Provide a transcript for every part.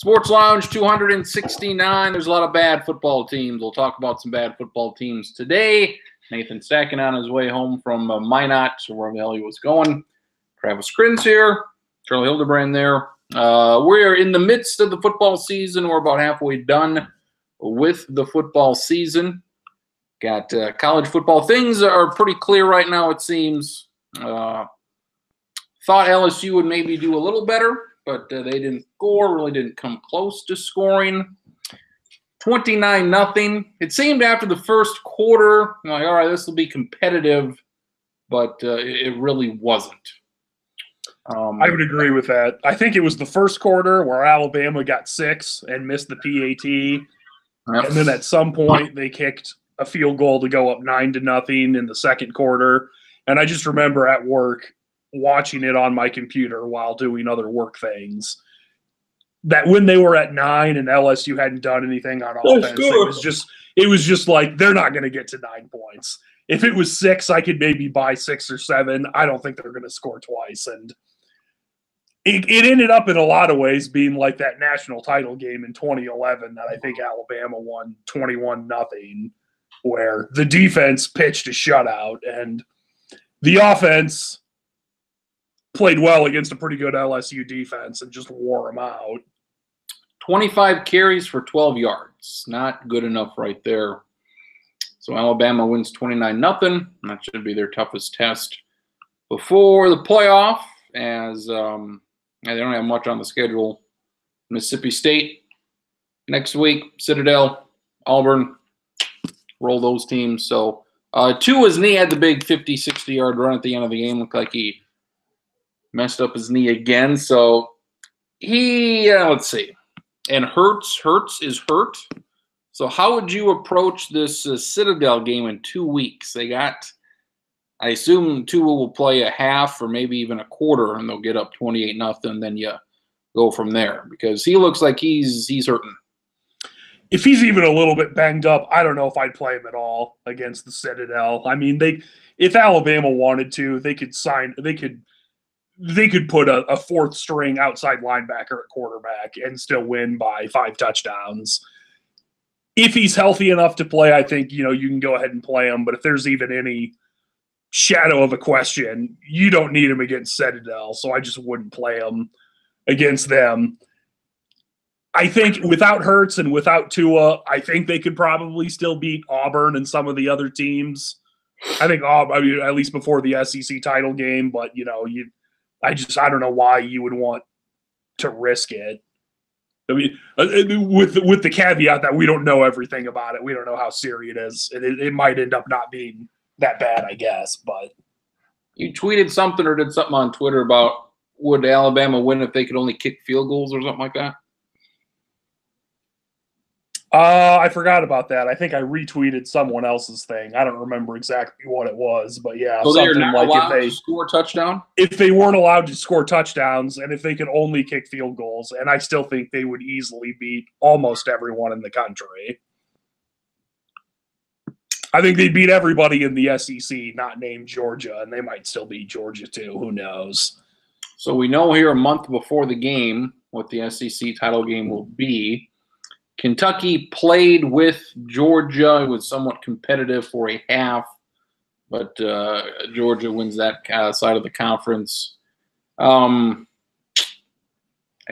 Sports Lounge 269. There's a lot of bad football teams. We'll talk about some bad football teams today. Nathan Stacking on his way home from Minot, or wherever the hell he was going. Travis Krins here. Charlie Hildebrand there. We're in the midst of the football season. We're about halfway done with the football season. Got college football. Things are pretty clear right now, it seems. Thought LSU would maybe do a little better, but they didn't score, really didn't come close to scoring. 29-0. It seemed after the first quarter, like, all right, this will be competitive, but it really wasn't. I would agree with that. I think it was the first quarter where Alabama got 6 and missed the PAT. Yep. And then at some point they kicked a field goal to go up 9-0 in the second quarter. And I just remember at work watching it on my computer while doing other work things, that when they were at 9 and LSU hadn't done anything on offense, it was just like, they're not going to get to 9 points. If it was 6, I could maybe buy 6 or 7. I don't think they're going to score twice. And it ended up in a lot of ways being like that national title game in 2011 that I think Alabama won 21-0, where the defense pitched a shutout and the offense played well against a pretty good LSU defense and just wore them out. 25 carries for 12 yards. Not good enough right there. So Alabama wins 29-0. That should be their toughest test before the playoff, as they don't have much on the schedule. Mississippi State next week, Citadel, Auburn, roll those teams. So Tua's knee had the big 50, 60-yard run at the end of the game. Looked like he messed up his knee again. So let's see. And Hurts is hurt. So how would you approach this Citadel game in 2 weeks? I assume Tua will play a half or maybe even a quarter, and they'll get up 28-0. Then you go from there, because he looks like he's hurting. If he's even a little bit banged up, I don't know if I'd play him at all against the Citadel. I mean, if Alabama wanted to, they could put a fourth string outside linebacker at quarterback and still win by 5 touchdowns. If he's healthy enough to play, I think, you can go ahead and play him. But if there's even any shadow of a question, you don't need him against Citadel. So I just wouldn't play him against them. I think without Hurts and without Tua, I think they could probably still beat Auburn and some of the other teams. I think at least before the SEC title game, but I don't know why you would want to risk it. I mean, with the caveat that we don't know everything about it, we don't know how serious it is. It might end up not being that bad, I guess. But you tweeted something or did something on Twitter about, would Alabama win if they could only kick field goals or something like that? I forgot about that. I think I retweeted someone else's thing. I don't remember exactly what it was, but yeah. So they're not allowed to score a touchdown? If they weren't allowed to score touchdowns and if they could only kick field goals, and I still think they would easily beat almost everyone in the country. I think they'd beat everybody in the SEC, not named Georgia, and they might still beat Georgia too. Who knows? So we know here a month before the game what the SEC title game will be. Kentucky played with Georgia. It was somewhat competitive for a half, but Georgia wins that side of the conference.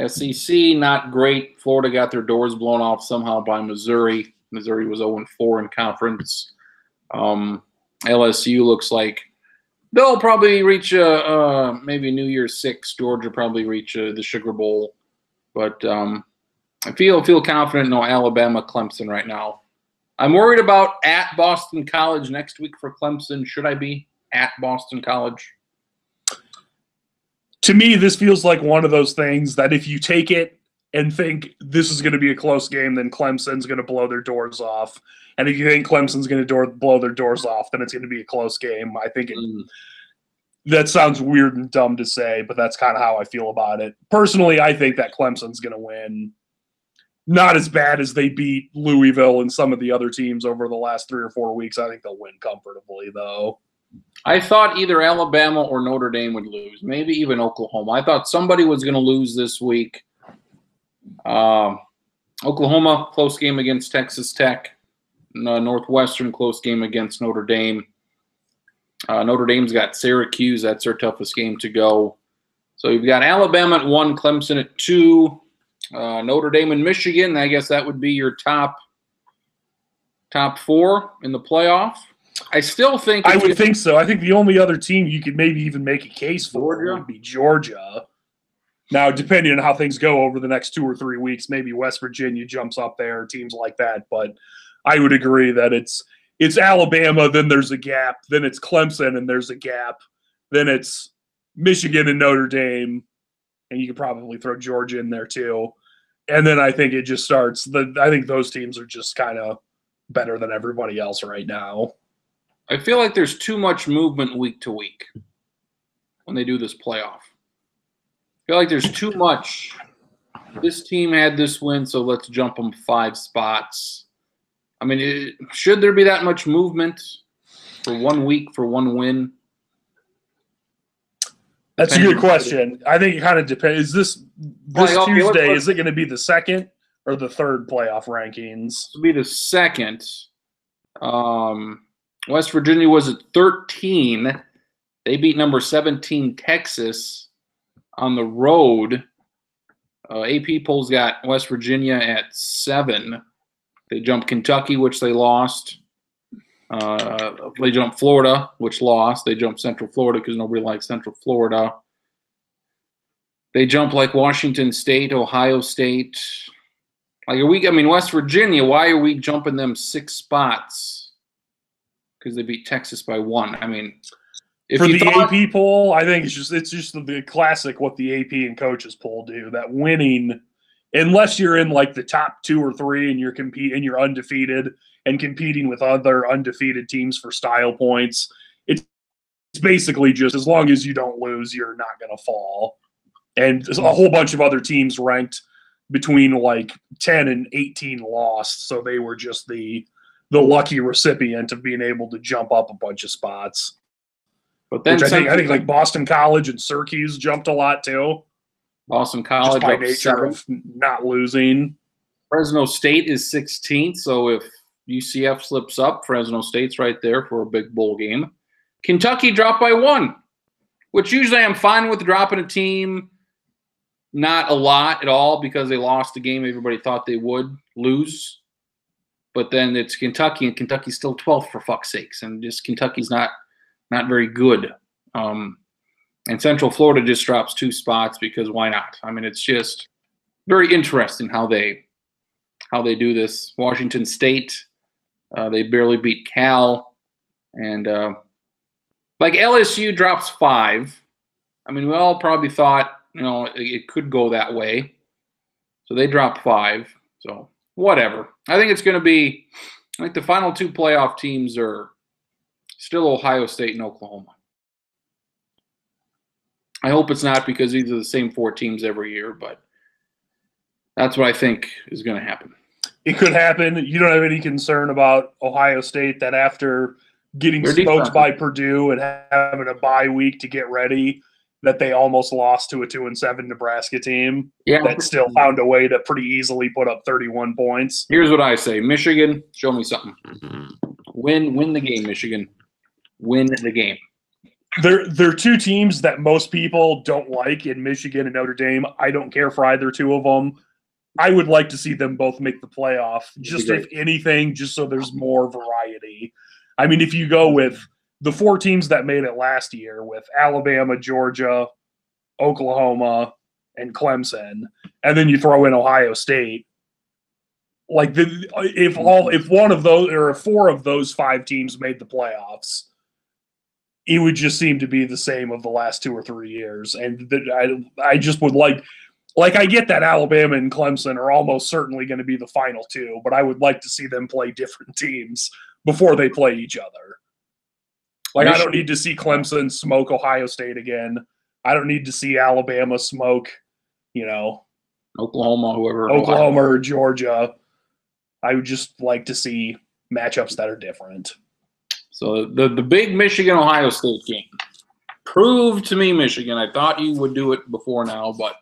SEC, not great. Florida got their doors blown off somehow by Missouri. Missouri was 0-4 in conference. LSU looks like they'll probably reach maybe New Year's 6. Georgia probably reach the Sugar Bowl. But I feel confident in Alabama, Clemson right now. I'm worried about at Boston College next week for Clemson. Should I be at Boston College? To me, this feels like one of those things that if you take it and think this is going to be a close game, then Clemson's going to blow their doors off. And if you think Clemson's going to blow their doors off, then it's going to be a close game. I think that sounds weird and dumb to say, but that's kind of how I feel about it. Personally, I think that Clemson's going to win. Not as bad as they beat Louisville and some of the other teams over the last 3 or 4 weeks. I think they'll win comfortably, though. I thought either Alabama or Notre Dame would lose, maybe even Oklahoma. I thought somebody was going to lose this week. Oklahoma, close game against Texas Tech. Northwestern, close game against Notre Dame. Notre Dame's got Syracuse. That's their toughest game to go. So you've got Alabama at 1, Clemson at 2, Notre Dame and Michigan. I guess that would be your top 4 in the playoff. I still think I would think so. I think the only other team you could maybe even make a case for would be Georgia. Now, depending on how things go over the next 2 or 3 weeks, maybe West Virginia jumps up there, teams like that. But I would agree that it's Alabama, then there's a gap, then it's Clemson and there's a gap, then it's Michigan and Notre Dame, and you could probably throw Georgia in there too. And then I think it just starts. I think those teams are just kind of better than everybody else right now. I feel like there's too much movement week to week when they do this playoff. I feel like there's too much. This team had this win, so let's jump them 5 spots. I mean, should there be that much movement for 1 week for 1 win? That's a good question. I think it kind of depends. This Tuesday, is it going to be the 2nd or the 3rd playoff rankings? It'll be the 2nd. West Virginia was at 13. They beat number 17 Texas on the road. AP polls got West Virginia at 7. They jumped Kentucky, which they lost. They jumped Florida, which lost. They jumped Central Florida because nobody likes Central Florida. They jumped like Washington State, Ohio State. West Virginia, why are we jumping them 6 spots? Because they beat Texas by 1. I mean, for the AP poll, I think it's just the classic what the AP and coaches poll do. That winning, unless you're in like the top 2 or 3 and you're undefeated and competing with other undefeated teams for style points, it's basically just as long as you don't lose, you're not going to fall. And a whole bunch of other teams ranked between like 10 and 18 lost, so they were just the lucky recipient of being able to jump up a bunch of spots. But then I think like Boston College and Syracuse jumped a lot too. Boston College just by nature of not losing. Fresno State is 16th, so if UCF slips up, Fresno State's right there for a big bowl game. Kentucky dropped by 1, which usually I'm fine with dropping a team. Not a lot at all because they lost a game everybody thought they would lose. But then it's Kentucky, and Kentucky's still 12th for fuck's sakes, and just Kentucky's not very good. And Central Florida just drops 2 spots because why not? I mean, it's just very interesting how they do this. Washington State, they barely beat Cal, and like LSU drops 5. I mean, we all probably thought it could go that way, so they dropped 5. So whatever. I think it's going to be like the final 2 playoff teams are still Ohio State and Oklahoma. I hope it's not because these are the same 4 teams every year, but that's what I think is going to happen. It could happen. You don't have any concern about Ohio State that after getting smoked by Purdue and having a bye week to get ready, that they almost lost to a 2-7 Nebraska team that still found a way to pretty easily put up 31 points. Here's what I say. Michigan, show me something. Win the game, Michigan. Win the game. They're 2 teams that most people don't like in Michigan and Notre Dame. I don't care for either 2 of them. I would like to see them both make the playoff, just if anything, just so there's more variety. I mean, if you go with the 4 teams that made it last year with Alabama, Georgia, Oklahoma, and Clemson, and then you throw in Ohio State, like if one of those or if 4 of those 5 teams made the playoffs, it would just seem to be the same of the last 2 or 3 years. And I just would like I get that Alabama and Clemson are almost certainly going to be the final 2, but I would like to see them play different teams before they play each other. Like, I don't need to see Clemson smoke Ohio State again. I don't need to see Alabama smoke, Oklahoma or Georgia. I would just like to see matchups that are different. So the big Michigan-Ohio State game. Prove to me, Michigan. I thought you would do it before now, but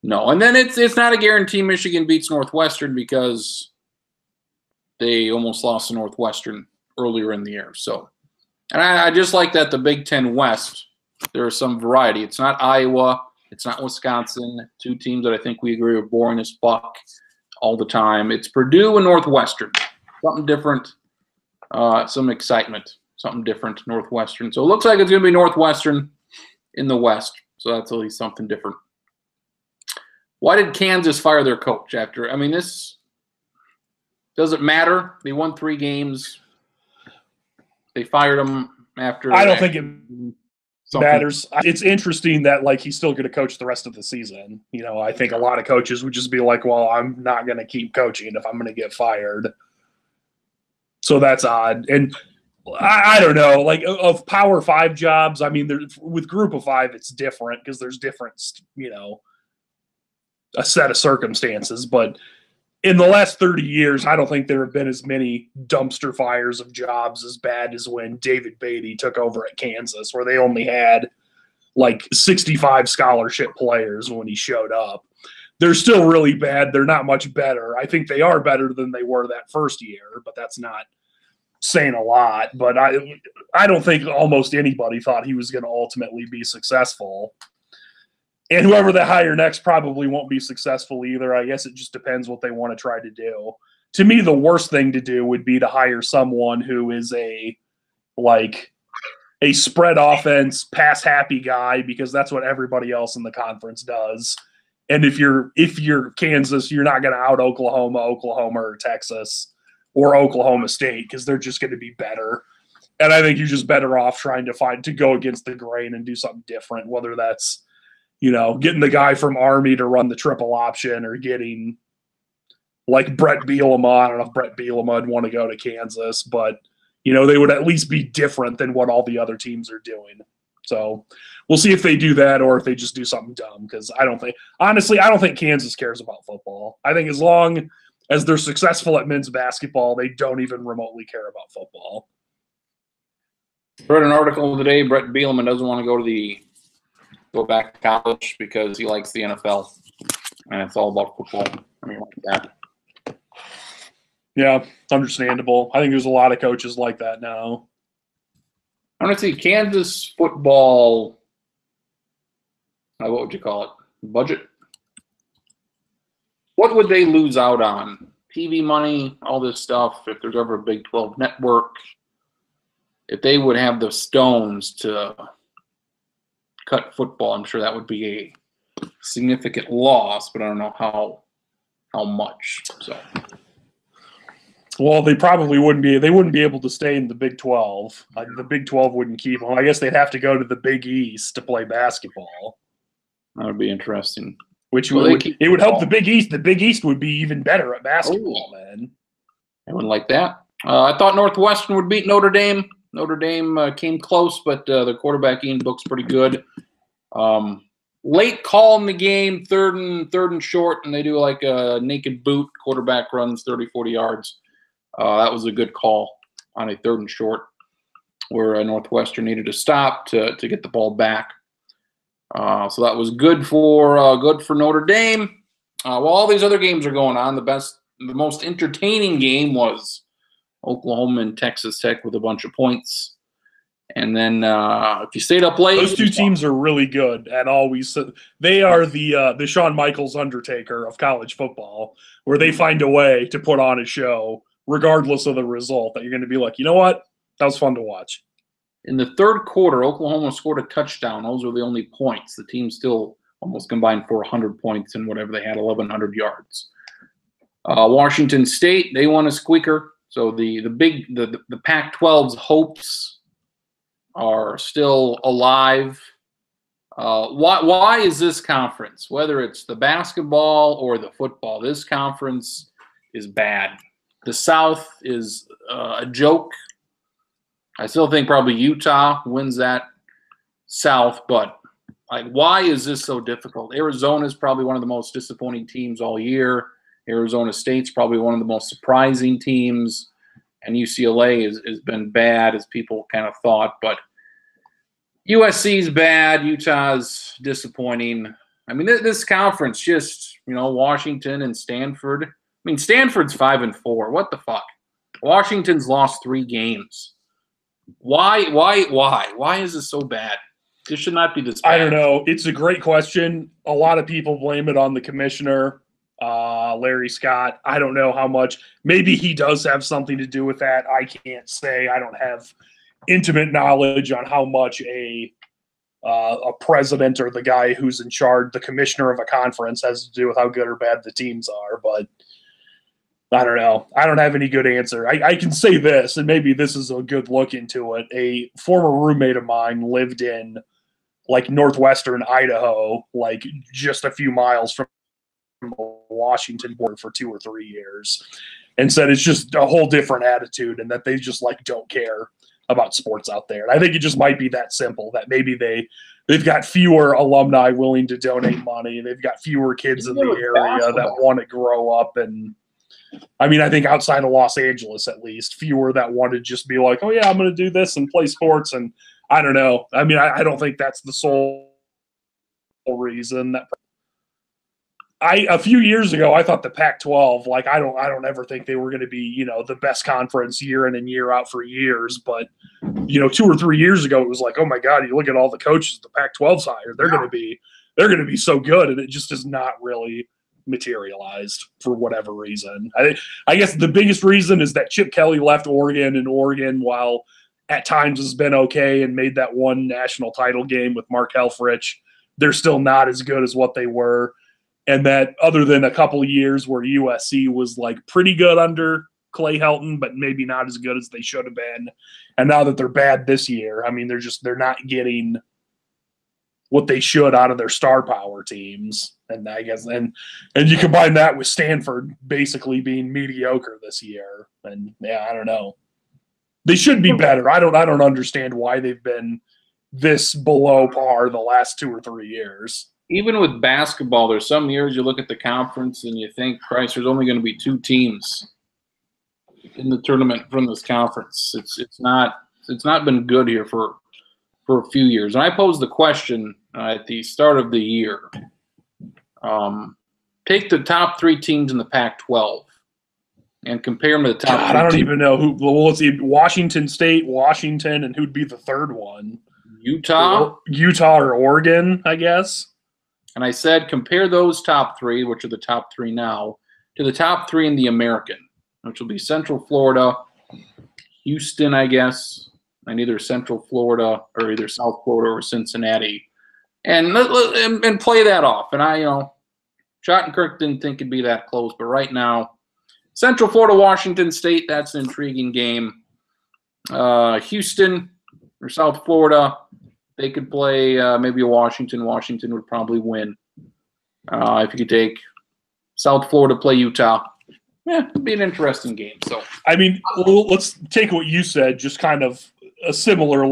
No, and then it's not a guarantee Michigan beats Northwestern because they almost lost to Northwestern earlier in the year. So, and I just like that the Big Ten West, there is some variety. It's not Iowa. It's not Wisconsin, two teams that I think we agree are boring as fuck all the time. It's Purdue and Northwestern. Something different, some excitement, something different, Northwestern. So it looks like it's going to be Northwestern in the West. So that's at least something different. Why did Kansas fire their coach after? I mean, this doesn't matter. They won 3 games. They fired him after. I don't think it matters. It's interesting that like he's still going to coach the rest of the season. You know, I think a lot of coaches would just be like, "Well, I'm not going to keep coaching if I'm going to get fired." So that's odd. And I don't know, like of Power 5 jobs. I mean, with Group of 5, it's different because there's different, you know, a set of circumstances. But in the last 30 years, I don't think there have been as many dumpster fires of jobs as bad as when David Beatty took over at Kansas, where they only had like 65 scholarship players when he showed up. They're still really bad. They're not much better. I think they are better than they were that first year, but that's not saying a lot. But I don't think almost anybody thought he was going to ultimately be successful. And whoever they hire next probably won't be successful either. I guess it just depends what they want to try to do. To me, the worst thing to do would be to hire someone who is a spread offense, pass happy guy, because that's what everybody else in the conference does. And if you're Kansas, you're not going to out Oklahoma, or Texas, or Oklahoma State, because they're just going to be better. And I think you're just better off trying to go against the grain and do something different, whether that's, you know, getting the guy from Army to run the triple option, or getting like Brett Bielema. I don't know if Brett Bielema would want to go to Kansas, but, you know, they would at least be different than what all the other teams are doing. So we'll see if they do that or if they just do something dumb, because I don't think Kansas cares about football. I think as long as they're successful at men's basketball, they don't even remotely care about football. I read an article today. Brett Bielema doesn't want to go back to college because he likes the NFL, and it's all about football. I mean, like that. Yeah, understandable. I think there's a lot of coaches like that now. I want to see Kansas football. What would you call it? Budget. What would they lose out on? TV money, all this stuff. If there's ever a Big 12 network, if they would have the stones to cut football, I'm sure that would be a significant loss, but I don't know how much. So, well, they probably wouldn't be able to stay in the Big 12. The Big 12 wouldn't keep them. I guess they'd have to go to the Big East to play basketball. That would be interesting. Which it would help the Big East. The Big East would be even better at basketball, man. I wouldn't like that. I thought Northwestern would beat Notre Dame. Notre Dame came close, but the quarterback Ian Book's pretty good. Late call in the game, third and short, and they do like a naked boot. Quarterback runs 30, 40 yards. That was a good call on a 3rd and short, where Northwestern needed to stop to get the ball back. So that was good for Notre Dame. While all these other games are going on, the most entertaining game was Oklahoma and Texas Tech with a bunch of points. And then if you stayed up late, those two teams are really good and always. They are the Shawn Michaels Undertaker of college football, where they find a way to put on a show regardless of the result. That you're going to be like, you know what, that was fun to watch. In the 3rd quarter, Oklahoma scored a touchdown. Those were the only points. The team still almost combined for 100 points and whatever they had, 1,100 yards. Washington State, they won a squeaker. So the Pac-12's hopes are still alive. Why is this conference, whether it's the basketball or the football, this conference is bad. The South is a joke. I still think probably Utah wins that South, but why is this so difficult? Arizona is probably one of the most disappointing teams all year. Arizona State's probably one of the most surprising teams, and UCLA has been bad as people kind of thought, but USC's bad. Utah's disappointing. I mean, this conference just, Washington and Stanford. I mean, Stanford's 5-4. What the fuck? Washington's lost 3 games. Why is this so bad? This should not be this bad. I don't know. It's a great question. A lot of people blame it on the commissioner, Larry Scott. I don't know how much. Maybe he does have something to do with that. I can't say. I don't have intimate knowledge on how much a president or the guy who's in charge, the commissioner of a conference, has to do with how good or bad the teams are. But I don't know. I don't have any good answer. I can say this, and maybe this is a good look into it. A former roommate of mine lived in northwestern Idaho, just a few miles from the Washington border for 2 or 3 years, and said it's just a whole different attitude and that they just don't care about sports out there. And I think it just might be that simple, that maybe they've got fewer alumni willing to donate money. They've got fewer kids in the area that want to grow up. And I mean, I think outside of Los Angeles, at least, fewer that want to just be like, oh yeah, I'm going to do this and play sports. And I don't know. I mean, I don't think that's the sole reason. A few years ago, I thought the Pac-12, I don't ever think they were going to be, the best conference year in and year out for years. But, 2 or 3 years ago, it was like, oh my God, you look at all the coaches the Pac-12's hired, they're going to be so good. And it just is not really materialized for whatever reason. I guess the biggest reason is that Chip Kelly left Oregon, and Oregon, while at times has been okay and made that one national title game with Mark Helfrich, they're still not as good as what they were. And that other than a couple of years where USC was pretty good under Clay Helton, but maybe not as good as they should have been. And now that they're bad this year, I mean, they're not getting what they should out of their star power teams. And I guess, and you combine that with Stanford basically being mediocre this year. And yeah, I don't know. They should be better. I don't understand why they've been this below par the last 2 or 3 years. Even with basketball, there's some years you look at the conference and you think, Christ, there's only going to be 2 teams in the tournament from this conference. It's not been good here for a few years. And I posed the question at the start of the year. Take the top 3 teams in the Pac-12 and compare them to the top. God, I don't even know who. Well, let's see, Washington State, Washington, and who'd be the third one? Utah or Oregon, I guess. And I said, compare those top 3, which are the top 3 now, to the top 3 in the American, which will be Central Florida, Houston, I guess, and either Central Florida or either South Florida or Cincinnati, and play that off. And Schottenkirk didn't think it'd be that close, but right now, Central Florida, Washington State, that's an intriguing game. Houston or South Florida, they could play maybe a Washington. Washington would probably win. If you could take South Florida play Utah, it'd be an interesting game. So I mean, let's take what you said, just kind of a similar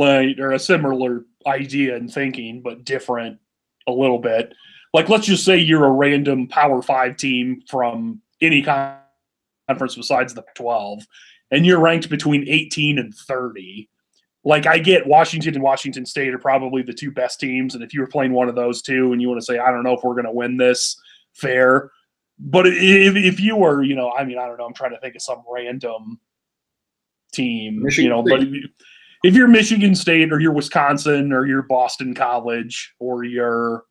idea in thinking, but different a little bit. Let's just say you're a random Power 5 team from any conference besides the 12, and you're ranked between 18 and 30. I get Washington and Washington State are probably the 2 best teams, and if you were playing one of those 2 and you want to say, I don't know if we're going to win this, fair. But if you were, I mean, I don't know, I'm trying to think of some random team, but if you're Michigan State or you're Wisconsin or you're Boston College or you're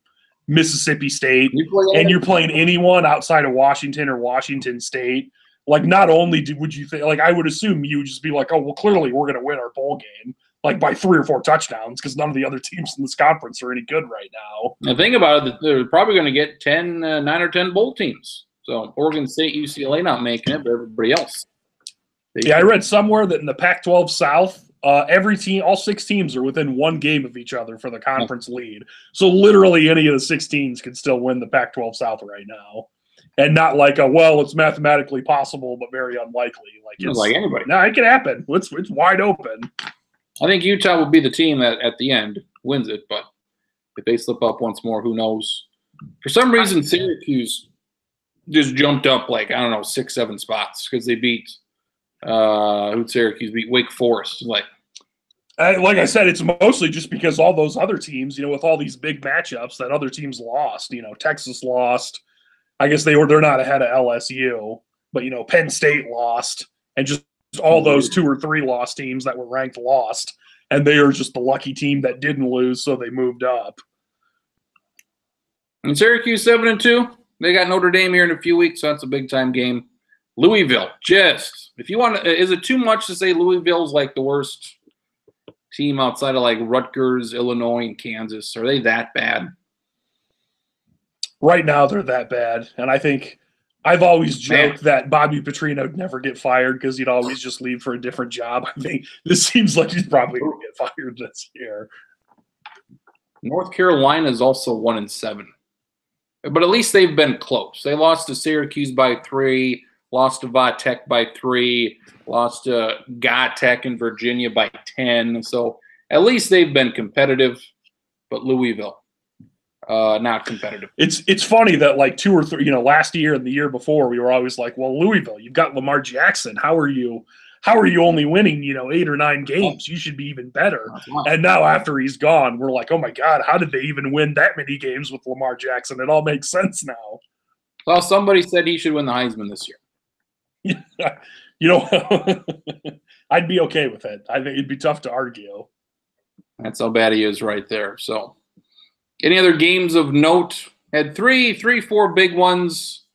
Mississippi State and you're playing anyone outside of Washington or Washington State, not only would you think, I would assume you would just be like, oh, well, clearly we're going to win our bowl game, by 3 or 4 touchdowns, because none of the other teams in this conference are any good right now. Now, think about it, they're probably going to get 9 or 10 bowl teams. So Oregon State, UCLA not making it, but everybody else. I read somewhere that in the Pac-12 South, every team, all 6 teams are within 1 game of each other for the conference lead. So literally any of the 6 teams could still win the Pac-12 South right now. And not it's mathematically possible, but very unlikely. It's like anybody. No, it can happen. It's wide open. I think Utah will be the team that at the end wins it, but if they slip up once more, who knows? For some reason, Syracuse just jumped up 6, 7 spots because they beat who'd Syracuse beat? Wake Forest. Like I said, it's mostly just because all those other teams, with all these big matchups that other teams lost. Texas lost. I guess they're not ahead of LSU, but Penn State lost, and just all those 2 or 3 lost teams that were ranked lost, and they are just the lucky team that didn't lose, so they moved up. And Syracuse 7-2. They got Notre Dame here in a few weeks, so that's a big time game. Louisville, if you want, is it too much to say Louisville's like the worst team outside of like Rutgers, Illinois, and Kansas? Are they that bad? Right now, they're that bad, and I think I've always joked that Bobby Petrino would never get fired because he'd always just leave for a different job. I think this seems like he's probably going to get fired this year. North Carolina is also 1-7, but at least they've been close. They lost to Syracuse by 3, lost to Va Tech by 3, lost to Ga Tech in Virginia by 10. So at least they've been competitive, but Louisville, not competitive. It's funny that like 2 or 3, last year and the year before, we were always like, well, Louisville, you've got Lamar Jackson. How are you only winning, 8 or 9 games? You should be even better. And now after he's gone, we're like, oh my God, how did they even win that many games with Lamar Jackson? It all makes sense now. Well, somebody said he should win the Heisman this year. I'd be okay with it. I think it'd be tough to argue. That's how bad he is right there. So, any other games of note? Had 4 big ones,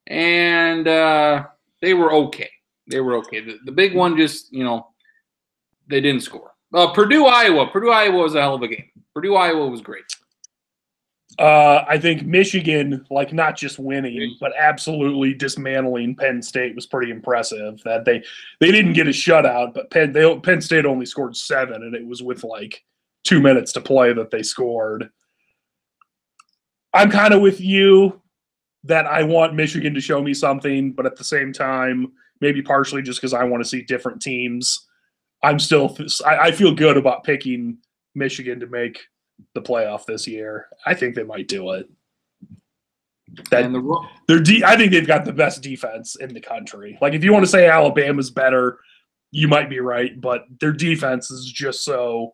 and they were okay. They were okay. The big one just, they didn't score. Purdue, Iowa. Purdue, Iowa was a hell of a game. Purdue, Iowa was great. I think Michigan, like not just winning, but absolutely dismantling Penn State was pretty impressive. That they didn't get a shutout, but Penn State only scored 7, and it was with like 2 minutes to play that they scored. I'm kind of with you that I want Michigan to show me something, but at the same time, maybe partially just because I want to see different teams, I feel good about picking Michigan to make the playoff this year. I think they might do it. I think they've got the best defense in the country. Like if you want to say Alabama's better, you might be right, but their defense is just so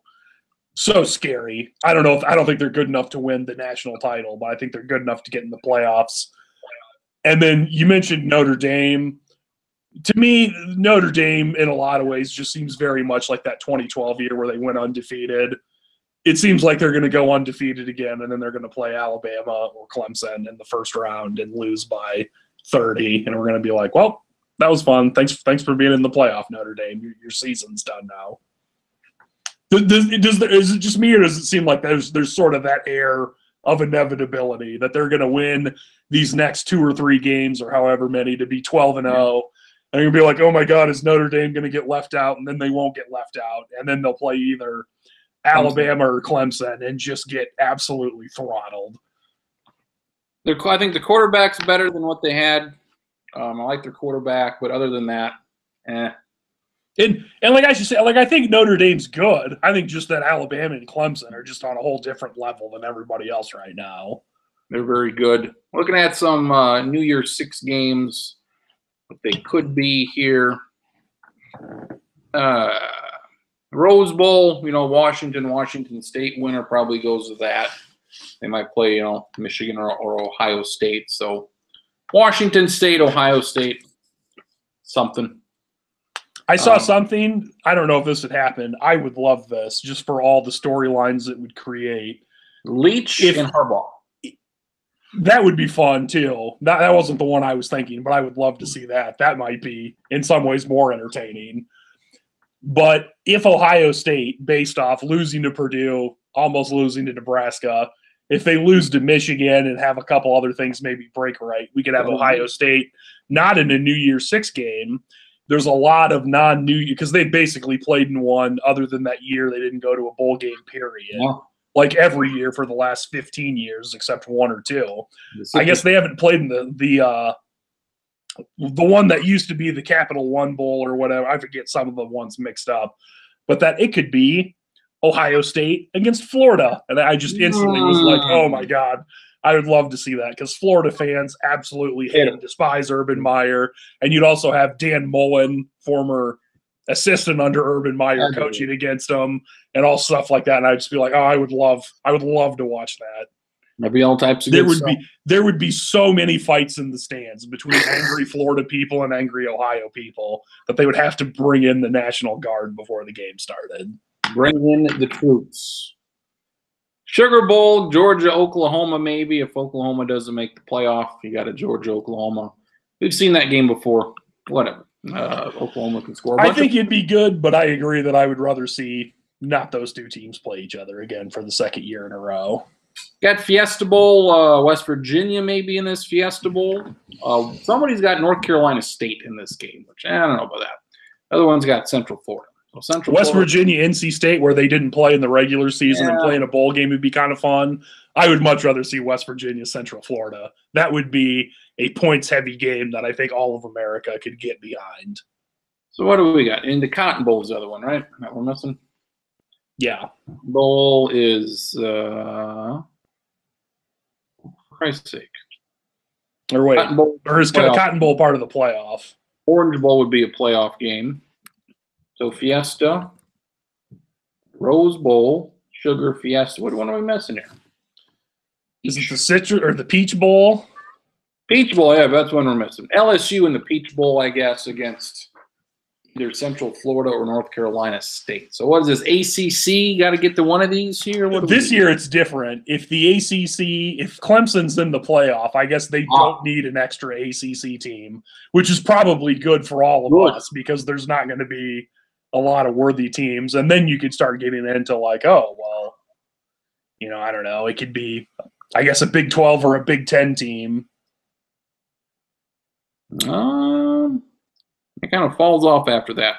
scary. I don't think they're good enough to win the national title, but I think they're good enough to get in the playoffs. And then you mentioned Notre Dame. To me, Notre Dame in a lot of ways just seems very much like that 2012 year where they went undefeated. It seems like they're going to go undefeated again, and then they're going to play Alabama or Clemson in the first round and lose by 30. And we're going to be like, well, that was fun. Thanks for being in the playoff, Notre Dame. Your season's done now. Is it just me, or does it seem like there's sort of that air of inevitability that they're going to win these next 2 or 3 games or however many to be 12-0? And you'll be like, oh my God, is Notre Dame going to get left out? And then they won't get left out. And then they'll play either Alabama or Clemson and just get absolutely throttled. I think the quarterback's better than what they had. I like their quarterback, but other than that, And like I should say, like I think Notre Dame's good. I think just that Alabama and Clemson are just on a whole different level than everybody else right now. They're very good. Looking at some New Year's 6 games, what they could be here. Rose Bowl, Washington State winner probably goes to that. They might play, Michigan or Ohio State. So Washington State, Ohio State, something. I saw something. I don't know if this would happen. I would love this just for all the storylines it would create. Leach and Harbaugh. That would be fun, too. That wasn't the one I was thinking, but I would love to see that. That might be, in some ways, more entertaining. But if Ohio State, based off losing to Purdue, almost losing to Nebraska, if they lose to Michigan and have a couple other things maybe break right, we could have Ohio State not in a New Year's 6 game. There's a lot of non-New – because they basically played in one other than that year they didn't go to a bowl game, period. Yeah. Like every year for the last 15 years except 1 or 2. I guess they haven't played in the one that used to be the Capital One Bowl or whatever. I forget some of the ones mixed up. But that it could be Ohio State against Florida. And I just instantly was like, oh, my God. I would love to see that because Florida fans absolutely hate and despise Urban Meyer. And you'd also have Dan Mullen, former assistant under Urban Meyer coaching against them and all stuff like that. And I'd just be like, oh, I would love to watch that. There'd be all types of there would be so many fights in the stands between angry Florida people and angry Ohio people that they would have to bring in the National Guard before the game started. Bring in the troops. Sugar Bowl, Georgia, Oklahoma, maybe. If Oklahoma doesn't make the playoff, you got a Georgia, Oklahoma. We've seen that game before. Whatever. Oklahoma can score. I think it'd be good, but I agree that I would rather see not those two teams play each other again for the second year in a row. Got Fiesta Bowl, West Virginia maybe in this Fiesta Bowl. Somebody's got North Carolina State in this game, which I don't know about that. The other one's got Central Florida. So West Virginia, NC State, where they didn't play in the regular season and play in a bowl game would be kind of fun. I would much rather see West Virginia, Central Florida. That would be a points-heavy game that I think all of America could get behind. So what do we got? And the Cotton Bowl is the other one, right? That we're missing? Yeah. Bowl is, for Christ's sake. Or wait, Cotton Bowl, or is Cotton Bowl part of the playoff? Orange Bowl would be a playoff game. So Fiesta, Rose Bowl, Sugar, Fiesta. What are we missing here? Is it the Citrus or the Peach Bowl? Peach Bowl, yeah, that's one we're missing. LSU in the Peach Bowl, I guess, against either Central Florida or North Carolina State. So what is this, ACC? Got to get to one of these here? This year it's different. If the ACC, if Clemson's in the playoff, I guess they don't need an extra ACC team, which is probably good for all of us because there's not going to be a lot of worthy teams. And then you could start getting into like, oh, well, you know, I don't know. It could be, I guess, a Big 12 or a Big 10 team. It kind of falls off after that.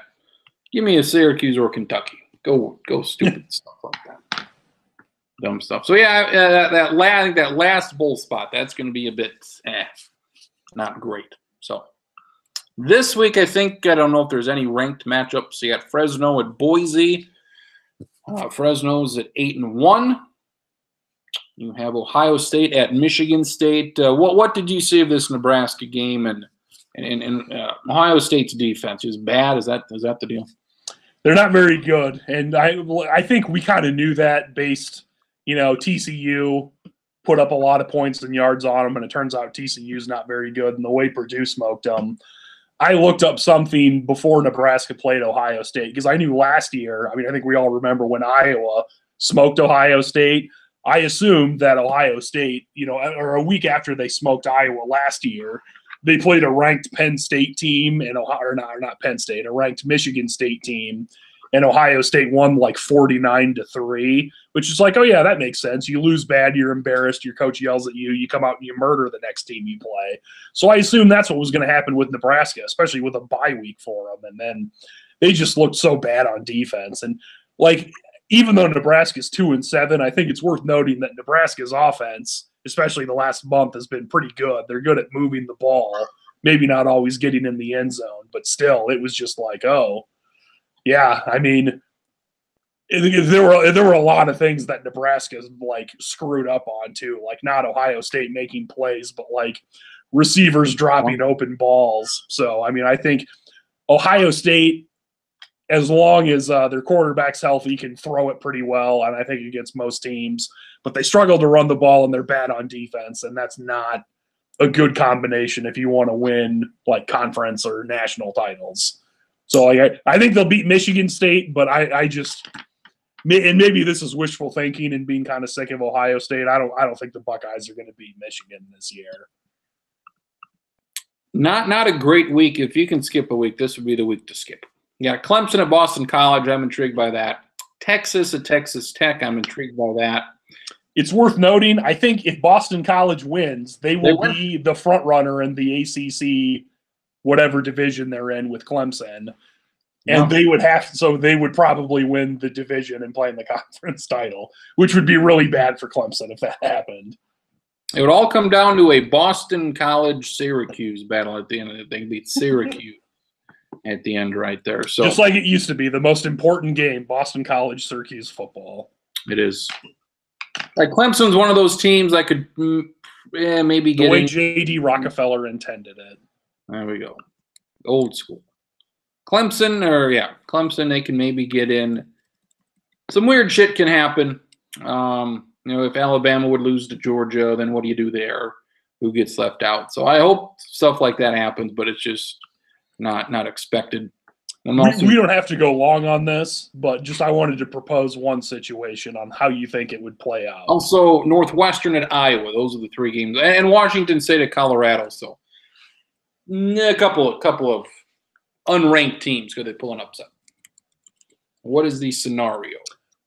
Give me a Syracuse or Kentucky. Go stupid stuff like that. Dumb stuff. So yeah, I think that last bowl spot, that's going to be a bit not great. So this week, I think, I don't know if there's any ranked matchups. You got Fresno at Boise. Fresno's at 8-1. You have Ohio State at Michigan State. What did you see of this Nebraska game and Ohio State's defense? Is bad? Is that the deal? They're not very good, and I think we kind of knew that based, you know, TCU put up a lot of points and yards on them, and it turns out TCU's not very good, and the way Purdue smoked them. I looked up something before Nebraska played Ohio State because I knew last year, I mean, I think we all remember when Iowa smoked Ohio State. I assumed that Ohio State, you know, or a week after they smoked Iowa last year, they played a ranked Penn State team and not Penn State, a ranked Michigan State team, and Ohio State won like 49-3, which is like, oh yeah, that makes sense. You lose bad, you're embarrassed, your coach yells at you, you come out and you murder the next team you play. So I assume that's what was going to happen with Nebraska, especially with a bye week for them. And then they just looked so bad on defense. And like, even though Nebraska's 2-7, I think it's worth noting that Nebraska's offense, especially the last month, has been pretty good. They're good at moving the ball, maybe not always getting in the end zone, but still, it was just like, oh, yeah. I mean, there were a lot of things that Nebraska's like screwed up on too, like not Ohio State making plays, but like receivers dropping open balls. So I mean, I think Ohio State, as long as their quarterback's healthy, can throw it pretty well, and I think against most teams. But they struggle to run the ball, and they're bad on defense, and that's not a good combination if you want to win like conference or national titles. So I think they'll beat Michigan State, but I just – and maybe this is wishful thinking and being kind of sick of Ohio State. I don't think the Buckeyes are going to beat Michigan this year. Not a great week. If you can skip a week, this would be the week to skip. Yeah, Clemson at Boston College. I'm intrigued by that. Texas at Texas Tech. I'm intrigued by that. It's worth noting, I think if Boston College wins, they will be the front runner in the ACC, whatever division they're in with Clemson. And they would probably win the division and play in the conference title, which would be really bad for Clemson if that happened. It would all come down to a Boston College-Syracuse battle at the end of it. They beat Syracuse at the end right there. So just like it used to be, the most important game, Boston College-Syracuse football. It is. Like Clemson's one of those teams I could maybe get. The way J.D. Rockefeller intended it. There we go. Old school. Clemson, they can maybe get in. Some weird shit can happen. If Alabama would lose to Georgia, then what do you do there? Who gets left out? So I hope stuff like that happens, but it's just not expected. We don't have to go long on this, but just I wanted to propose one situation on how you think it would play out. Also, Northwestern at Iowa. Those are the 3 games. And Washington State at Colorado. So a couple of unranked teams. Could they pull an upset? What is the scenario?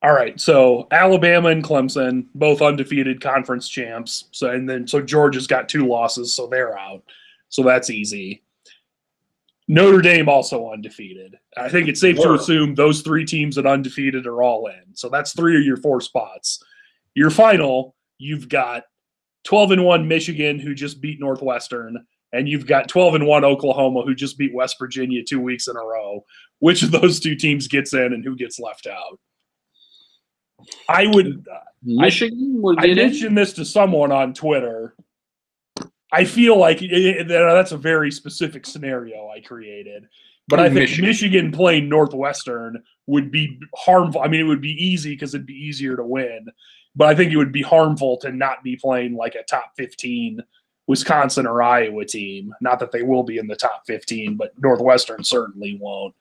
All right, so Alabama and Clemson, both undefeated conference champs. So Georgia's got 2 losses, so they're out. So that's easy. Notre Dame also undefeated. I think it's safe to assume those 3 teams that undefeated are all in. So that's 3 of your 4 spots. Your final, you've got 12-1 Michigan, who just beat Northwestern, and you've got 12-1 Oklahoma, who just beat West Virginia 2 weeks in a row. Which of those 2 teams gets in and who gets left out? I mentioned this to someone on Twitter. I feel like that's a very specific scenario I created. But I think Michigan playing Northwestern would be harmful. I mean, it would be easy because it'd be easier to win. But I think it would be harmful to not be playing like a top 15 Wisconsin or Iowa team. Not that they will be in the top 15, but Northwestern certainly won't.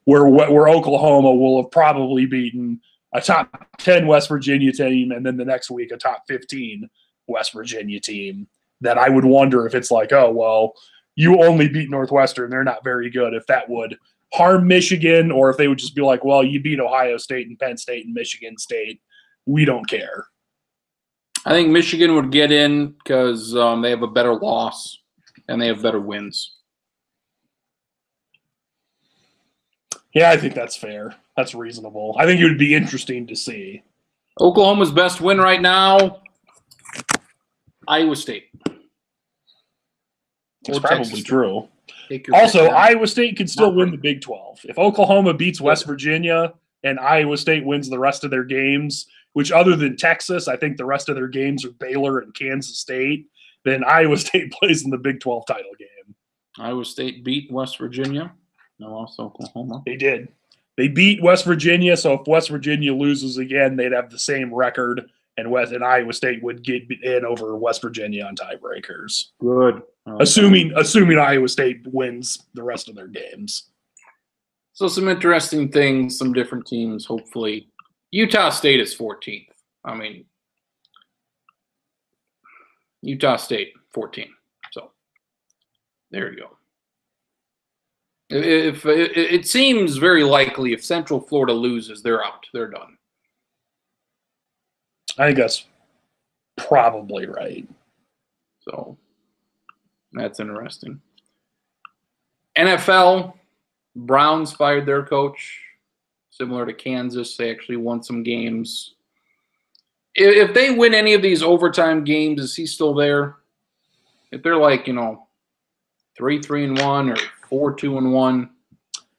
Where Oklahoma will have probably beaten a top 10 West Virginia team and then the next week a top 15 West Virginia team. That I would wonder if it's like, oh, well, you only beat Northwestern. They're not very good. If that would harm Michigan, or if they would just be like, well, you beat Ohio State and Penn State and Michigan State. We don't care. I think Michigan would get in because they have a better loss and they have better wins. Yeah, I think that's fair. That's reasonable. I think it would be interesting to see. Oklahoma's best win right now, Iowa State. It's probably true. Also, Iowa State could still win the Big 12. If Oklahoma beats West Virginia and Iowa State wins the rest of their games, which other than Texas, I think the rest of their games are Baylor and Kansas State, then Iowa State plays in the Big 12 title game. Iowa State beat West Virginia. No, also Oklahoma. They did. They beat West Virginia, so if West Virginia loses again, they'd have the same record. And Iowa State would get in over West Virginia on tiebreakers. Good. Assuming Iowa State wins the rest of their games. So some interesting things, some different teams, hopefully. Utah State is 14th. I mean, Utah State, 14. So there you go. If it seems very likely if Central Florida loses, they're out. They're done. I think that's probably right. So that's interesting. NFL, Browns fired their coach. Similar to Kansas, they actually won some games. If they win any of these overtime games, is he still there? If they're like, 3-3-1 or 4-2-1,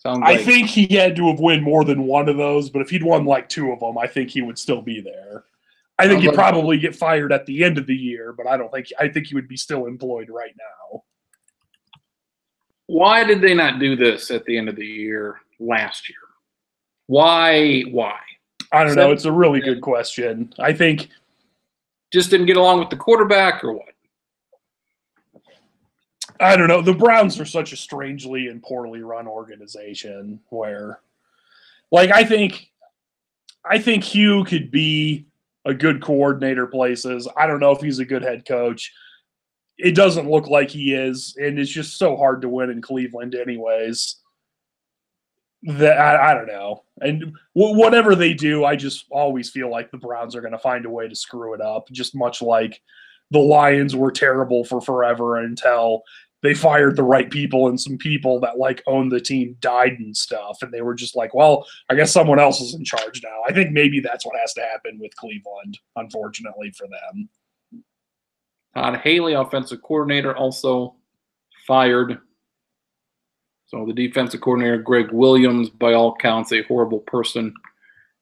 I think he had to have won more than one of those, but if he'd won like 2 of them, I think he would still be there. I think he'd probably get fired at the end of the year, but I think he would be still employed right now. Why did they not do this at the end of the year last year? Why? I don't know. It's a really good question. I think just didn't get along with the quarterback or what? I don't know. The Browns are such a strangely and poorly run organization where, like, I think Hugh could be a good coordinator places. I don't know if he's a good head coach. It doesn't look like he is, and it's just so hard to win in Cleveland anyways. That I don't know. And whatever they do, I just always feel like the Browns are going to find a way to screw it up, just much like the Lions were terrible for forever until they fired the right people, and some people that like owned the team died and stuff. And they were just like, well, I guess someone else is in charge now. I think maybe that's what has to happen with Cleveland, unfortunately for them. Todd Haley, offensive coordinator, also fired. So the defensive coordinator, Greg Williams, by all counts, a horrible person,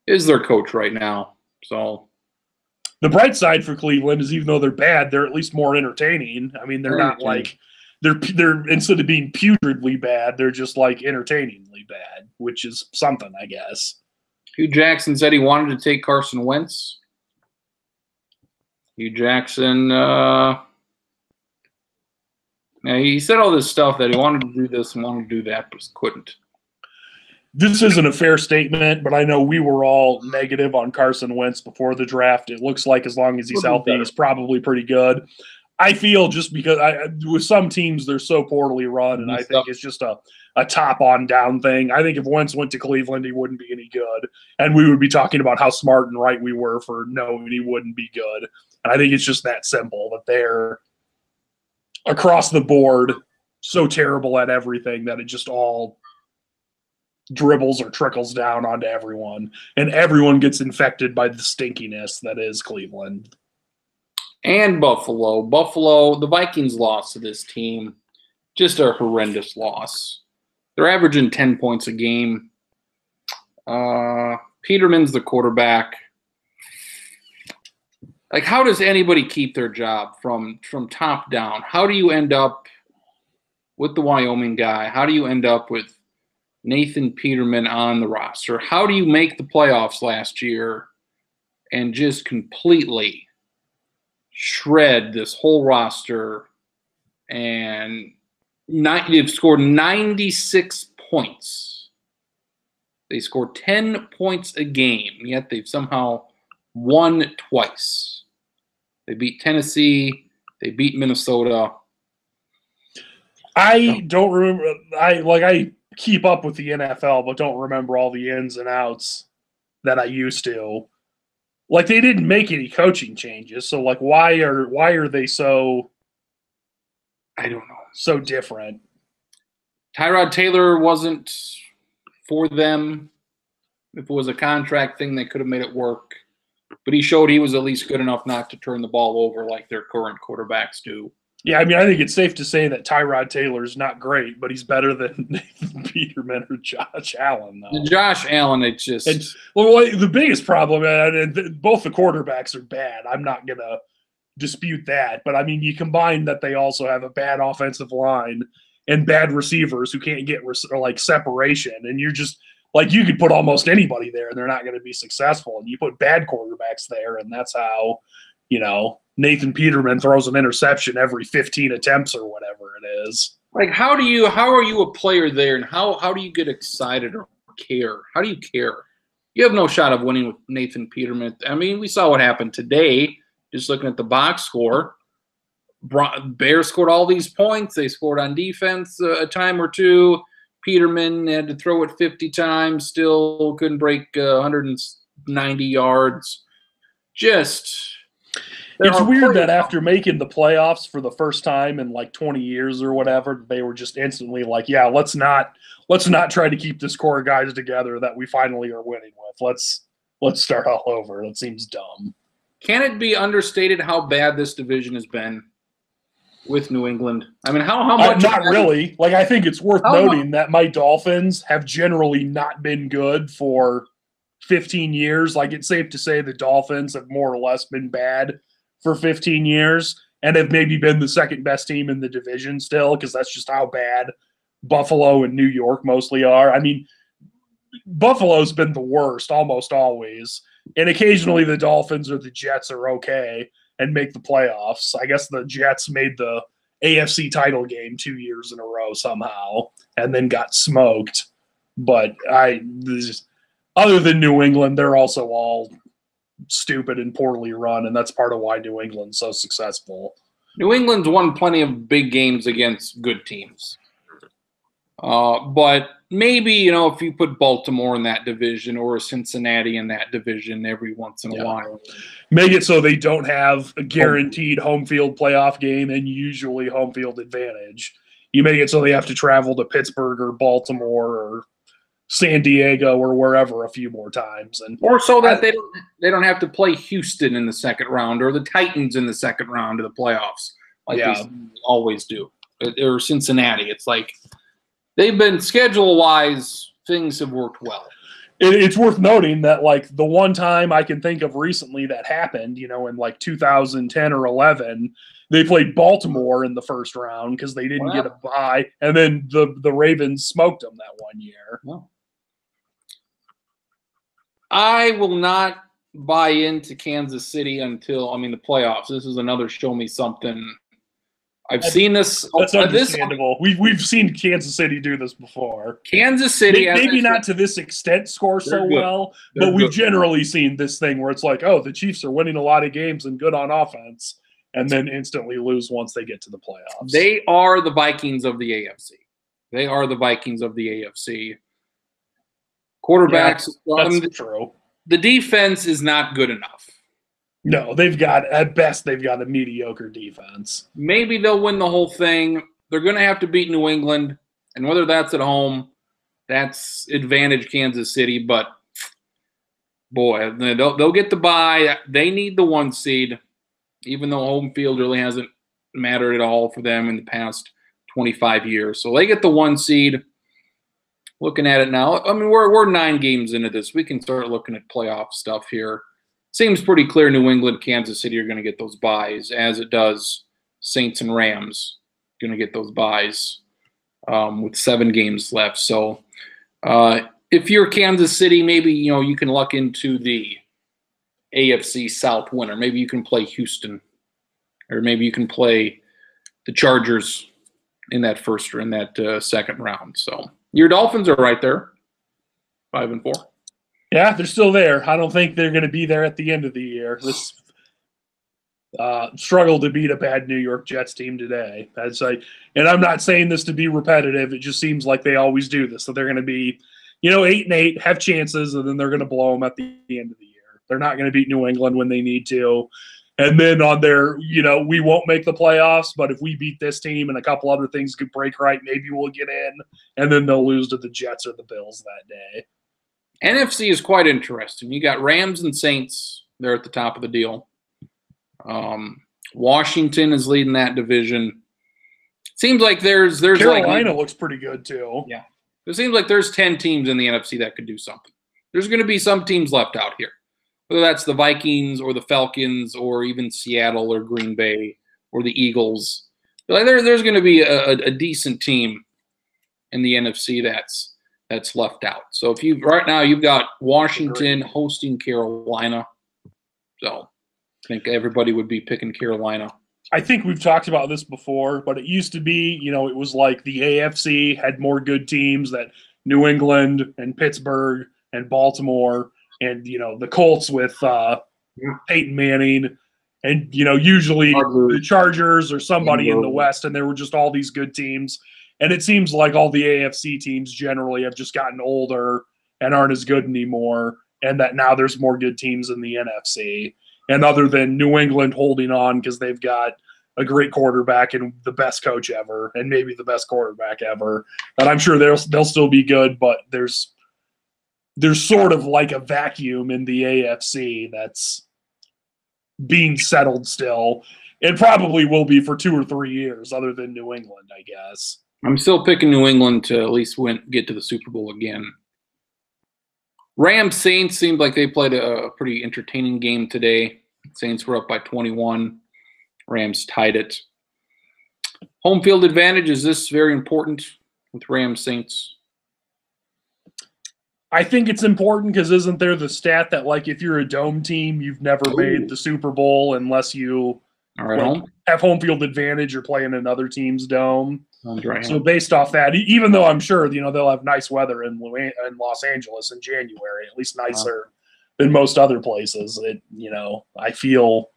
is their coach right now. So the bright side for Cleveland is even though they're bad, they're at least more entertaining. I mean, they're not they're instead of being putridly bad, they're just like entertainingly bad, which is something, I guess. Hugh Jackson said he wanted to take Carson Wentz. Hugh Jackson, he said all this stuff that he wanted to do this and wanted to do that, but couldn't. This isn't a fair statement, but I know we were all negative on Carson Wentz before the draft. It looks like as long as he's healthy, he's probably pretty good. I feel just because with some teams, they're so poorly run, and I think it's just a top on down thing. I think if Wentz went to Cleveland, he wouldn't be any good, and we would be talking about how smart and right we were for knowing he wouldn't be good. And I think it's just that simple, that they're across the board so terrible at everything that it just all dribbles or trickles down onto everyone, and everyone gets infected by the stinkiness that is Cleveland. And Buffalo. Buffalo, the Vikings lost to this team. Just a horrendous loss. They're averaging 10 points a game. Peterman's the quarterback. Like, how does anybody keep their job from top down? How do you end up with the Wyoming guy? How do you end up with Nathan Peterman on the roster? How do you make the playoffs last year and just completely shred this whole roster? And they've scored 96 points. They scored 10 points a game, yet they've somehow won twice. They beat Tennessee. They beat Minnesota. I don't remember. I keep up with the NFL, but don't remember all the ins and outs that I used to. Like, they didn't make any coaching changes, so like why are they so, I don't know, so different? Tyrod Taylor wasn't for them. If it was a contract thing, they could have made it work. But he showed he was at least good enough not to turn the ball over like their current quarterbacks do. Yeah, I mean, I think it's safe to say that Tyrod Taylor's not great, but he's better than Nathan Peterman or Josh Allen, though. Josh Allen, it's just... the biggest problem, and both the quarterbacks are bad. I'm not going to dispute that. But, I mean, you combine that they also have a bad offensive line and bad receivers who can't get, separation. And you're just... Like, you could put almost anybody there, and they're not going to be successful. And you put bad quarterbacks there, and that's how, Nathan Peterman throws an interception every 15 attempts or whatever it is. Like, how are you a player there, and how do you get excited or care? How do you care? You have no shot of winning with Nathan Peterman. I mean, we saw what happened today, just looking at the box score. Bears scored all these points. They scored on defense a time or two. Peterman had to throw it 50 times, still couldn't break 190 yards. It's weird that after making the playoffs for the first time in like 20 years or whatever, they were just instantly like, yeah, let's not try to keep this core of guys together that we finally are winning with. Let's start all over. That seems dumb. Can it be understated how bad this division has been with New England? I mean, how much? Not really. Like, I think it's worth noting that my Dolphins have generally not been good for 15 years. Like, it's safe to say the Dolphins have more or less been bad for 15 years and have maybe been the second best team in the division still, because that's just how bad Buffalo and New York mostly are. I mean, Buffalo's been the worst almost always, and occasionally the Dolphins or the Jets are okay and make the playoffs. I guess the Jets made the AFC title game 2 years in a row somehow and then got smoked. But other than New England, they're also all stupid and poorly run, and that's part of why New England's so successful. New England's won plenty of big games against good teams. But maybe, if you put Baltimore in that division or Cincinnati in that division every once in a while. Make it so they don't have a guaranteed home field playoff game and usually home field advantage. You make it so they have to travel to Pittsburgh or Baltimore or San Diego or wherever a few more times. Or so that they don't have to play Houston in the second round or the Titans in the second round of the playoffs like they always do. Or Cincinnati. It's like they've been schedule-wise, things have worked well. it's worth noting that, like, the one time I can think of recently that happened, in like 2010 or 11, they played Baltimore in the first round because they didn't get a bye, and then the Ravens smoked them that one year. Well, I will not buy into Kansas City until the playoffs. This is another show me something. I've seen this. That's understandable. We've seen Kansas City do this before. Kansas City, maybe not to this extent, score so well, but we've generally seen this thing where it's like, oh, the Chiefs are winning a lot of games and good on offense, and then instantly lose once they get to the playoffs. They are the Vikings of the AFC. They are the Vikings of the AFC. Quarterbacks. Yeah, that's true. The defense is not good enough. No, at best, they've got a mediocre defense. Maybe they'll win the whole thing. They're going to have to beat New England, and whether that's at home, that's advantage Kansas City. But, boy, they'll get the bye. They need the 1 seed, even though home field really hasn't mattered at all for them in the past 25 years. So they get the 1 seed. Looking at it now, we're 9 games into this. We can start looking at playoff stuff here. Seems pretty clear New England, Kansas City are going to get those byes, as it does Saints and Rams going to get those byes with 7 games left. So if you're Kansas City, maybe you can luck into the AFC South winner. Maybe you can play Houston, or maybe you can play the Chargers in that first or in that second round. So your Dolphins are right there, 5-4. Yeah, they're still there. I don't think they're going to be there at the end of the year. This struggle to beat a bad New York Jets team today. And I'm not saying this to be repetitive. It just seems like they always do this. So they're going to be, 8-8, have chances, and then they're going to blow them at the end of the year. They're not going to beat New England when they need to. And then on their, we won't make the playoffs, but if we beat this team and a couple other things could break right, maybe we'll get in. And then they'll lose to the Jets or the Bills that day. NFC is quite interesting. You got Rams and Saints. They're at the top of the deal. Washington is leading that division. Seems like there's Carolina looks pretty good too. Yeah. It seems like there's 10 teams in the NFC that could do something. There's going to be some teams left out here. Whether that's the Vikings or the Falcons or even Seattle or Green Bay or the Eagles. There's going to be a decent team in the NFC that's left out. So right now you've got Washington hosting Carolina. So I think everybody would be picking Carolina. I think we've talked about this before, but it used to be, it was like the AFC had more good teams, that New England and Pittsburgh and Baltimore and, the Colts with Peyton Manning and, usually the Chargers or somebody in the West, and there were just all these good teams. And it seems like all the AFC teams generally have just gotten older and aren't as good anymore, and that now there's more good teams in the NFC. And other than New England holding on because they've got a great quarterback and the best coach ever, and maybe the best quarterback ever, and I'm sure they'll still be good, but there's sort of like a vacuum in the AFC that's being settled still. It probably will be for 2 or 3 years, other than New England, I guess. I'm still picking New England to at least get to the Super Bowl again. Rams Saints seemed like they played a pretty entertaining game today. Saints were up by 21. Rams tied it. Home field advantage, is this very important with Rams Saints? I think it's important because isn't there the stat that, like, if you're a dome team, you've never made the Super Bowl unless you have home field advantage or play in another team's dome? Right. So based off that, even though I'm sure they'll have nice weather in Los Angeles in January, at least nicer than most other places. I feel.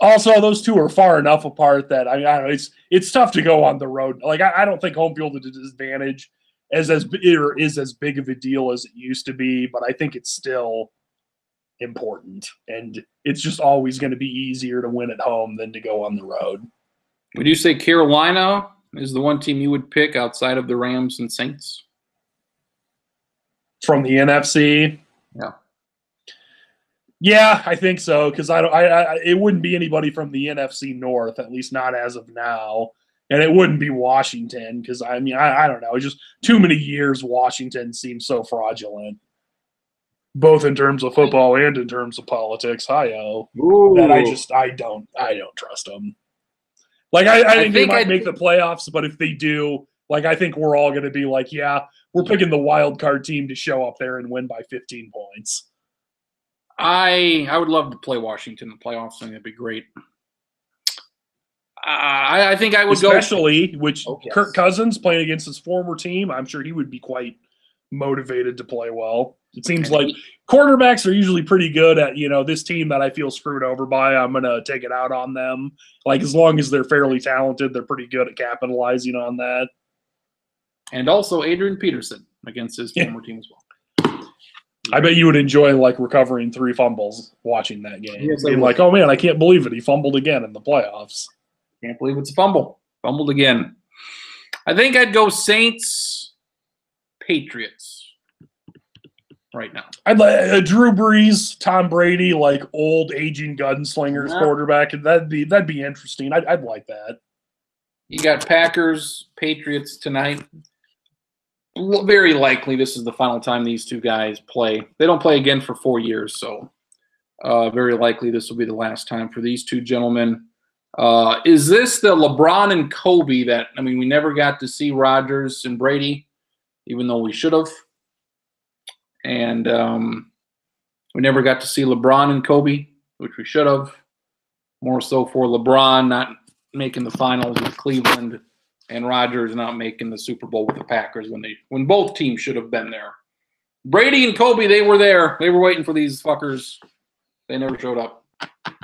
Also, those two are far enough apart that I don't know. It's tough to go on the road. Like I don't think home field advantage is as big of a deal as it used to be, but I think it's still important, and it's just always going to be easier to win at home than to go on the road. Would you say Carolina is the one team you would pick outside of the Rams and Saints? From the NFC? Yeah. Yeah, I think so, because it wouldn't be anybody from the NFC North, at least not as of now. And it wouldn't be Washington because, I mean, I don't know. It's just too many years Washington seems so fraudulent, both in terms of football and in terms of politics. That I don't trust them. Like, I think they might make the playoffs, but if they do, like, I think we're all going to be like, yeah, we're picking the wild card team to show up there and win by 15 points. I would love to play Washington in the playoffs. I think that'd be great. I think I would especially which Kirk Cousins playing against his former team. I'm sure he would be quite motivated to play well. It seems like quarterbacks are usually pretty good at, this team that I feel screwed over by, I'm going to take it out on them. Like, as long as they're fairly talented, they're pretty good at capitalizing on that. And also Adrian Peterson against his former team as well. I bet you would enjoy, like, recovering 3 fumbles watching that game. Yes, being like, oh, man, I can't believe it. He fumbled again in the playoffs. Can't believe it's a fumble. Fumbled again. I think I'd go Saints, Patriots right now. I'd like Drew Brees, Tom Brady, like old aging gunslingers quarterback. That'd be interesting. I'd like that. You got Packers, Patriots tonight. Very likely this is the final time these two guys play. They don't play again for 4 years, so very likely this will be the last time for these two gentlemen. Is this the LeBron and Kobe that, I mean, we never got to see Rodgers and Brady, even though we should have. And we never got to see LeBron and Kobe, which we should have. More so for LeBron not making the finals with Cleveland and Rodgers not making the Super Bowl with the Packers when both teams should have been there. Brady and Kobe, they were there. They were waiting for these fuckers. They never showed up.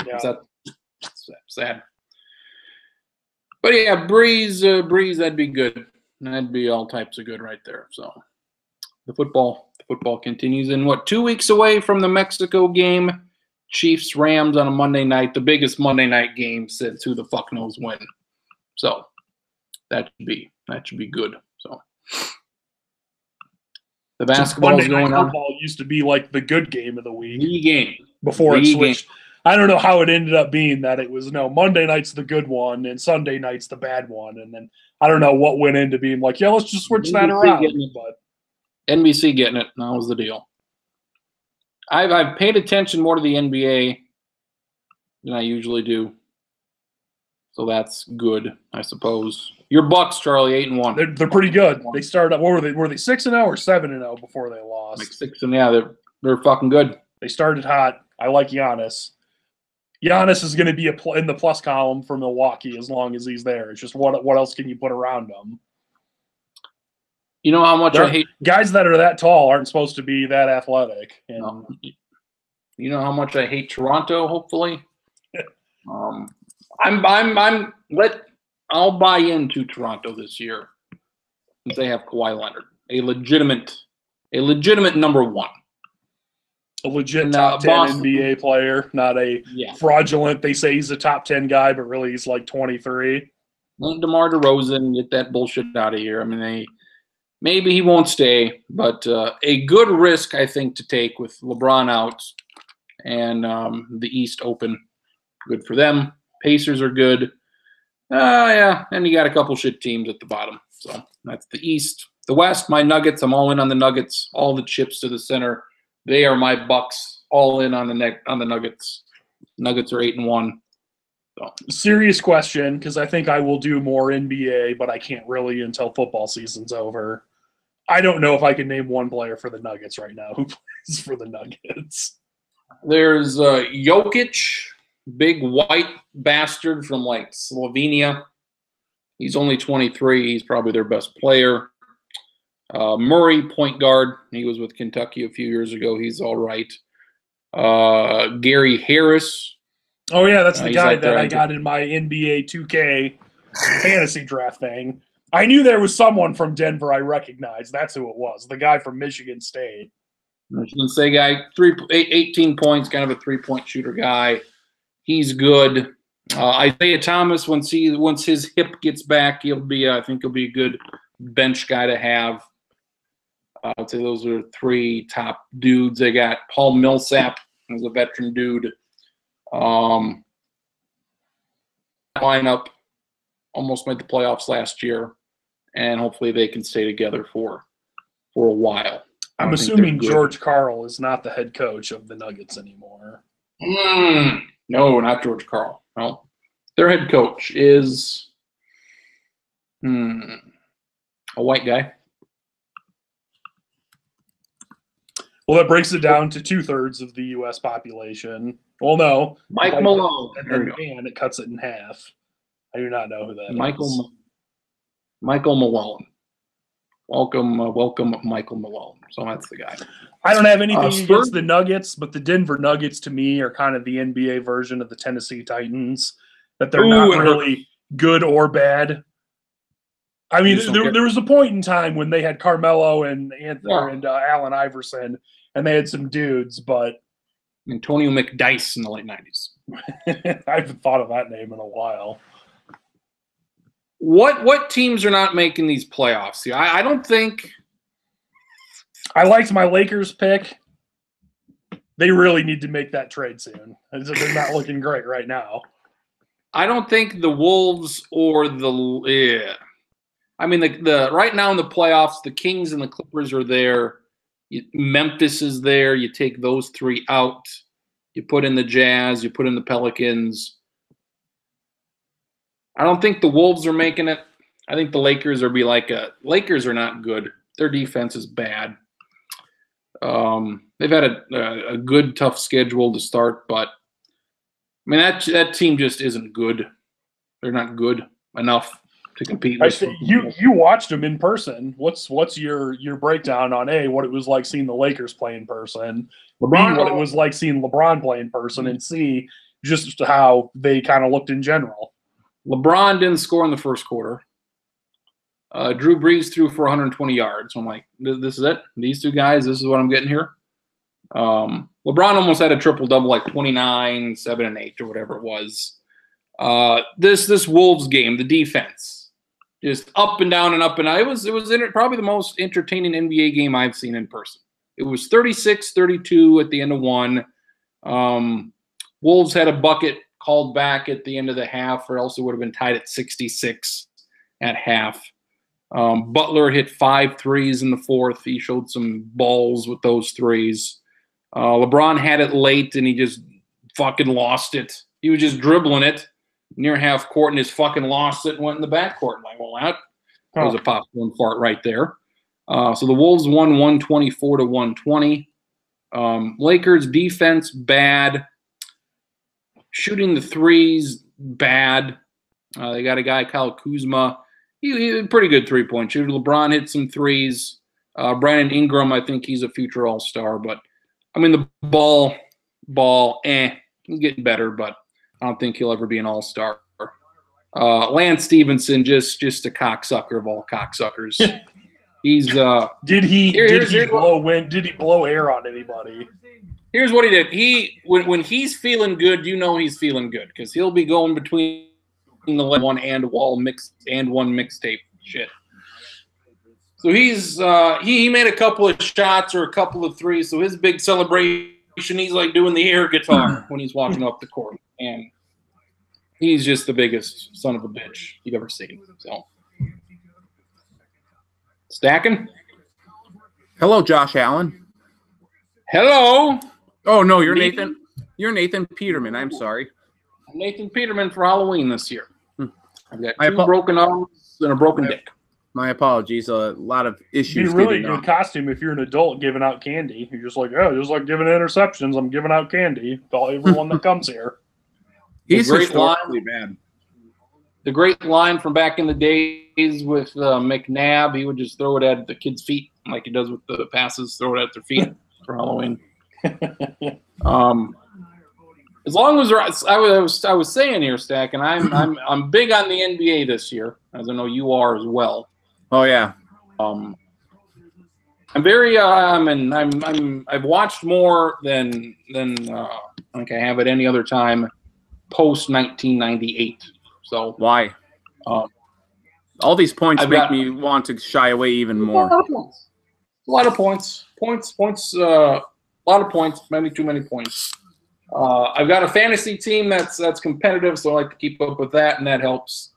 Yeah. That's sad. But yeah, Breeze, that'd be good. That'd be all types of good right there. So the football continues. And 2 weeks away from the Mexico game, Chiefs Rams on a Monday night, the biggest Monday night game since who the fuck knows when. So that should be good. So the basketball is going on. Football used to be like the good game of the week. The game before it switched. I don't know how it ended up being that it was Monday night's the good one and Sunday night's the bad one, and then I don't know what went into being like, yeah, let's just switch that around. But NBC getting it. That was the deal. I've paid attention more to the NBA than I usually do, so that's good, I suppose. Your Bucks, Charlie, 8-1. They're pretty good. They started up. What were they? Were they 6-0 or 7-0 before they lost? Like 6, and yeah, they're fucking good. They started hot. I like Giannis. Giannis is going to be in the plus column for Milwaukee as long as he's there. It's just what else can you put around him? You know how much I hate guys that are that tall aren't supposed to be that athletic. And no. You know how much I hate Toronto. Hopefully, I'll buy into Toronto this year since they have Kawhi Leonard, a legitimate number one. A legit top 10 Boston NBA player, not a fraudulent. They say he's a top 10 guy, but really he's like 23. DeMar DeRozan, get that bullshit out of here. I mean, maybe he won't stay, but a good risk, I think, to take with LeBron out and the East open. Good for them. Pacers are good. And you got a couple shit teams at the bottom. So that's the East. The West, my Nuggets, I'm all in on the Nuggets. All the chips to the center. They are my Bucks, all in on the Nuggets. Nuggets are 8-1. So. Serious question, because I think I will do more NBA, but I can't really until football season's over. I don't know if I can name one player for the Nuggets right now who plays for the Nuggets. There's Jokic, big white bastard from like Slovenia. He's only 23. He's probably their best player. Murray, point guard. He was with Kentucky a few years ago. He's all right. Gary Harris. Oh, yeah, that's the guy that I got in my NBA 2K fantasy draft thing. I knew there was someone from Denver I recognized. That's who it was, the guy from Michigan State. Michigan State guy, 18 points, kind of a three-point shooter guy. He's good. Isaiah Thomas, once his hip gets back, I think he'll be a good bench guy to have. I'd say those are 3 top dudes. They got Paul Millsap, who's a veteran dude. Lineup almost made the playoffs last year, and hopefully they can stay together for a while. I'm assuming George Karl is not the head coach of the Nuggets anymore. No, not George Karl. No, their head coach is a white guy. Well, that breaks it down to 2/3 of the U.S. population. Well, no. Mike Malone. And it cuts it in half. I do not know who that is. Michael Malone. Welcome, Michael Malone. So that's the guy. I don't have anything against the Nuggets, but the Denver Nuggets, to me, are kind of the NBA version of the Tennessee Titans, that they're not really good or bad. I mean, there was a point in time when they had Carmelo and Allen Iverson, and they had some dudes, but Antonio McDyess in the late 90s. I haven't thought of that name in a while. What teams are not making these playoffs? See, I don't think. I liked my Lakers pick. They really need to make that trade soon. They're not looking great right now. I don't think the Wolves or the I mean, the right now in the playoffs, the Kings and the Clippers are there. Memphis is there. You take those three out. You put in the Jazz. You put in the Pelicans. I don't think the Wolves are making it. I think the Lakers Lakers are not good. Their defense is bad. They've had a good, tough schedule to start, but I mean that team just isn't good. They're not good enough to compete. You watched them in person. What's your breakdown on what it was like seeing the Lakers play in person, B, what it was like seeing LeBron play in person, and C, just how they kind of looked in general. LeBron didn't score in the first quarter. Drew Brees threw for 120 yards. So I'm like, this is it? These two guys, this is what I'm getting here? LeBron almost had a triple-double, like 29, 7, and 8, or whatever it was. This Wolves game, the defense, just up and down and up and down. It was probably the most entertaining NBA game I've seen in person. It was 36-32 at the end of one. Wolves had a bucket called back at the end of the half, or else it would have been tied at 66 at half. Butler hit 5 threes in the fourth. He showed some balls with those threes. LeBron had it late, and he just fucking lost it. He was just dribbling it near half court and just fucking lost it and went in the backcourt. Like, well, that was a popcorn fart right there. So the Wolves won 124-120. Lakers defense bad. Shooting the threes bad. They got a guy, Kyle Kuzma. He's a pretty good three-point shooter. LeBron hit some threes. Brandon Ingram, I think he's a future all-star. But, I mean, the ball, he's getting better, but I don't think he'll ever be an all-star. Lance Stevenson, just a cocksucker of all cocksuckers. He's Did he blow air on anybody? Here's what he did. When he's feeling good, you know he's feeling good, because he'll be going between the one and one mixtape shit. So he made a couple of shots or a couple of threes. So his big celebration, he's like doing the air guitar when he's walking up the court, and he's just the biggest son of a bitch you've ever seen. So stacking. Hello, Josh Allen. Hello. Oh no, you're Nathan. You're Nathan Peterman. I'm sorry. I'm Nathan Peterman for Halloween this year. I've got 2 broken arms and a broken dick. My apologies. A lot of issues. It'd be really good costume if you're an adult giving out candy. You're just like, just like giving interceptions. I'm giving out candy to everyone that comes here. He's historically bad. The great line from back in the days with McNabb, he would just throw it at the kids' feet like he does with the passes, throw it at their feet for Halloween. As long as I was saying here, Stack, and I'm big on the NBA this year, as I know you are as well. Oh yeah. I'm very I've watched more than I think I have at any other time post 1998. So why? All these points make me want to shy away even more. A lot of points. A lot of points. Maybe too many points. I've got a fantasy team that's competitive, so I like to keep up with that, and that helps.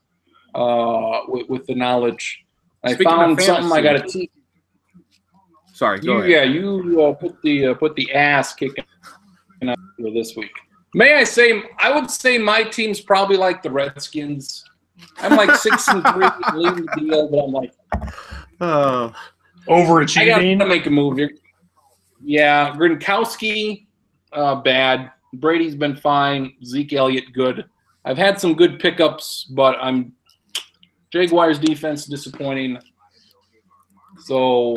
with the knowledge. Speaking I found of something I got to fantasy- teach. Sorry, go ahead. Yeah, you put the ass kicking out this week. May I say, I would say my team's probably like the Redskins. I'm like 6-3, leading the deal, but I'm like, overachieving. I got to make a move here. Yeah, Gronkowski, bad. Brady's been fine. Zeke Elliott, good. I've had some good pickups, but Jaguars defense disappointing. So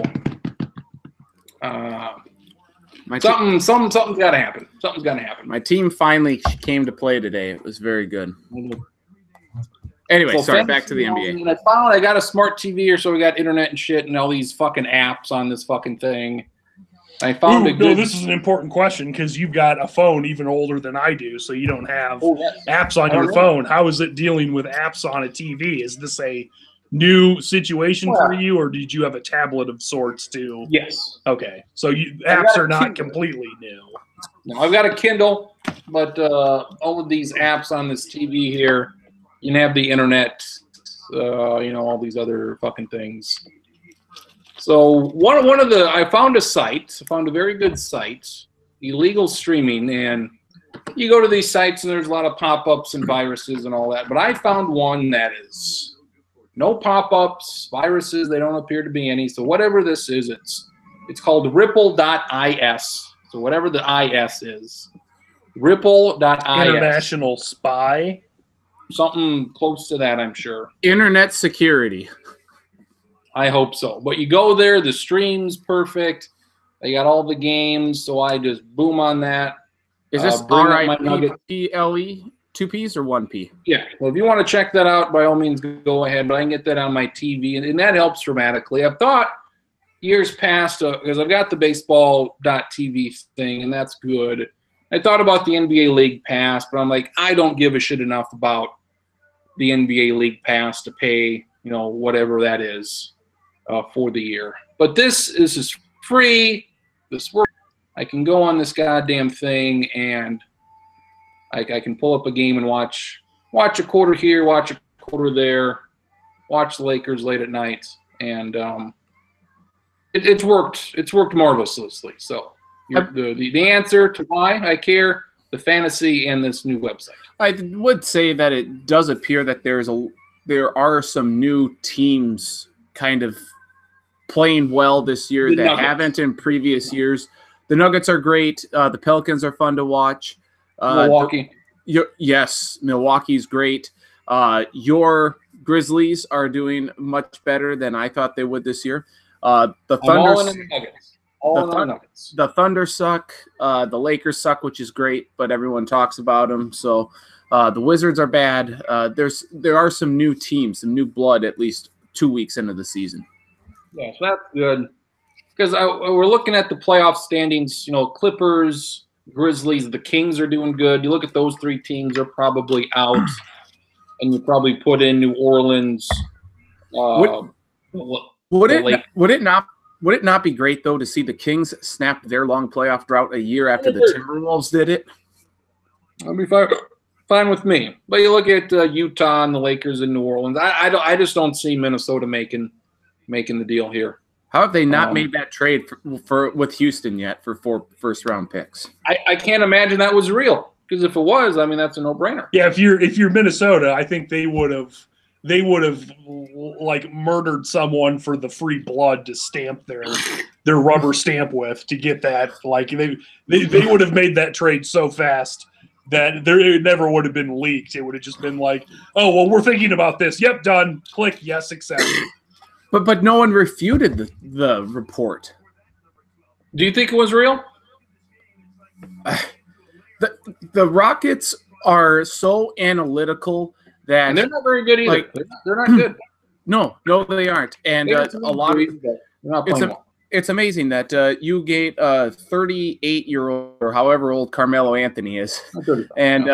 something's got to happen. Something's got to happen. My team finally came to play today. It was very good. Anyway, So sorry, back to the NBA. And I got a smart TV here, so we got internet and shit and all these fucking apps on this fucking thing. I found a good. No, this is an important question because you've got a phone even older than I do, so you don't have apps on your phone. How is it dealing with apps on a TV? Is this a new situation for you, or did you have a tablet of sorts too? Yes. Okay, so apps are not completely new. No, I've got a Kindle, but all of these apps on this TV here, you can have the internet, all these other fucking things. So I found a very good site, illegal streaming, and you go to these sites and there's a lot of pop-ups and viruses and all that. But I found one that is no pop-ups, viruses. They don't appear to be any. So whatever this is, it's called Ripple.is. So whatever the IS is, Ripple.is. International spy. Something close to that, I'm sure. Internet security. I hope so. But you go there, the stream's perfect. They got all the games, so I just boom on that. Is this RIPPLE, 2 P's or 1 P? Yeah. Well, if you want to check that out, by all means, go ahead. But I can get that on my TV, and that helps dramatically. I've thought years past, because I've got the baseball.tv thing, and that's good. I thought about the NBA League Pass, but I'm like, I don't give a shit enough about the NBA League Pass to pay, whatever that is. For the year. But this is free. I can go on this goddamn thing and I can pull up a game and watch a quarter here, watch a quarter there, watch the Lakers late at night, and it's worked. It's worked marvelously. So the answer to why I care, the fantasy and this new website. I would say that it does appear that there are some new teams kind of playing well this year that haven't in previous years. The Nuggets are great. The Pelicans are fun to watch. Milwaukee. Yes, Milwaukee's great. Your Grizzlies are doing much better than I thought they would this year. The Thunder suck. The Lakers suck, which is great, but everyone talks about them. So the Wizards are bad. There are some new teams, some new blood, at least 2 weeks into the season. Yeah, so that's good. Because we're looking at the playoff standings, Clippers, Grizzlies, the Kings are doing good. You look at those three teams, they're probably out. And you probably put in New Orleans. Would it not be great, though, to see the Kings snap their long playoff drought a year after the Timberwolves did it? That'd be fine with me. But you look at Utah and the Lakers in New Orleans. I just don't see Minnesota making the deal here. How have they not made that trade with Houston yet for 4 first-round picks? I can't imagine that was real, because if it was, that's a no-brainer. Yeah, if you're Minnesota, I think they would have like murdered someone for the free blood to stamp their rubber stamp with to get that. Like they would have made that trade so fast that it never would have been leaked. It would have just been like, oh well, we're thinking about this. Yep, done. Click yes, accept. But no one refuted the report. Do you think it was real? The Rockets are so analytical that and they're not very good either. They're not good. No, they aren't. And a lot of it's amazing that you get a 38-year-old or however old Carmelo Anthony is, and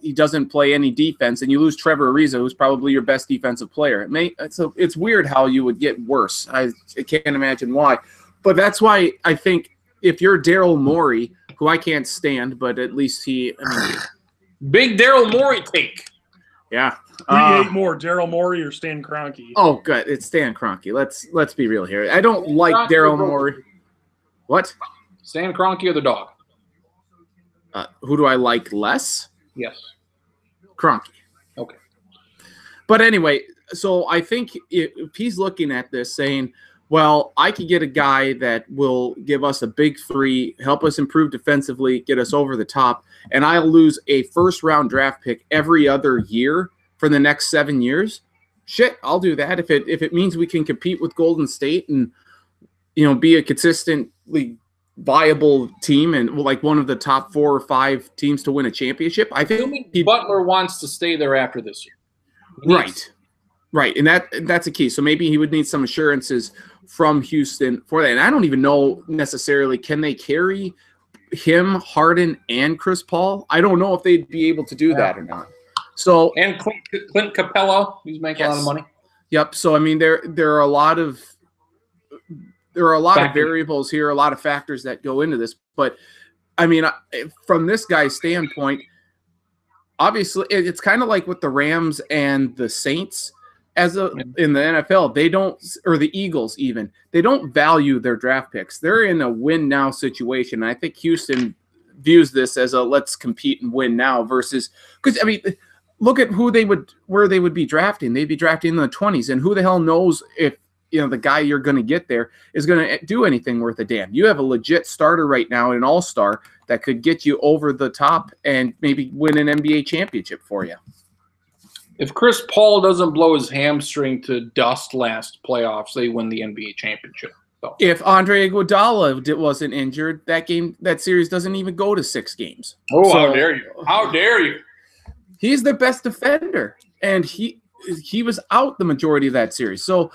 he doesn't play any defense, and you lose Trevor Ariza, who's probably your best defensive player. It's weird how you would get worse. I can't imagine why, but that's why I think if you're Daryl Morey, who I can't stand, but at least big Daryl Morey take. Yeah. 3-8 more, Daryl Morey or Stan Kroenke? Oh, good. It's Stan Kroenke. Let's be real here. I don't like Daryl Morey. What? Stan Kroenke or the dog? Who do I like less? Yes. Kroenke. Okay. But anyway, so I think if he's looking at this saying, well, I could get a guy that will give us a big three, help us improve defensively, get us over the top, and I'll lose a first-round draft pick every other year for the next 7 years. Shit, I'll do that if it means we can compete with Golden State and be a consistently viable team and like one of the top 4 or 5 teams to win a championship. I think Butler wants to stay there after this year. Right, and that's a key. So maybe he would need some assurances from Houston for that. And I don't even know necessarily, can they carry him, Harden, and Chris Paul? I don't know if they'd be able to do that or not. So and Clint Capella, he's making a lot of money. Yep. So I mean, there are a lot of variables here, a lot of factors that go into this. But I mean, from this guy's standpoint, obviously, it's kind of like with the Rams and the Saints. In the NFL, they don't, or the Eagles even, they don't value their draft picks. They're in a win now situation. And I think Houston views this as a let's compete and win now versus, because I mean, look at where they would be drafting. They'd be drafting in the 20s, and who the hell knows if the guy you're going to get there is going to do anything worth a damn. You have a legit starter right now, an all-star that could get you over the top and maybe win an NBA championship for you. If Chris Paul doesn't blow his hamstring to dust last playoffs, they win the NBA championship. So. If Andre Iguodala wasn't injured, that series doesn't even go to 6 games. Oh, how dare you! How dare you! He's the best defender, and he was out the majority of that series. So,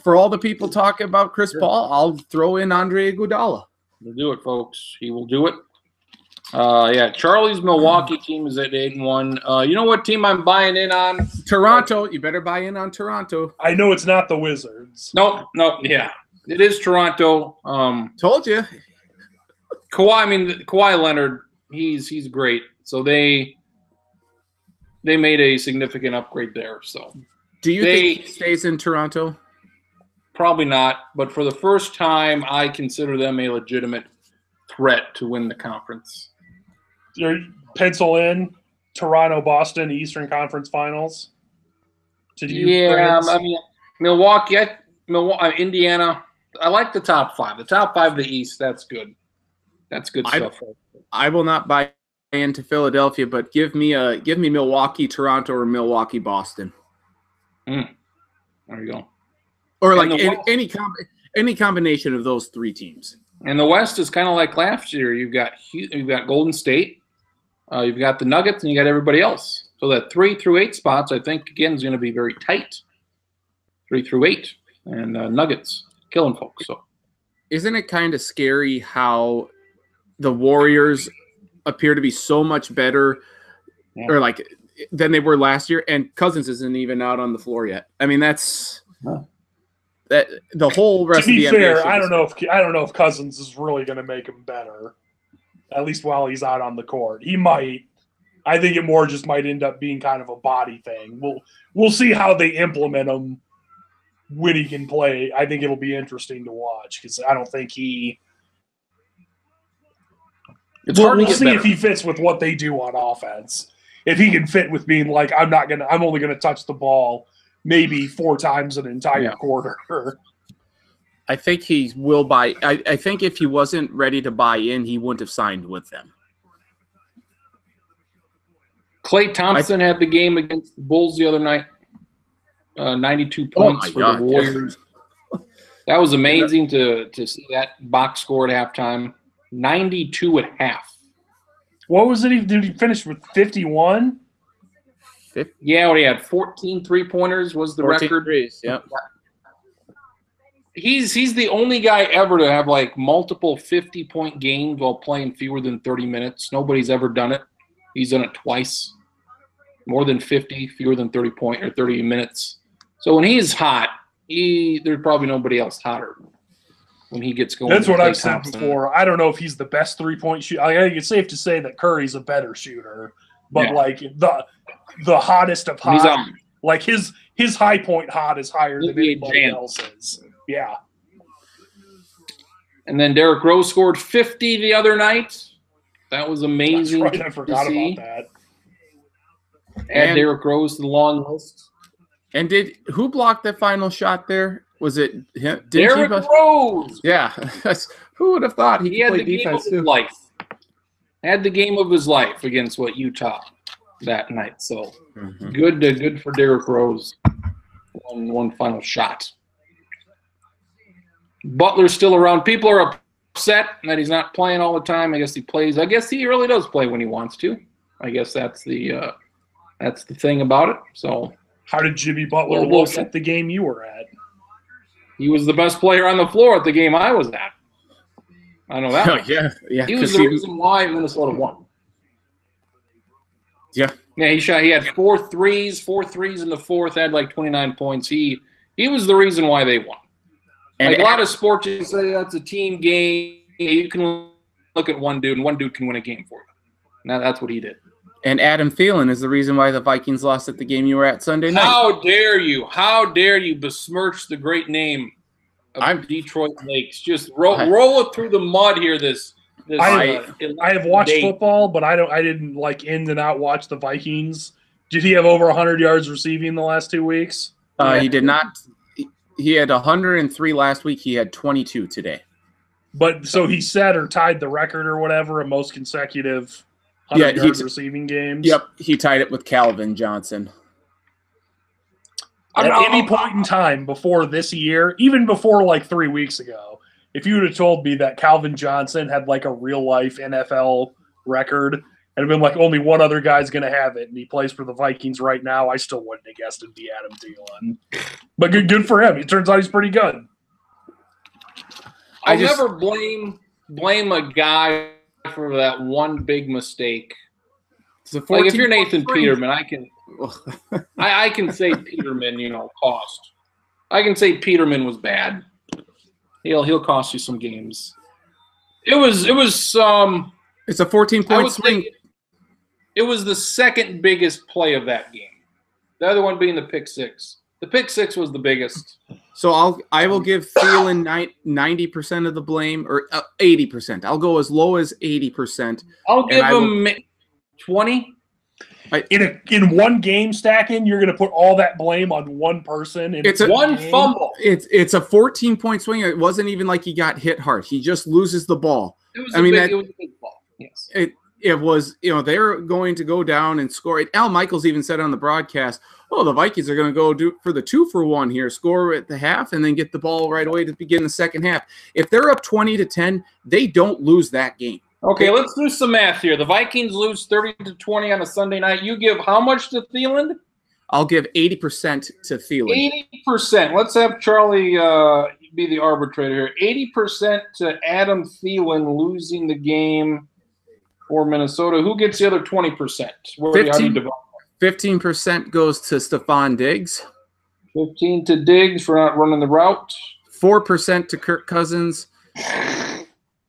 for all the people talking about Chris Paul, I'll throw in Andre Iguodala. He'll do it, folks. He will do it. Charlie's Milwaukee team is at 8-1. You know what team I'm buying in on? Toronto. You better buy in on Toronto. I know it's not the Wizards. No, yeah. It is Toronto. Told you. Kawhi Leonard, he's great. So they made a significant upgrade there. So do you think he stays in Toronto? Probably not, but for the first time, I consider them a legitimate threat to win the conference. Pencil in Toronto, Boston, Eastern Conference Finals. Milwaukee, Indiana. I like the top 5. The top 5 of the East. That's good. That's good stuff. I will not buy into Philadelphia, but give me Milwaukee, Toronto, or Milwaukee, Boston. There you go. Or like any combination of those 3 teams. And the West is kind of like last year. You've got Golden State, you've got the Nuggets, and you got everybody else. So that 3 through 8 spots, I think, again, is going to be very tight. 3 through 8, and Nuggets killing folks. So, isn't it kind of scary how the Warriors appear to be so much better, than they were last year, and Cousins isn't even out on the floor yet? I mean, that's. That the whole rest to be of the fair, NBA I don't know if Cousins is really going to make him better, at least while he's out on the court. He might. I think it more just might end up being kind of a body thing. We'll see how they implement him when he can play. I think it'll be interesting to watch because I don't think he. We'll see if he fits with what they do on offense. If he can fit with being like, I'm only gonna touch the ball maybe 4 times an entire quarter. I think he will buy. I think if he wasn't ready to buy in, he wouldn't have signed with them. Klay Thompson had the game against the Bulls the other night. 92 points for the Warriors. That was amazing to see that box score at halftime. 92 at half. What was it? Did he finish with 51? Yeah, what he had 14 3-pointers was the record. Threes, yep. He's the only guy ever to have like multiple 50-point games while playing fewer than 30 minutes. Nobody's ever done it. He's done it twice. More than 50, fewer than 30 minutes. So when he's hot, there's probably nobody else hotter when he gets going. That's what I've said before. I don't know if he's the best 3-point shooter. I think it's safe to say that Curry's a better shooter but like the hottest of hot. Like his high point hot is higher than anybody else's. Yeah. And then Derrick Rose scored 50 the other night. That was amazing. That's right. I forgot about that. Add Derrick Rose to the long list. And who blocked that final shot there? Was it him? Derrick Rose. Yeah. Who would have thought he could play defense too? Had the game of his life against Utah that night. So good for Derrick Rose. One final shot. Butler's still around. People are upset that he's not playing all the time. I guess he plays. I guess he really does play when he wants to. I guess that's the thing about it. So how did Jimmy Butler look at the game you were at? He was the best player on the floor at the game I was at. I know that. Oh, yeah. He was the reason why Minnesota won. Yeah. Yeah, he had 4 threes in the fourth, had like 29 points. He was the reason why they won. And like a lot of sports, you say that's a team game. You can look at one dude, and one dude can win a game for you. Now that's what he did. And Adam Thielen is the reason why the Vikings lost at the game you were at Sunday night. How dare you? How dare you besmirch the great name of Detroit Lakes? Just roll it through the mud here. I have watched football, but I didn't like in and out watch the Vikings. Did he have over 100 yards receiving the last 2 weeks? He did not. He had 103 last week. He had 22 today. But so he set or tied the record or whatever of most consecutive 100-yard receiving games. Yep, he tied it with Calvin Johnson. At any point in time before this year, even before like 3 weeks ago, if you would have told me that Calvin Johnson had like a real-life NFL record and been like only one other guy's going to have it, and he plays for the Vikings right now, I still wouldn't have guessed it'd be Adam Thielen. But good for him. It turns out he's pretty good. I never blame a guy for that one big mistake. Like if you're Nathan Peterman, I can say Peterman, cost. I can say Peterman was bad. He'll cost you some games. It's a 14-point swing. It was the second biggest play of that game. The other one being the pick six. The pick six was the biggest. So I will give Thielen 90% of the blame, or 80%. I'll go as low as 80%. I'll give him 20. In one game stacking, you're going to put all that blame on one person. It's one fumble. It's a 14-point swing. It wasn't even like he got hit hard. He just loses the ball. It was a big ball. Yes. It was, they're going to go down and score. Al Michaels even said on the broadcast, the Vikings are going to go do for the 2-for-1 here, score at the half, and then get the ball right away to begin the second half. If they're up 20-10, they don't lose that game. Okay, let's do some math here. The Vikings lose 30-20 on a Sunday night. You give how much to Thielen? I'll give 80% to Thielen. 80%. Let's have Charlie be the arbitrator here. 80% to Adam Thielen losing the game for Minnesota. Who gets the other 20%? 15% goes to Stephon Diggs. 15 to Diggs for not running the route. 4% to Kirk Cousins.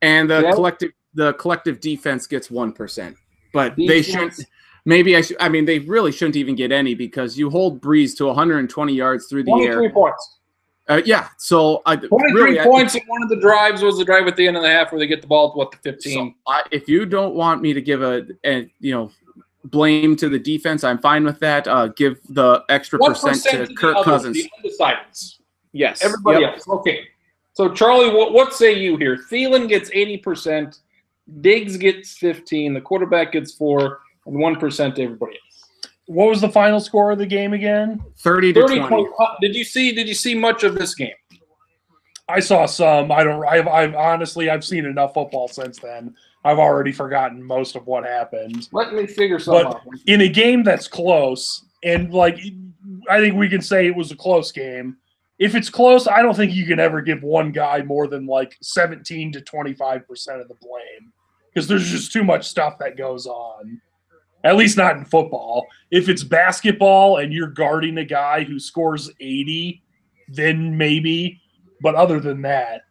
And the collective defense gets 1%. But they shouldn't. They really shouldn't even get any because you hold Breeze to 120 yards through the air. 23 points. So 23 points in one of the drives was the drive at the end of the half where they get the ball to the 15. So if you don't want me to give a blame to the defense, I'm fine with that. Give the extra percent to Kirk Cousins. The undecideds. Yes. Everybody else. Okay. So Charlie, what say you here? Thielen gets 80%, Diggs gets 15, the quarterback gets 4, and 1% to everybody else. What was the final score of the game again? 30-20. Did you see much of this game? I saw some. I've seen enough football since then. I've already forgotten most of what happened. Let me figure something out. In a game that's close, and I think we can say it was a close game. If it's close, I don't think you can ever give one guy more than 17 to 25% of the blame because there's just too much stuff that goes on. At least not in football. If it's basketball and you're guarding a guy who scores 80, then maybe. But other than that,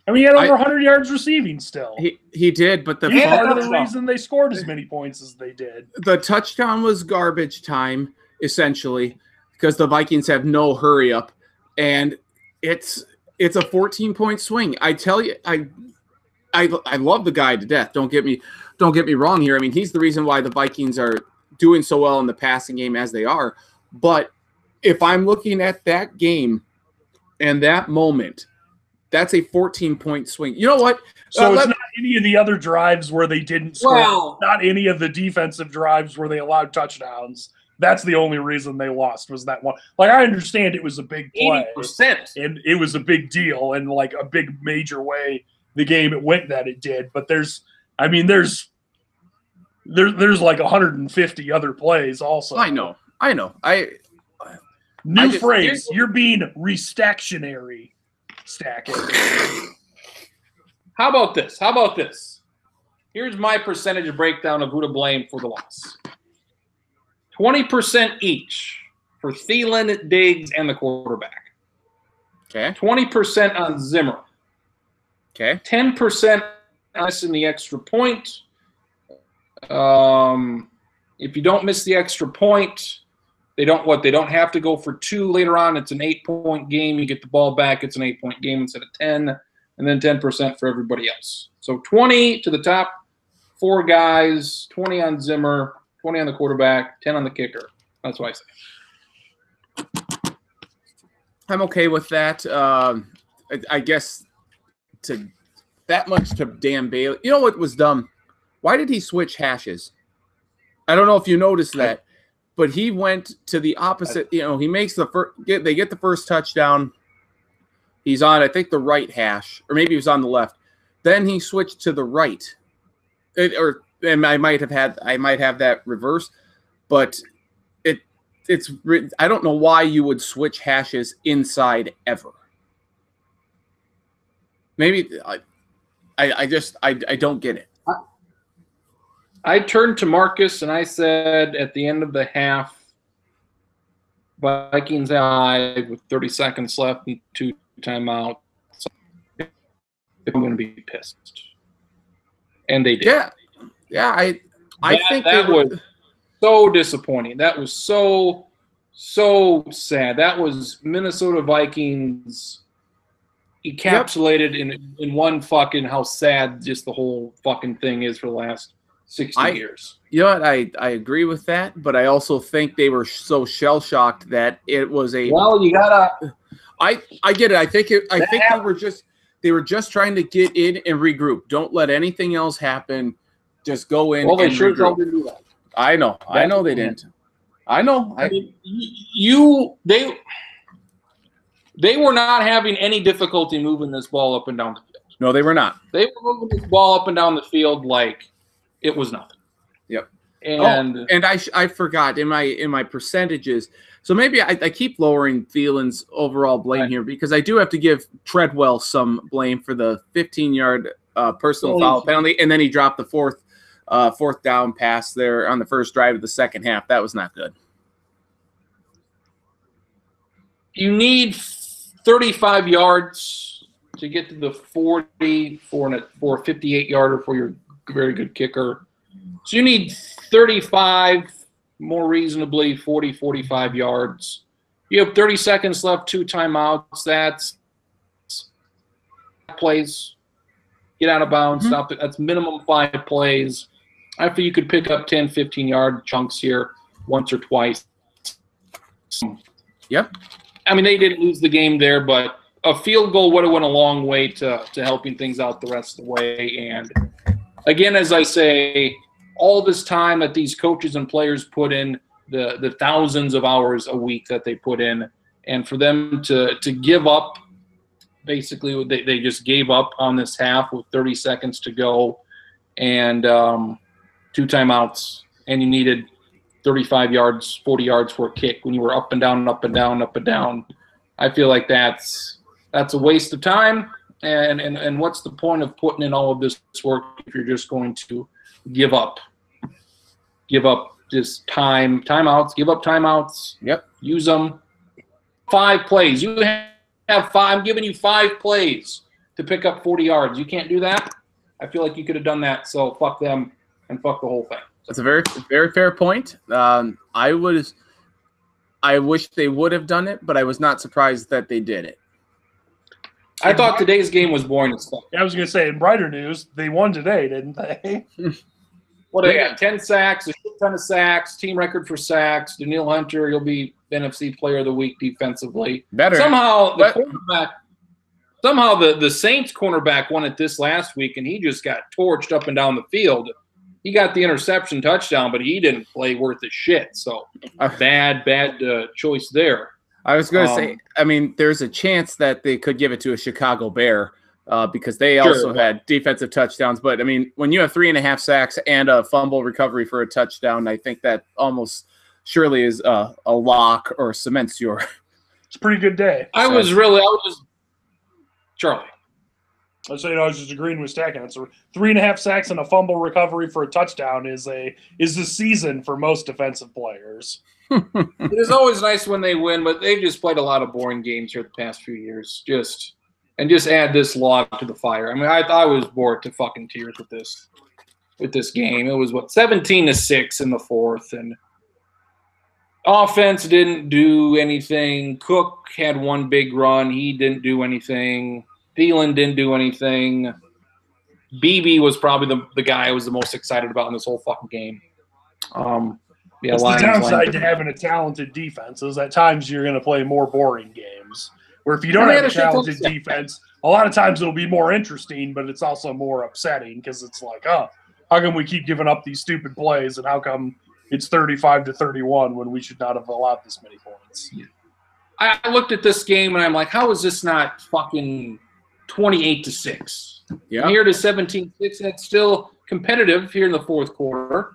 I mean, he had over 100 yards receiving still. He did, but the part of the reason they scored as many points as they did. The touchdown was garbage time, essentially, because the Vikings have no hurry up, and it's a 14-point swing. I tell you, I love the guy to death. Don't get me wrong here. I mean, he's the reason why the Vikings are doing so well in the passing game as they are. But if I'm looking at that game and that moment, that's a 14-point swing. You know what? So it's not any of the other drives where they didn't score. Well, not any of the defensive drives where they allowed touchdowns. That's the only reason they lost, was that one. Like, I understand it was a big play. 80%. And it was a big deal and like a big major way the game it went that it did. But there's like 150 other plays also. I know. New phrase. You're being restactionary. Stacking. How about this? Here's my percentage breakdown of who to blame for the loss. 20% each for Thielen, Diggs, and the quarterback. Okay. 20% on Zimmer. Okay. 10% missing the extra point. If you don't miss the extra point, they don't have to go for 2 later on. It's an 8-point game. You get the ball back. It's an 8-point game instead of 10, and then 10% for everybody else. So 20 to the top 4 guys, 20 on Zimmer, 20 on the quarterback, 10 on the kicker. That's what I say. I'm okay with that. I guess to that much to Dan Bailey. You know what was dumb? Why did he switch hashes? I don't know if you noticed that, but he went to the opposite. You know, he makes the first. They get the first touchdown. He's on, I think, the right hash, or maybe he was on the left. Then he switched to the right, and I might have that reversed, but it's. I don't know why you would switch hashes inside ever. Maybe I don't get it. I turned to Marcus and I said at the end of the half, Vikings live with 30 seconds left and 2 timeouts. I'm going to be pissed. And they did. Yeah. I think that was so disappointing. That was so sad. That was Minnesota Vikings encapsulated in one fucking how sad just the whole fucking thing is for the last 60 years. You know what? I agree with that, but I also think they were so shell-shocked that it was a. Well, you gotta. I get it. I think they were just trying to get in and regroup. Don't let anything else happen. Just go in. Well, they and sure regroup. didn't do that. I know they didn't. I know. I mean, they were not having any difficulty moving this ball up and down the field. No, they were not. They were moving this ball up and down the field like it was nothing. Yep. And I forgot in my percentages. So maybe I keep lowering Thielen's overall blame here because I do have to give Treadwell some blame for the 15-yard personal foul penalty, and then he dropped the fourth down pass there on the first drive of the second half. That was not good. You need 35 yards to get to the 40 for a 58-yarder for your very good kicker. So you need 35, more reasonably 40, 45 yards. You have 30 seconds left, 2 timeouts. That's plays. Get out of bounds. Mm-hmm. Stop it. That's minimum 5 plays. I feel you could pick up 10, 15-yard chunks here once or twice. Yep. I mean, they didn't lose the game there, but a field goal would have went a long way to helping things out the rest of the way. And again, as I say, all this time that these coaches and players put in, the thousands of hours a week that they put in, and for them to give up, basically they just gave up on this half with 30 seconds to go and 2 timeouts, and you needed 35 yards, 40 yards for a kick when you were up and down, up and down, up and down. I feel like that's a waste of time. And what's the point of putting in all of this work if you're just going to give up just timeouts, give up timeouts. Yep. Use them. 5 plays. You have 5. I'm giving you 5 plays to pick up 40 yards. You can't do that. I feel like you could have done that. So fuck them and fuck the whole thing. That's a very, very fair point. I wish they would have done it, but I was not surprised that they did it. I thought today's game was boring as fuck. I was going to say, in brighter news, they won today, didn't they? Well, they got 10 sacks, a shit ton of sacks, team record for sacks. Danielle Hunter, he'll be NFC Player of the Week defensively. Better. Somehow, the Saints cornerback won it this last week, and he just got torched up and down the field. He got the interception touchdown, but he didn't play worth a shit. So bad choice there. I was going to say, I mean, there's a chance that they could give it to a Chicago Bear because they also had defensive touchdowns. But, I mean, when you have 3.5 sacks and a fumble recovery for a touchdown, I think that almost surely is a lock or cements your – It's a pretty good day. Charlie. I was just agreeing with Stack answer. 3.5 sacks and a fumble recovery for a touchdown is the season for most defensive players. It is always nice when they win, but they've just played a lot of boring games here the past few years. Just add this log to the fire. I mean, I was bored to fucking tears with this game. It was 17-6 in the fourth, and offense didn't do anything. Cook had one big run. He didn't do anything. Thielen didn't do anything. Beebe was probably the guy I was the most excited about in this whole fucking game. It's the downside to having a talented defense is at times you're going to play more boring games. Where if you don't have a talented defense, a lot of times it'll be more interesting, but it's also more upsetting because it's like, oh, how come we keep giving up these stupid plays and how come it's 35-31 when we should not have allowed this many points? Yeah. I looked at this game and I'm like, how is this not fucking 28-6? Yeah. Here to 17-6, and it's still competitive here in the fourth quarter.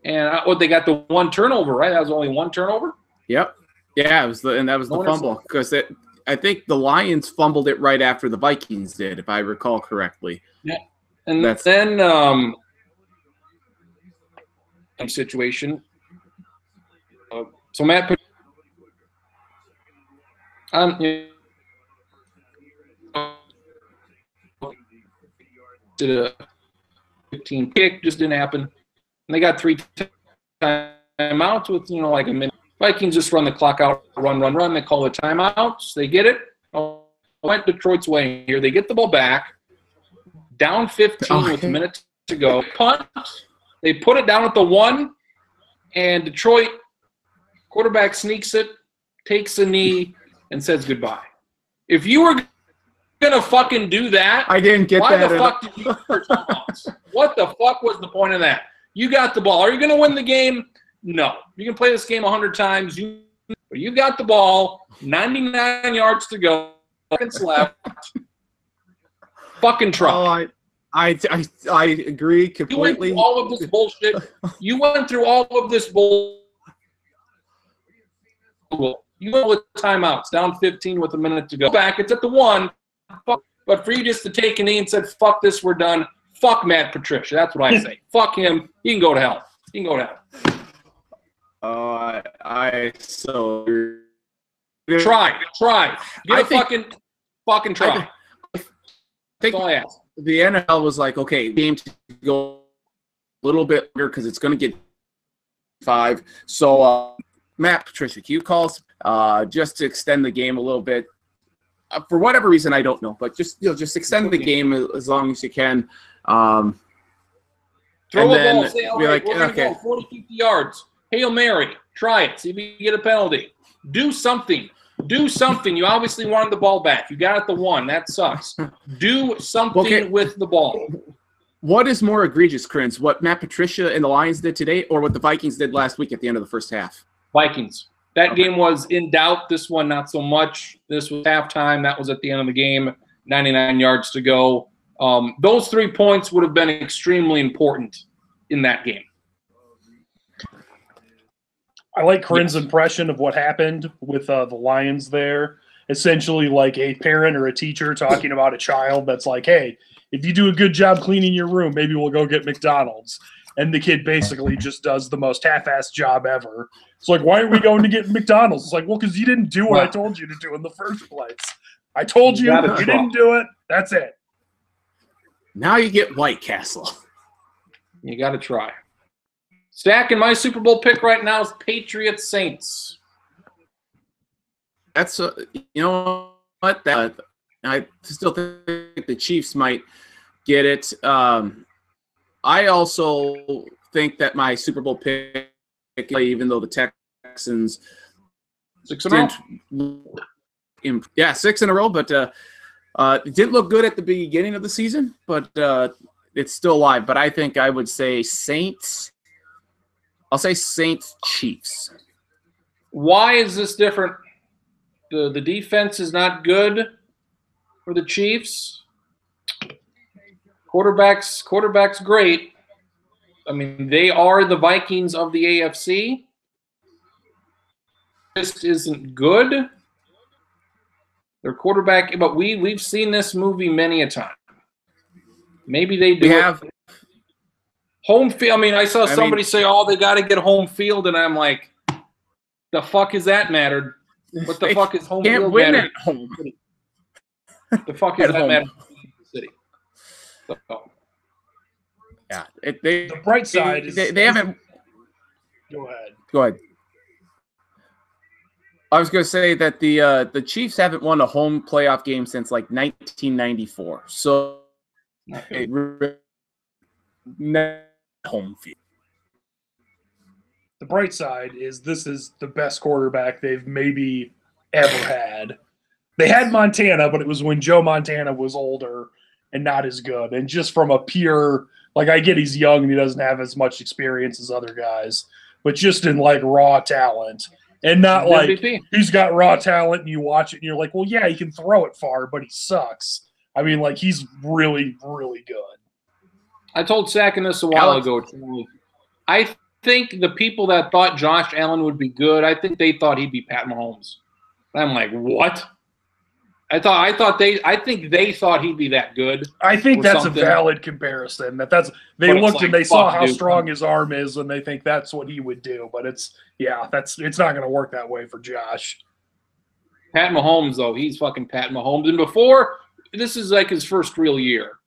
And they got the one turnover, right? That was only one turnover? Yep. Yeah, that was the fumble. Because I think the Lions fumbled it right after the Vikings did, if I recall correctly. Yeah. And then situation. So Matt did a 15 kick, just didn't happen. And they got 3 timeouts with, like a minute. Vikings just run the clock out, run. They call the timeouts. They get it. Went Detroit's way here. They get the ball back. Down 15 with a minute to go. Punt. They put it down at the 1. And Detroit quarterback sneaks it, takes a knee, and says goodbye. If you were going to fucking do that, I didn't get why that. the fuck did you timeouts? What the fuck was the point of that? You got the ball. Are you going to win the game? No. You can play this game 100 times. But you got the ball. 99 yards to go. Seconds left. Fucking try. I agree completely. You went through all of this bullshit. You went through all of this bull. You went with timeouts. Down 15 with a minute to go. Back. It's at the 1. But for you just to take a knee and said, fuck this, we're done. Fuck Matt Patricia. That's what I say. Fuck him. He can go to hell. He can go to hell. I so try. Get a fucking try. I think the NFL was like, okay, game to go a little bit longer because it's going to get 5. So Matt Patricia, can you call just to extend the game a little bit? For whatever reason, I don't know, but just extend the game as long as you can. Throw a ball. Say, all right, we're going to go 40, 50 yards. Hail Mary. Try it. See if you get a penalty. Do something. You obviously wanted the ball back. You got it the 1. That sucks. Do something with the ball. What is more egregious, Crins? What Matt Patricia and the Lions did today or what the Vikings did last week at the end of the first half? Vikings. That game was in doubt. This one, not so much. This was halftime. That was at the end of the game. 99 yards to go. Those 3 points would have been extremely important in that game. I like Corinne's impression of what happened with the Lions there. Essentially like a parent or a teacher talking about a child that's like, hey, if you do a good job cleaning your room, maybe we'll go get McDonald's. And the kid basically just does the most half-assed job ever. It's like, why are we going to get McDonald's? It's like, well, because you didn't do what I told you to do in the first place. I told you, you didn't do it. That's it. Now you get White Castle. You got to try. Stacking my Super Bowl pick right now is Patriots Saints. That's you know what, that I still think the Chiefs might get it. I also think that my Super Bowl pick, even though the Texans 6 in a row. Yeah, 6 in a row, but it didn't look good at the beginning of the season, but it's still alive. But I think I would say Saints. I'll say Saints Chiefs. Why is this different? The defense is not good for the Chiefs. Quarterback's great. I mean, they are the Vikings of the AFC. Just isn't good. Their quarterback, but we've seen this movie many a time. Maybe they do. We have home field. I mean, I saw somebody say, "Oh, they got to get home field," and I'm like, "The fuck is that mattered? What the fuck is home can't field win matter? at home. The fuck is that matter? City." So, yeah, the bright side is they haven't. Go ahead. Go ahead. I was going to say that the Chiefs haven't won a home playoff game since like 1994. So home field. The bright side is this is the best quarterback they've maybe ever had. They had Montana, but it was when Joe Montana was older and not as good. And just from a pure, like, I get he's young and he doesn't have as much experience as other guys, but just in like raw talent. And not like he's got raw talent and you watch it and you're like, well, yeah, he can throw it far, but he sucks. I mean, like, he's really, really good. I told Sack this a while ago. I think the people that thought Josh Allen would be good, I think they thought he'd be Pat Mahomes. I'm like, what? I think they thought he'd be that good. I think that's something. A valid comparison. They looked and they saw how strong his arm is, and they think that's what he would do. But it's not going to work that way for Josh. Pat Mahomes, though, he's fucking Pat Mahomes. And before, this is like his first real year.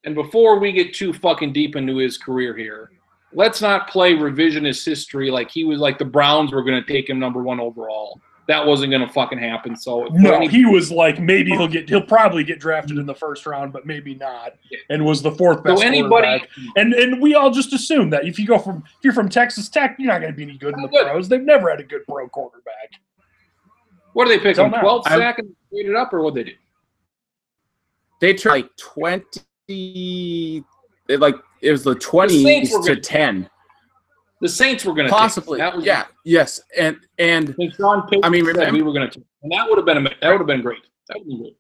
And before we get too fucking deep into his career here, let's not play revisionist history like he was like the Browns were going to take him number 1 overall. That wasn't going to fucking happen. So no, he was like, maybe he'll probably get drafted in the first round, but maybe not. And was the 4th best quarterback. And we all just assume that if you're from Texas Tech, you're not going to be any good in the pros. They've never had a good pro quarterback. What do they pick him? 12th sack and traded up, or what they do? They tried like 20. Like it was the 20s to 10. The Saints were going to possibly, yes, and Sean Payton, I mean, remember, we were going to, and that would have been great. That would have been great.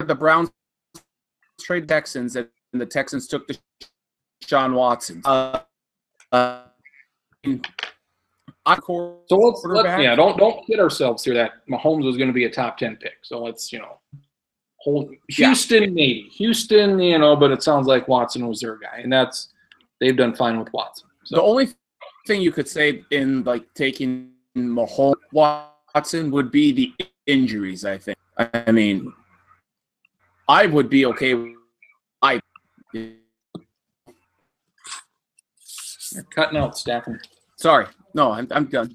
The Browns trade Texans, and the Texans took the Sean Watson. So don't kid ourselves here that Mahomes was going to be a top 10 pick. So let's hold Houston maybe but it sounds like Watson was their guy, and they've done fine with Watson. So the only thing you could say in like taking Mahomes Watson would be the injuries. I think. I mean, I would be okay. You're cutting out, Stafford. Sorry, no, I'm done.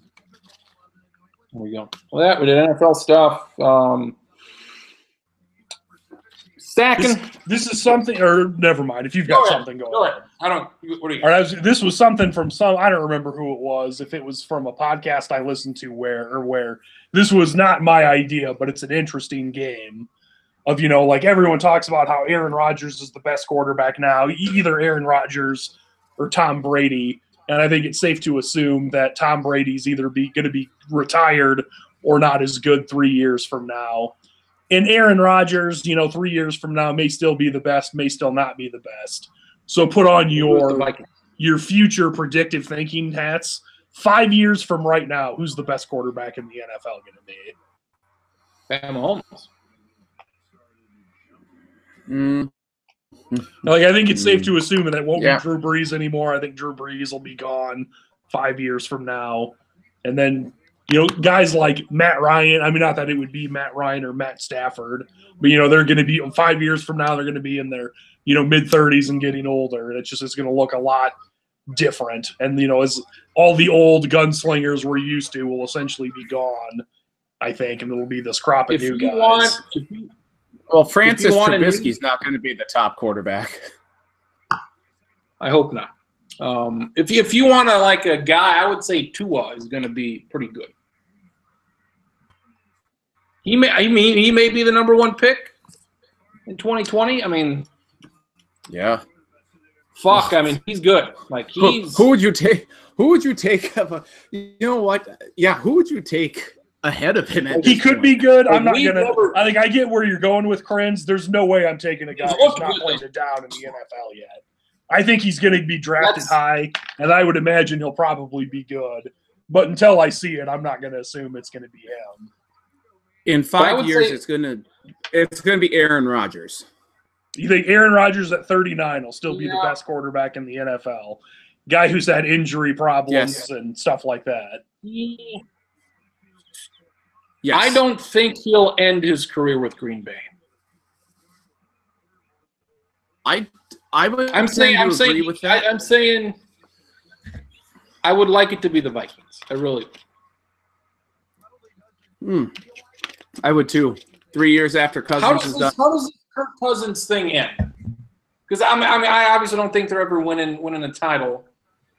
There we go. Well, we did NFL stuff. Stacking. This is something, or never mind. If you've got something going on. I don't. What are you? All right, this was something from I don't remember who it was. If it was from a podcast I listened to, where this was not my idea, but it's an interesting game. Of like everyone talks about how Aaron Rodgers is the best quarterback now, either Aaron Rodgers or Tom Brady, and I think it's safe to assume that Tom Brady's either going to be retired or not as good 3 years from now. And Aaron Rodgers, 3 years from now, may still be the best, may still not be the best. So put on your future predictive thinking hats. 5 years from right now, who's the best quarterback in the NFL going to be? Pat Mahomes. I think it's safe to assume that it won't be Drew Brees anymore. I think Drew Brees will be gone 5 years from now. And then guys like Matt Ryan. I mean, not that it would be Matt Ryan or Matt Stafford, but they're going to be 5 years from now. They're going to be in their mid-30s and getting older. It's going to look a lot different. And as all the old gunslingers we're used to will essentially be gone, I think, and it'll be this crop of new guys. Francis Trubisky's not going to be the top quarterback. I hope not. If you want a guy, I would say Tua is going to be pretty good. He may be the number 1 pick in 2020. I mean, yeah. Fuck, I mean, he's good. Who would you take? Who would you take? You know what? Yeah, who would you take ahead of him? He could be good. I'm not gonna. I think I get where you're going with Krenz. There's no way I'm taking a guy who's not played it down in the NFL yet. I think he's going to be drafted high, and I would imagine he'll probably be good. But until I see it, I'm not going to assume it's going to be him. In 5 years, it's going to be Aaron Rodgers. You think Aaron Rodgers at 39 will still be the best quarterback in the NFL? Guy who's had injury problems and stuff like that. Yes. I don't think he'll end his career with Green Bay. I'm saying I would like it to be the Vikings. I really would. I would too. 3 years after Cousins is done. How does this Kirk Cousins thing end? Because I obviously don't think they're ever winning a title,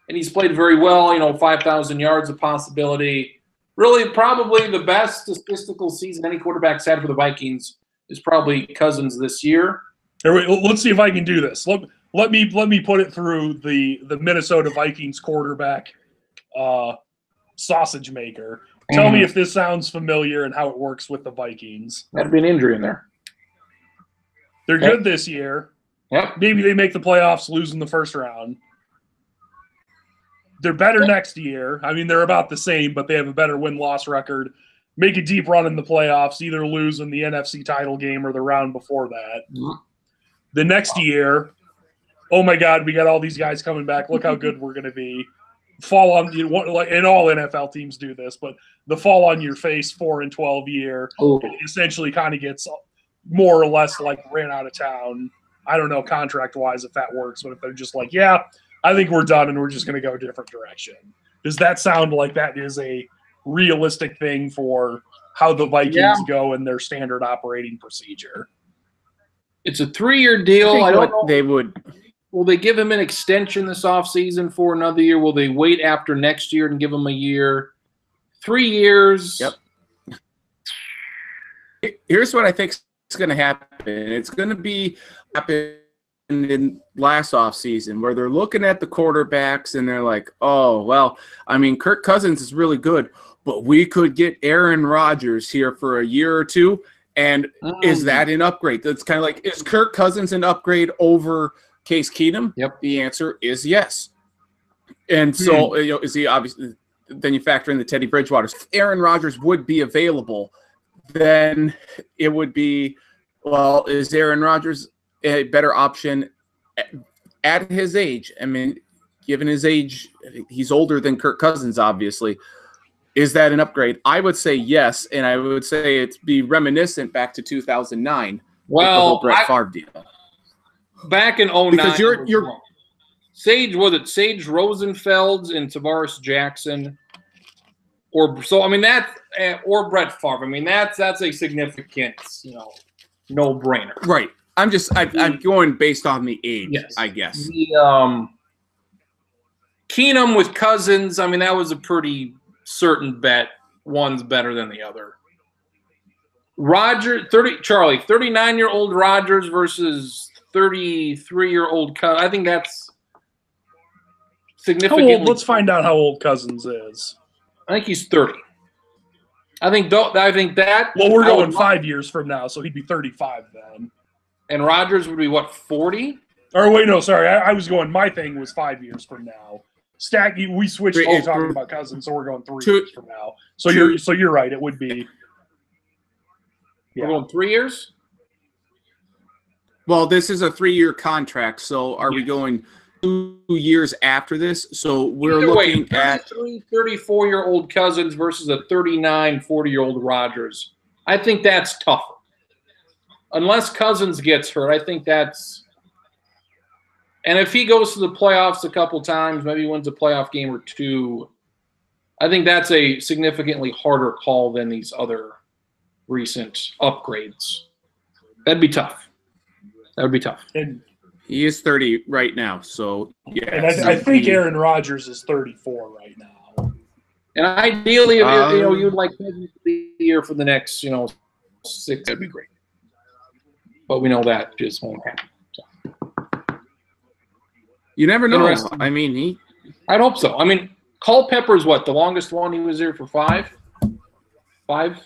and he's played very well. 5,000 yards a possibility. Really, probably the best statistical season any quarterback's had for the Vikings is probably Cousins this year. Let's see if I can do this. Let me put it through the Minnesota Vikings quarterback sausage maker. Tell me if this sounds familiar and how it works with the Vikings. That'd be an injury in there. They're good this year. Yep. Maybe they make the playoffs, lose in the first round. They're better next year. I mean, they're about the same, but they have a better win-loss record. Make a deep run in the playoffs, either lose in the NFC title game or the round before that. Mm-hmm. The next year, oh my God, we got all these guys coming back. Look how good we're going to be. Fall on and all NFL teams do this, but the fall on your face 4-12 year essentially kind of gets more or less ran out of town. I don't know contract wise if that works, but if they're just I think we're done and we're just going to go a different direction. Does that sound like that is a realistic thing for how the Vikings go in their standard operating procedure? It's a 3-year deal. I don't know. They would. Will they give him an extension this offseason for another year? Will they wait after next year and give him a year? 3 years. Yep. Here's what I think is going to happen. It's going to happen in last offseason where they're looking at the quarterbacks and they're like, oh, well, I mean, Kirk Cousins is really good, but we could get Aaron Rodgers here for a year or two. And is that an upgrade? That's kind of like, is Kirk Cousins an upgrade over Case Keenum? Yep. The answer is yes. And so, is he obviously, then you factor in the Teddy Bridgewater. If Aaron Rodgers would be available, then it would be, well, is Aaron Rodgers a better option at his age? I mean, given his age, he's older than Kirk Cousins, obviously. Is that an upgrade? I would say yes, and I would say it'd be reminiscent back to 2009. Well, the whole Brett Favre deal. Back in 2009, because you're Sage Rosenfeld and Tavares Jackson, or Brett Favre. I mean that's a significant no-brainer. Right. I'm going based on the age, I guess. The Keenum with Cousins. I mean that was a pretty certain bet. One's better than the other. 39-year-old Rodgers versus 33-year-old Cousins. I think that's significant. Let's find out how old Cousins is. I think he's 30. I think that. Well, we're going 5 years from now, so he'd be 35 then. And Rodgers would be what, 40? Or wait, no, sorry. I was going. My thing was 5 years from now. We switched to talking about Cousins, so we're going 3 years from now. So you're right. It would be. We're going 3 years. Well, this is a 3-year contract. So are we going years after this. So we're looking at 34-year-old Cousins versus a 39, 40-year-old Rodgers. I think that's tougher. Unless Cousins gets hurt, I think that's – and if he goes to the playoffs a couple times, maybe wins a playoff game or two, I think that's a significantly harder call than these other recent upgrades. That'd be tough. That would be tough. And he is 30 right now, so yeah. And I think Aaron Rodgers is 34 right now. And ideally, if you'd like the year for the next 6, that'd be great. But we know that just won't happen. So. You never know. I mean, I'd hope so. I mean, Culpepper's what, the longest one? He was there for 5 and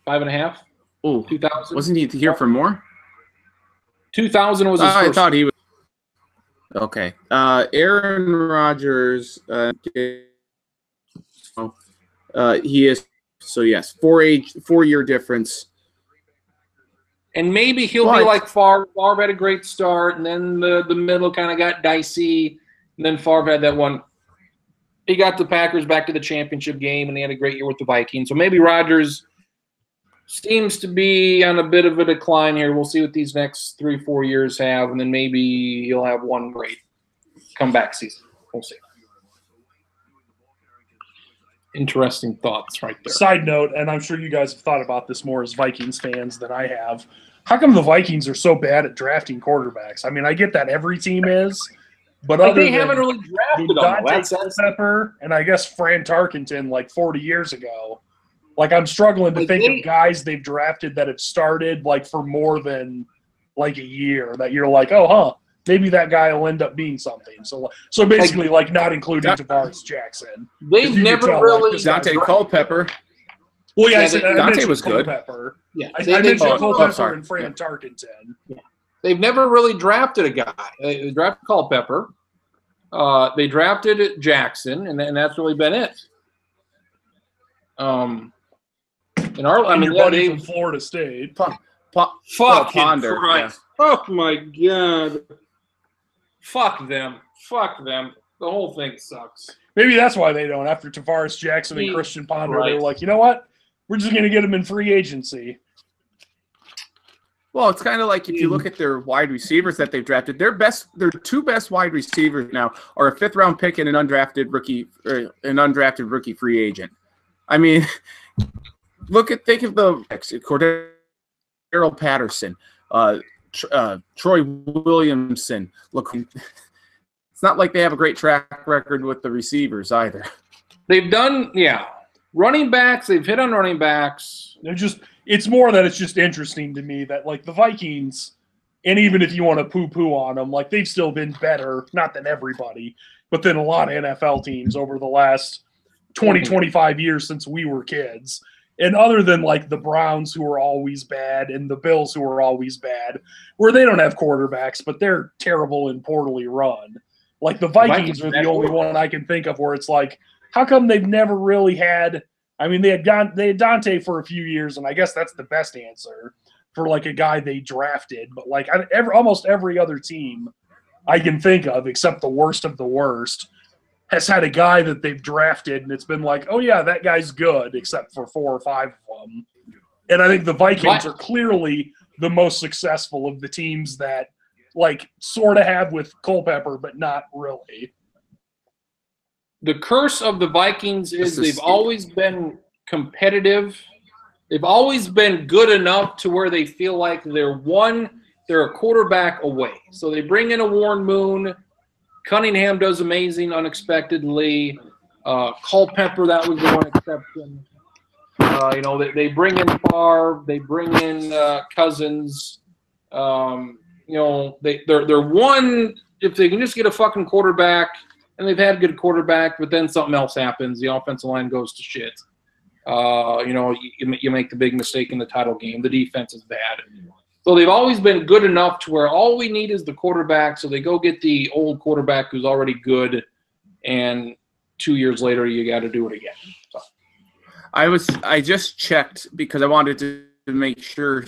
a half. Oh, 2000. Wasn't he here for more? 2000 was his first. I thought he was. Okay. Aaron Rodgers. He is. So yes, 4-year difference. And maybe he'll be like Favre. Favre had a great start, and then the middle kind of got dicey. And then Favre had that one. He got the Packers back to the championship game, and he had a great year with the Vikings. So maybe Rodgers seems to be on a bit of a decline here. We'll see what these next 3-4 years have, and then maybe he'll have one great comeback season. We'll see. Interesting thoughts right there. Side note, and I'm sure you guys have thought about this more as Vikings fans than I have. How come the Vikings are so bad at drafting quarterbacks? I mean, I get that every team is, but they haven't really drafted them. Pepper and I guess Fran Tarkenton like 40 years ago. Like, I'm struggling to think of guys they've drafted that have started like for more than like a year that you're like, oh, huh, maybe that guy will end up being something. So basically, like not including Tavares Jackson. They've never really Dante Culpepper. Well, yeah, Dante was good. Culpepper. Yeah, I mentioned Culpepper and Fran Tarkenton. Yeah. They've never really drafted a guy. They drafted Culpepper. They drafted Jackson, and that's really been it. Your buddy from Florida State. Fuck Ponder. Yeah. Oh my god. Fuck them. The whole thing sucks. Maybe that's why they don't. After Tavares Jackson and Christian Ponder, they were like, you know what? We're just going to get him in free agency. Well, it's kind of like if you look at their wide receivers that they've drafted, their 2 best wide receivers now are a 5th-round pick and an undrafted rookie free agent. I mean, think of the Cordero Patterson, Troy Williamson. Look, it's not like they have a great track record with the receivers either. They've done, running backs. They've hit on running backs. It's more that it's just interesting to me that like the Vikings, and even if you want to poo-poo on them, like they've still been better, not than everybody, but than a lot of NFL teams over the last 20, 25 years since we were kids. And other than like the Browns, who are always bad, and the Bills, who are always bad, where they don't have quarterbacks, but they're terrible and poorly run. Like the Vikings are the only one I can think of where it's like, how come they've never really had? I mean, they had Dante for a few years, and I guess that's the best answer for like a guy they drafted. But like almost every other team I can think of, except the worst of the worst, has had a guy that they've drafted, and it's been like, oh, yeah, that guy's good, except for 4 or 5 of them. And I think the Vikings are clearly the most successful of the teams that, like, sort of have with Culpepper, but not really. The curse of the Vikings is they've always been competitive. They've always been good enough to where they feel like they're a quarterback away. So they bring in a Warren Moon. Cunningham does amazing unexpectedly. Culpepper, that was the one exception. They bring in Favre. They bring in Cousins. They're one if they can just get a fucking quarterback, and they've had a good quarterback, but then something else happens. The offensive line goes to shit. You make the big mistake in the title game. The defense is bad. So they've always been good enough to where all we need is the quarterback. So they go get the old quarterback who's already good, and 2 years later you got to do it again. So. I just checked because I wanted to make sure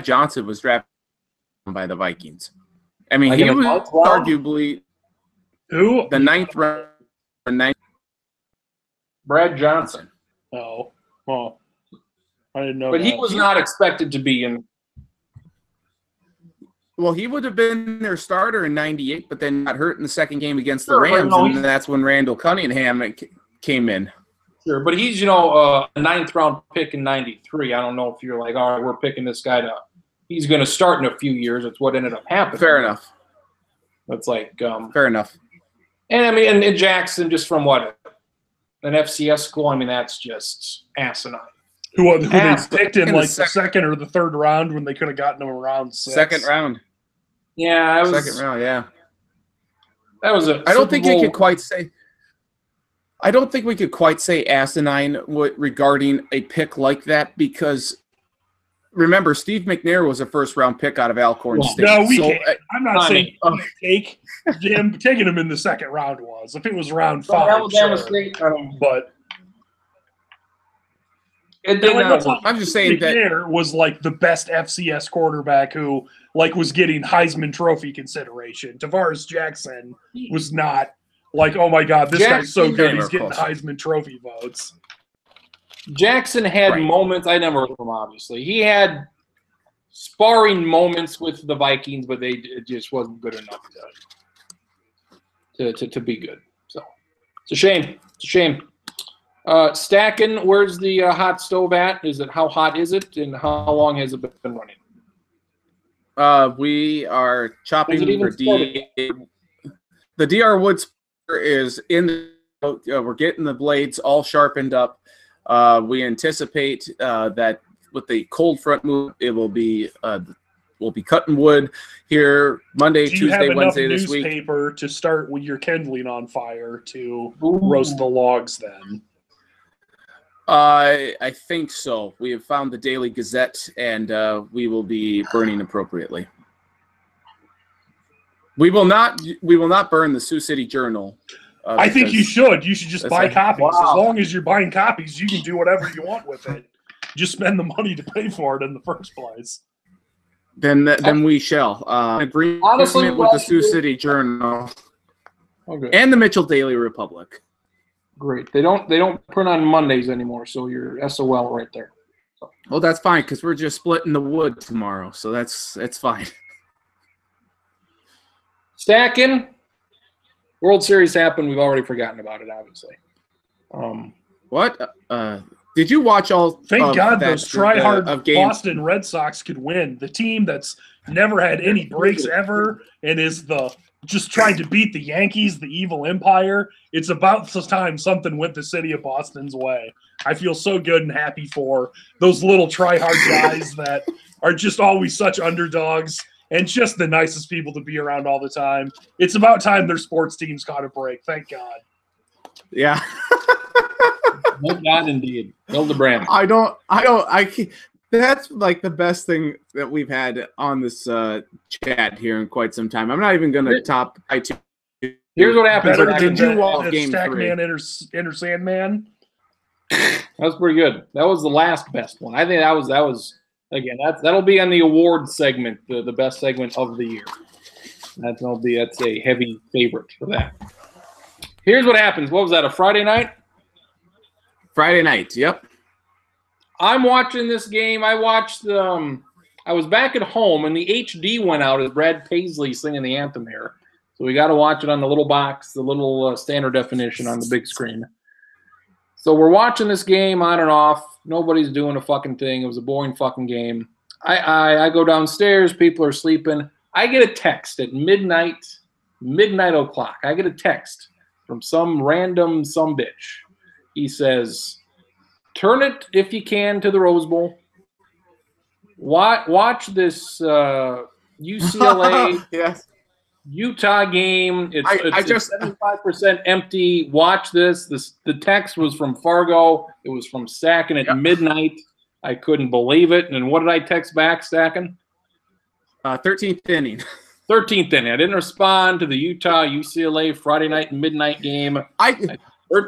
Johnson was drafted by the Vikings. I mean, he was arguably the ninth round. Brad Johnson. Oh, well, I didn't know. But he was not expected to be in. Well, he would have been their starter in '98, but then got hurt in the second game against the Rams, and that's when Randall Cunningham came in. Sure, but he's, a ninth round pick in '93. I don't know if you're like, all right, we're picking this guy he's going to start in a few years. It's what ended up happening. Fair enough. It's like fair enough. And I mean, and Jackson, just from what an FCS school, I mean, that's just asinine. Who they picked in like the second or the third round when they could have gotten him around 6. Second round. Yeah, that was second round. Yeah, that was I don't think you could quite say. I don't think we could quite say asinine regarding a pick like that because, remember, Steve McNair was a first-round pick out of Alcorn State. No, I'm not saying taking him in the second round was. If it was round 5, Alabama State, but it did not. I'm just saying McNair was like the best FCS quarterback who was getting Heisman Trophy consideration. Tavares Jackson was not. Like, oh my God, this guy's so good, he's getting Heisman Trophy votes. Jackson had moments. I never heard of him, obviously. He had sparring moments with the Vikings, but it just wasn't good enough to be good. So it's a shame. It's a shame. Stacking, where's the hot stove at? How hot is it, and how long has it been running? We are chopping the DR Woods is in we're getting the blades all sharpened up. We anticipate that with the cold front move, it will be we'll be cutting wood here Monday, Tuesday, Wednesday this week. Newspaper to start with your kindling on fire to roast the logs then. I think so. We have found the Daily Gazette, and we will be burning appropriately. We will not burn the Sioux City Journal. I think you should. You should just buy copies. Wow. As long as you're buying copies, you can do whatever you want with it. Just spend the money to pay for it in the first place. Then we shall. Agreement with the Sioux City Journal and the Mitchell Daily Republic. Great. They don't print on Mondays anymore, so you're SOL right there. So. Well, that's fine because we're just splitting the wood tomorrow, so that's fine. Stacking. World Series happened. We've already forgotten about it, obviously. What? Did you watch all? Thank God those try-hard Boston Red Sox could win. The team that's never had any breaks ever and is just trying to beat the Yankees, the evil empire. It's about the time something went the city of Boston's way. I feel so good and happy for those little try-hard guys that are just always such underdogs and just the nicest people to be around all the time. It's about time their sports teams caught a break. Thank God. Yeah. Thank God, indeed. Hildebrand. That's like the best thing that we've had on this chat here in quite some time. I'm not even going to top iTunes. Here's what happens. Did you watch Game Stackman Enter Sandman? That was pretty good. That was the last best one. I think that was again. That'll be on the award segment, the best segment of the year. That's a heavy favorite for that. Here's what happens. What was that? A Friday night? Friday night. Yep. I'm watching this game. I watched. I was back at home, and the HD went out as Brad Paisley singing the anthem here. So we got to watch it on the little box, the little standard definition on the big screen. So we're watching this game on and off. Nobody's doing a fucking thing. It was a boring fucking game. I go downstairs. People are sleeping. I get a text at midnight o'clock. I get a text from some bitch. He says, turn it, if you can, to the Rose Bowl. Watch this UCLA yes. Utah game. It's 75% empty. Watch this. The text was from Fargo. It was from Stacking at midnight. I couldn't believe it. And what did I text back, Stacking? 13th inning. 13th inning. I didn't respond to the Utah UCLA Friday night and midnight game. 13th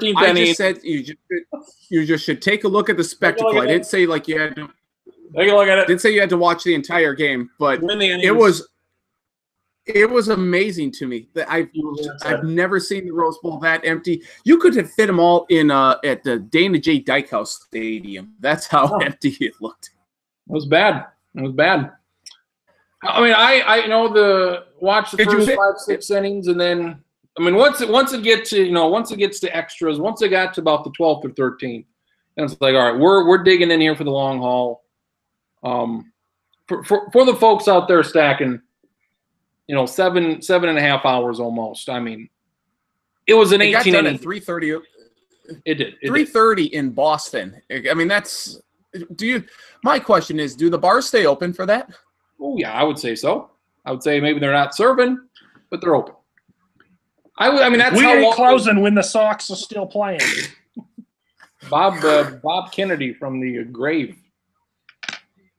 inning. I just said you just should take a look at the spectacle. I didn't say like you had to take a look at it. Didn't say you had to watch the entire game, but it was It was amazing to me that I've never seen the Rose Bowl that empty. You could have fit them all in at the Dana J. Dykehouse Stadium. That's how empty it looked. It was bad. It was bad. I mean, I watch the first 5-6 innings, and then once it gets to extras, once it got to about the 12th or 13th, then it's like, all right, we're digging in here for the long haul. For the folks out there stacking, 7.5 hours almost. I mean, it was an 18 inning. 3:30. It did. 3:30 in Boston. I mean, that's. My question is, do the bars stay open for that? Oh yeah, I would say so. I would say maybe they're not serving, but they're open. That's we ain't closing when the Sox are still playing. Bob Kennedy from the grave.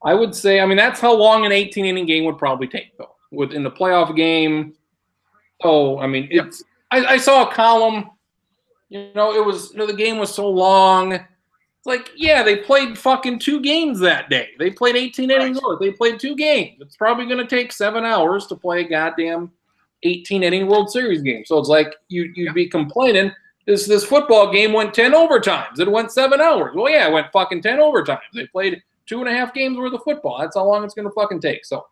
I would say, that's how long an 18-inning game would probably take, though. Within the playoff game. So, it's. I saw a column. It was. The game was so long. It's like, yeah, they played fucking 2 games that day. They played 18 innings. They played 2 games. It's probably going to take 7 hours to play a goddamn 18-inning World Series game. So it's like you'd be complaining. This football game went 10 overtimes. It went 7 hours. Well, yeah, it went fucking 10 overtimes. They played 2.5 games worth of football. That's how long it's going to fucking take. So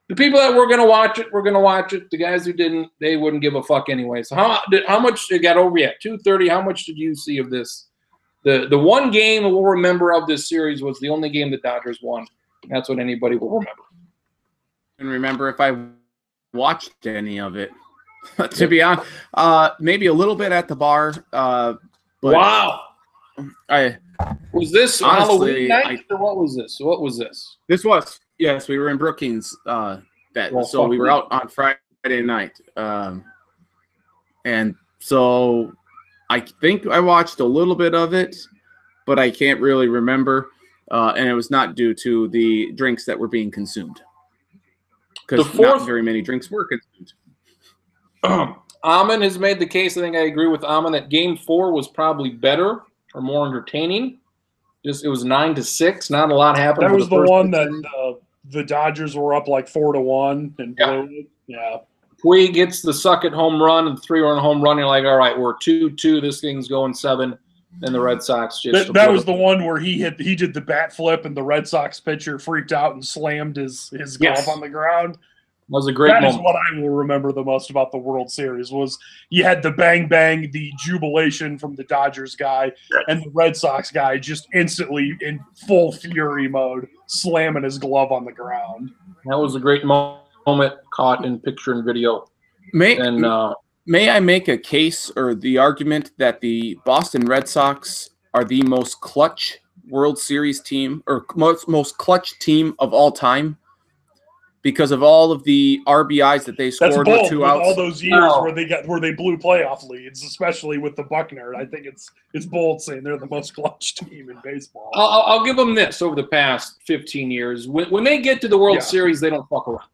the people that were going to watch it, were going to watch it. The guys who didn't, they wouldn't give a fuck anyway. So how much it got over yet? 2:30. How much did you see of this? The one game we'll remember of this series was the only game the Dodgers won. That's what anybody will remember. And remember if I watched any of it. To be honest, maybe a little bit at the bar. But wow. Was this honestly, Halloween night or what was this? What was this? This was. Yes, we were in Brookings so we were out on Friday night. And so I think I watched a little bit of it, but I can't really remember. And it was not due to the drinks that were being consumed. Because not very many drinks were consumed. Amon has made the case, I think I agree with Amon, that Game 4 was probably better or more entertaining. It was 9-6. Not a lot happened. That was the one that the Dodgers were up like 4-1 and blew it. Yeah. Puig gets the suck-it home run and 3-run home run. You're like, all right, we're 2-2. This thing's going 7. And the Red Sox just. That was the one where he did the bat flip and the Red Sox pitcher freaked out and slammed his glove on the ground. That was a great moment. That is what I will remember the most about the World Series was you had the bang bang, the jubilation from the Dodgers guy, and the Red Sox guy just instantly in full fury mode slamming his glove on the ground. That was a great moment caught in picture and video. May I make a case or the argument that the Boston Red Sox are the most clutch World Series team or most clutch team of all time? Because of all of the RBIs that they scored with 2 outs, all those years where they blew playoff leads, especially with the Buckner. I think it's bold saying they're the most clutch team in baseball. I'll give them this over the past 15 years. When they get to the World Series, they don't fuck around.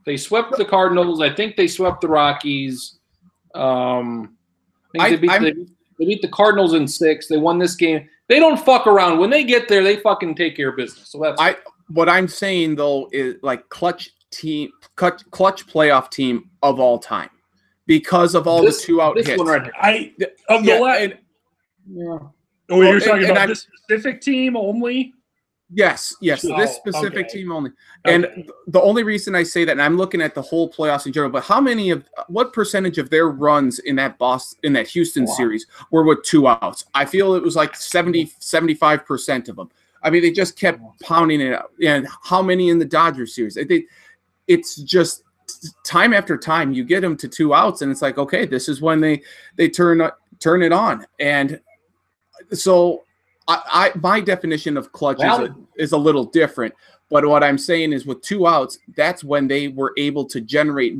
They swept the Cardinals. I think they swept the Rockies. They beat the Cardinals in 6. They won this game. They don't fuck around. When they get there, they fucking take care of business. So that's what I'm saying, though, is like clutch playoff team of all time because of all the 2-out hits. One right here. You're talking about this specific team only? Yes, this specific team only. And the only reason I say that, and I'm looking at the whole playoffs in general, but what percentage of their runs in that Houston series were with 2 outs? I feel it was like 75% of them. I mean, they just kept pounding it out. And how many in the Dodgers series? It's just time after time you get them to 2 outs, and it's like, okay, this is when they turn it on. And so my definition of clutch is a little different. But what I'm saying is with 2 outs, that's when they were able to generate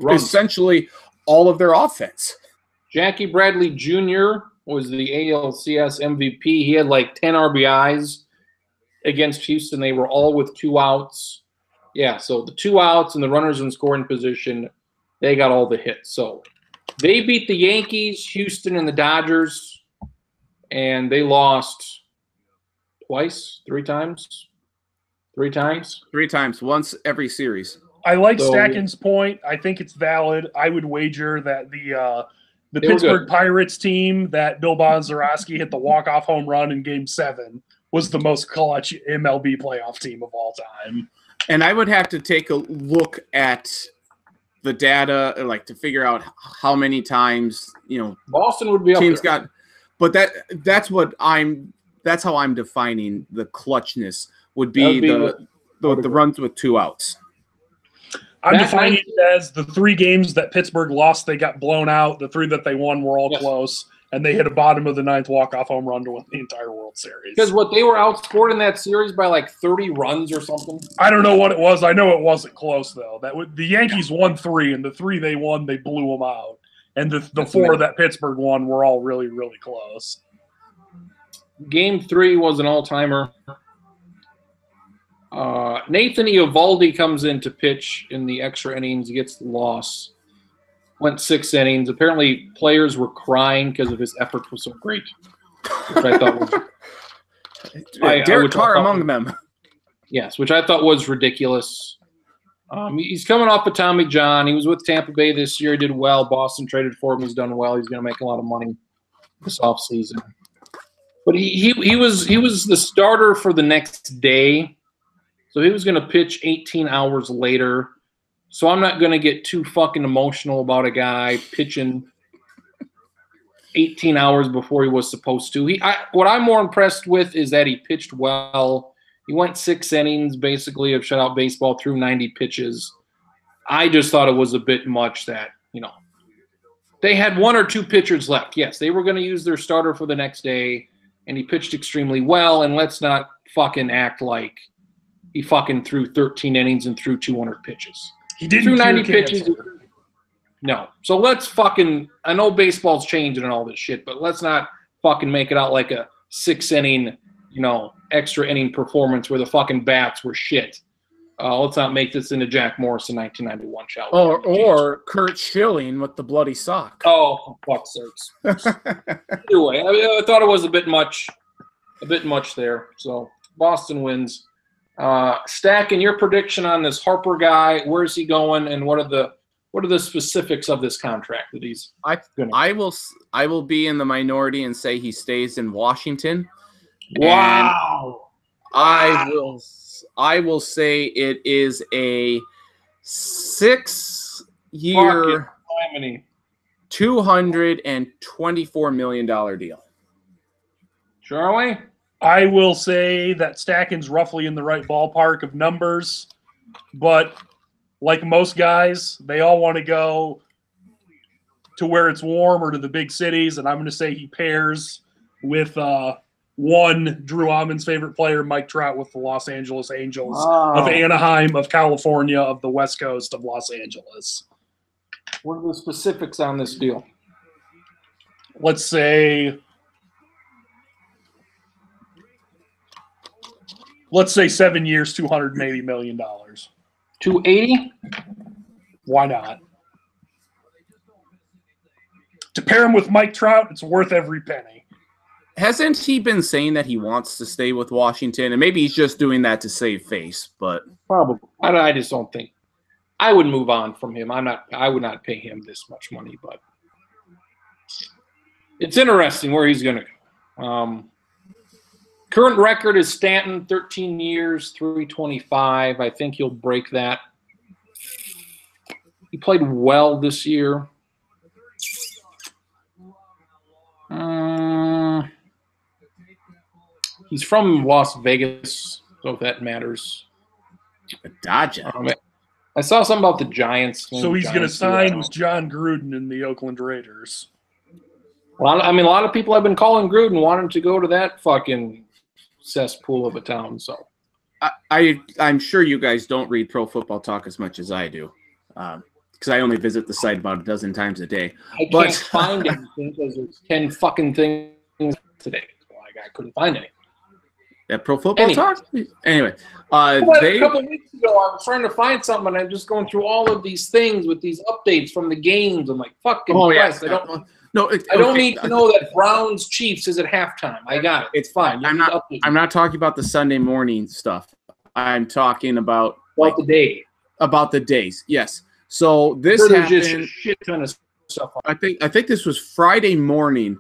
essentially all of their offense. Jackie Bradley Jr. was the ALCS MVP. He had like 10 RBIs against Houston. They were all with 2 outs. Yeah, so the 2 outs and the runners in scoring position, they got all the hits. So they beat the Yankees, Houston, and the Dodgers, and they lost twice, 3 times. 3 times? 3 times, once every series. I like Stacken's point. I think it's valid. I would wager that the Pittsburgh Pirates team that Bill Bonzarowski hit the walk-off home run in Game 7 was the most clutch MLB playoff team of all time. And I would have to take a look at the data, like to figure out how many times Boston would be up teams there. But that's how I'm defining the clutchness would be the runs with 2 outs. I'm defining it as the 3 games that Pittsburgh lost, they got blown out. The 3 that they won were all close, and they hit a bottom of the 9th walk-off home run to win the entire World Series. Because they were outscored in that series by like 30 runs or something. I don't know what it was. I know it wasn't close though. The Yankees won 3, and the 3 they won, they blew them out. And the 4 that Pittsburgh won were all really, really close. Game 3 was an all-timer. Nathan Eovaldi comes in to pitch in the extra innings. He gets the loss. Went 6 innings. Apparently, players were crying because of his effort was so great, which I thought was Derek Carr among them. Yes, which I thought was ridiculous. He's coming off of Tommy John. He was with Tampa Bay this year. He did well. Boston traded for him. He's done well. He's going to make a lot of money this offseason. But he was the starter for the next day. So he was going to pitch 18 hours later. So I'm not going to get too fucking emotional about a guy pitching 18 hours before he was supposed to. What I'm more impressed with is that he pitched well. He went 6 innings, basically, of shutout baseball through 90 pitches. I just thought it was a bit much that, they had 1 or 2 pitchers left. Yes, they were going to use their starter for the next day, and he pitched extremely well. And let's not fucking act like he fucking threw 13 innings and threw 200 pitches. He didn't threw 90 pitches. No. So let's fucking – I know baseball's changing and all this shit, but let's not fucking make it out like a 6-inning, extra inning performance where the fucking bats were shit. Let's not make this into Jack Morrison 1991, shall we? Or Kurt Schilling with the bloody sock. Oh, fuck sakes. Either way, I thought it was a bit much there. So Boston wins. Stacken, your prediction on this Harper guy, where's he going, and what are the specifics of this contract that he's gonna? I will be in the minority and say he stays in Washington. Wow. I will say it is a 6-year, $224 million deal. Charlie? I will say that Stacken's roughly in the right ballpark of numbers, but like most guys, they all want to go to where it's warm or to the big cities, and I'm going to say he pairs with one, Drew Ahman's favorite player, Mike Trout, with the Los Angeles Angels of Anaheim, of California, of the West Coast of Los Angeles. What are the specifics on this deal? Let's say 7 years, $280 million. 280? Why not? To pair him with Mike Trout, it's worth every penny. Hasn't he been saying that he wants to stay with Washington? And maybe he's just doing that to save face, but probably. I just don't think. I would move on from him. I would not pay him this much money, but it's interesting where he's going to go. Current record is Stanton, 13 years, 325. I think he'll break that. He played well this year. He's from Las Vegas, so if that matters. A Dodger. I saw something about the Giants. So he's going to sign with John Gruden in the Oakland Raiders. Well, a lot of people have been calling Gruden, wanting to go to that fucking cesspool of a town. So I'm sure you guys don't read Pro Football Talk as much as I do, because I only visit the site about a dozen times a day. I can't find anything because there's 10 fucking things today. So I couldn't find any. That Pro Football Talk? Anyway. A couple of weeks ago, I was trying to find something, and I'm just going through all of these things with these updates from the games. I'm like, fucking Christ. Yeah. I don't need to know that Browns Chiefs is at halftime. I got it. It's fine. I'm not talking about the Sunday morning stuff. I'm talking about the day. About the days, yes. So this happened. Just a shit ton of stuff. I think this was Friday morning.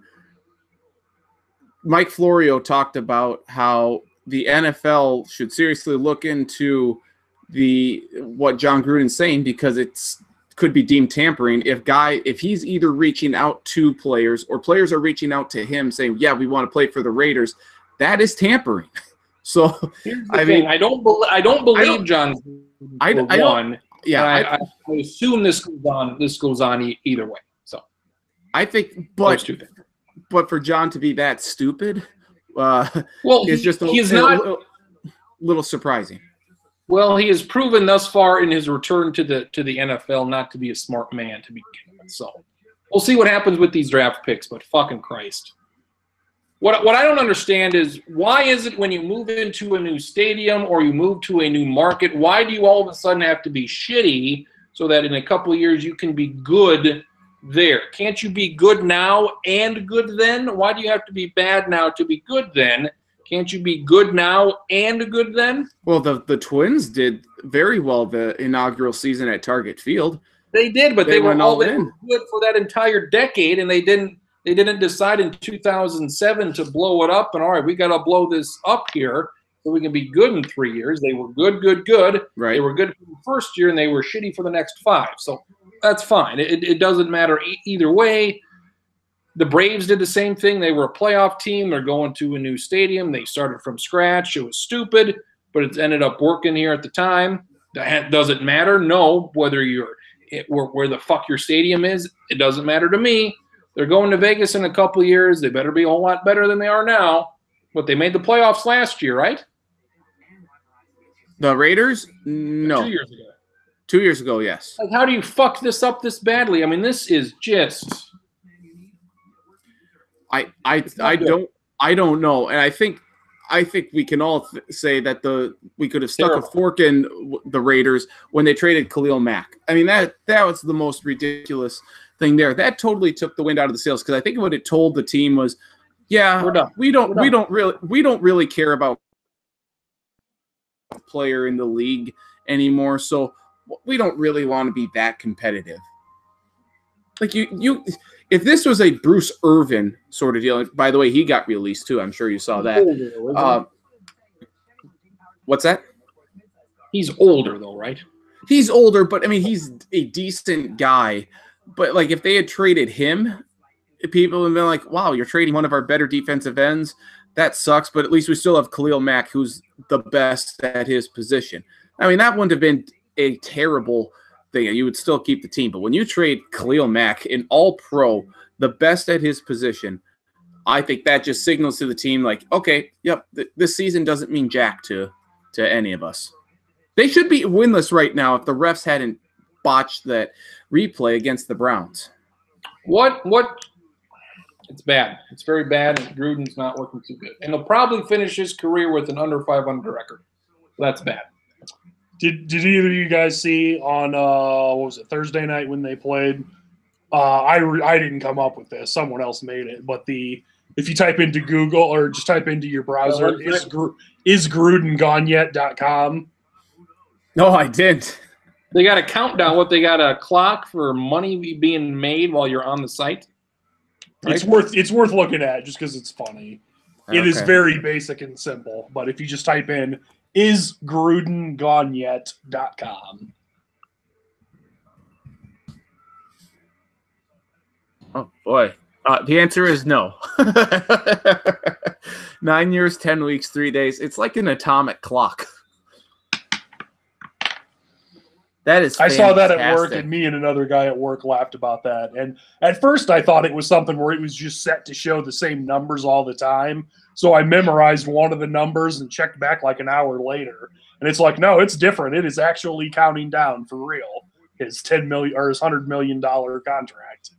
Mike Florio talked about how the NFL should seriously look into what John Gruden's saying, because it's could be deemed tampering if he's either reaching out to players or players are reaching out to him saying, yeah, we want to play for the Raiders. That is tampering. So I don't believe John. I assume this goes on either way. So I think, but for John to be that stupid, is just a little surprising. Well, he has proven thus far in his return to the NFL not to be a smart man to begin with. So we'll see what happens with these draft picks. But fucking Christ, what I don't understand is, why is it when you move into a new stadium or you move to a new market, why do you all of a sudden have to be shitty so that in a couple of years you can be good there? Can't you be good now and good then? Why do you have to be bad now to be good then? Can't you be good now and good then? Well, the Twins did very well the inaugural season at Target Field. They did, but they were all good for that entire decade, and they didn't decide in 2007 to blow it up. And all right, we got to blow this up here so we can be good in 3 years. They were good. Right. They were good for the first year, and they were shitty for the next 5. So that's fine. It doesn't matter either way. The Braves did the same thing. They were a playoff team. They're going to a new stadium. They started from scratch. It was stupid, but it ended up working here at the time. Does it matter? No. Whether where the fuck your stadium is, it doesn't matter to me. They're going to Vegas in a couple of years. They better be a whole lot better than they are now. But they made the playoffs last year, right? The Raiders? No. 2 years ago. 2 years ago, yes. Like, how do you fuck this up this badly? I mean, this is just... I don't know, and I think we can all say that we could have stuck a fork in the Raiders when they traded Khalil Mack. I mean, that was the most ridiculous thing there. That totally took the wind out of the sails, because I think what it told the team was, yeah, we don't really care about player in the league anymore, so we don't really want to be that competitive. Like you. If this was a Bruce Irvin sort of deal, by the way, he got released too. I'm sure you saw that. What's that? He's older though, right? He's older, but I mean, he's a decent guy. But like, if they had traded him, people would have been like, wow, you're trading one of our better defensive ends. That sucks, but at least we still have Khalil Mack, who's the best at his position. I mean, that wouldn't have been a terrible thing. You would still keep the team. But when you trade Khalil Mack, an all-pro, the best at his position, I think that just signals to the team like, okay, yep, this season doesn't mean jack to any of us. They should be winless right now if the refs hadn't botched that replay against the Browns. What? It's bad. It's very bad, and Gruden's not looking too good. And he'll probably finish his career with an under 500 record. That's bad. Did either of you guys see on what was it, Thursday night when they played? I didn't come up with this. Someone else made it. But if you type into Google or just type into your browser, is Gruden gone yet.com? No, I didn't. They got a countdown. What, they got a clock for money being made while you're on the site? Right? It's worth looking at just because it's funny. Okay. It is very basic and simple. But if you just type in is Gruden gone yet.com. Oh, boy. The answer is no. 9 years, 10 weeks, 3 days. It's like an atomic clock. That is fantastic. I saw that at work, and me and another guy at work laughed about that. And at first I thought it was something where it was just set to show the same numbers all the time. So I memorized one of the numbers and checked back like an hour later. And it's like, no, it's different. It is actually counting down for real. His $10 million or his $100 million contract.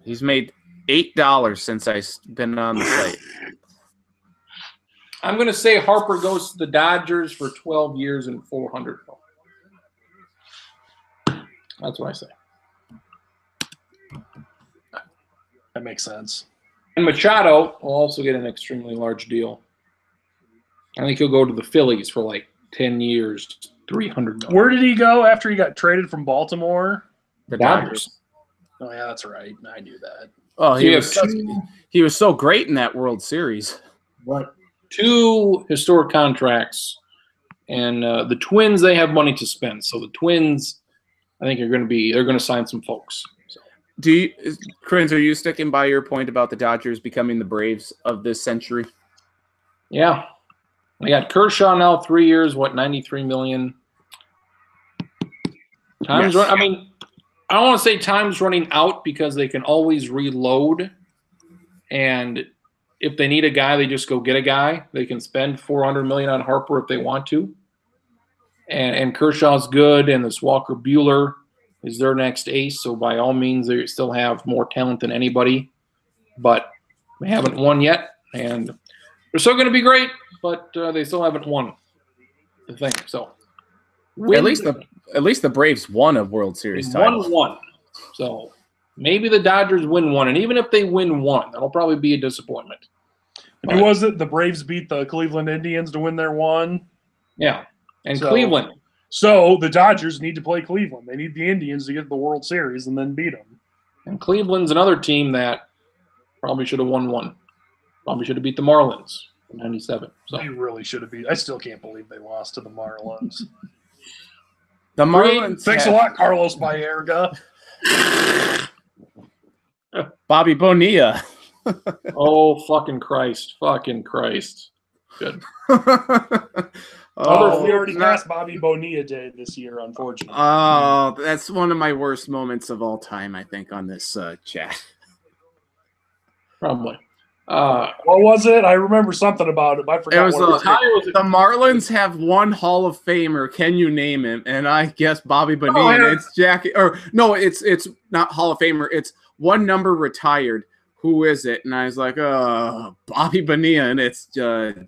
He's made $8 since I've been on the site. I'm going to say Harper goes to the Dodgers for 12 years and $400. That's what I say. That makes sense. And Machado will also get an extremely large deal. I think he'll go to the Phillies for like 10 years, $300 million. Where did he go after he got traded from Baltimore? The Dodgers. Oh yeah, that's right. I knew that. Oh, he was so great in that World Series. Right. 2 historic contracts, and the Twins, they have money to spend. So the Twins, I think they're going to sign some folks. So. Crins, are you sticking by your point about the Dodgers becoming the Braves of this century? Yeah. They got Kershaw now, 3 years, $93 million. Time's run. I mean, I don't want to say time's running out because they can always reload, and if they need a guy, they just go get a guy. They can spend $400 million on Harper if they want to, and Kershaw's good, and this Walker Buehler is their next ace. So by all means, they still have more talent than anybody, but they haven't won yet, and they're still going to be great, but they still haven't won the thing. So at least the Braves won a World Series title. Won one. So maybe the Dodgers win one, and even if they win one, that'll probably be a disappointment. Who was it? The Braves beat the Cleveland Indians to win their one? Yeah, and Cleveland. So the Dodgers need to play Cleveland. They need the Indians to get the World Series and then beat them. And Cleveland's another team that probably should have won one. Probably should have beat the Marlins in '97. So they really should have beat. I still can't believe they lost to the Marlins. The Marlins. Thanks a lot, Carlos Baerga. Bobby Bonilla. Oh, fucking Christ. Fucking Christ. Good. We already passed Bobby Bonilla Day this year, unfortunately. Oh, that's one of my worst moments of all time, I think, on this chat. Probably. What was it? I remember something about it, but I forgot. The Marlins have one Hall of Famer. Can you name him? And I guess Bobby Bonilla. It's Jackie. Or no, it's not Hall of Famer. It's one number retired. Who is it? And I was like, Bobby Bonilla, and it's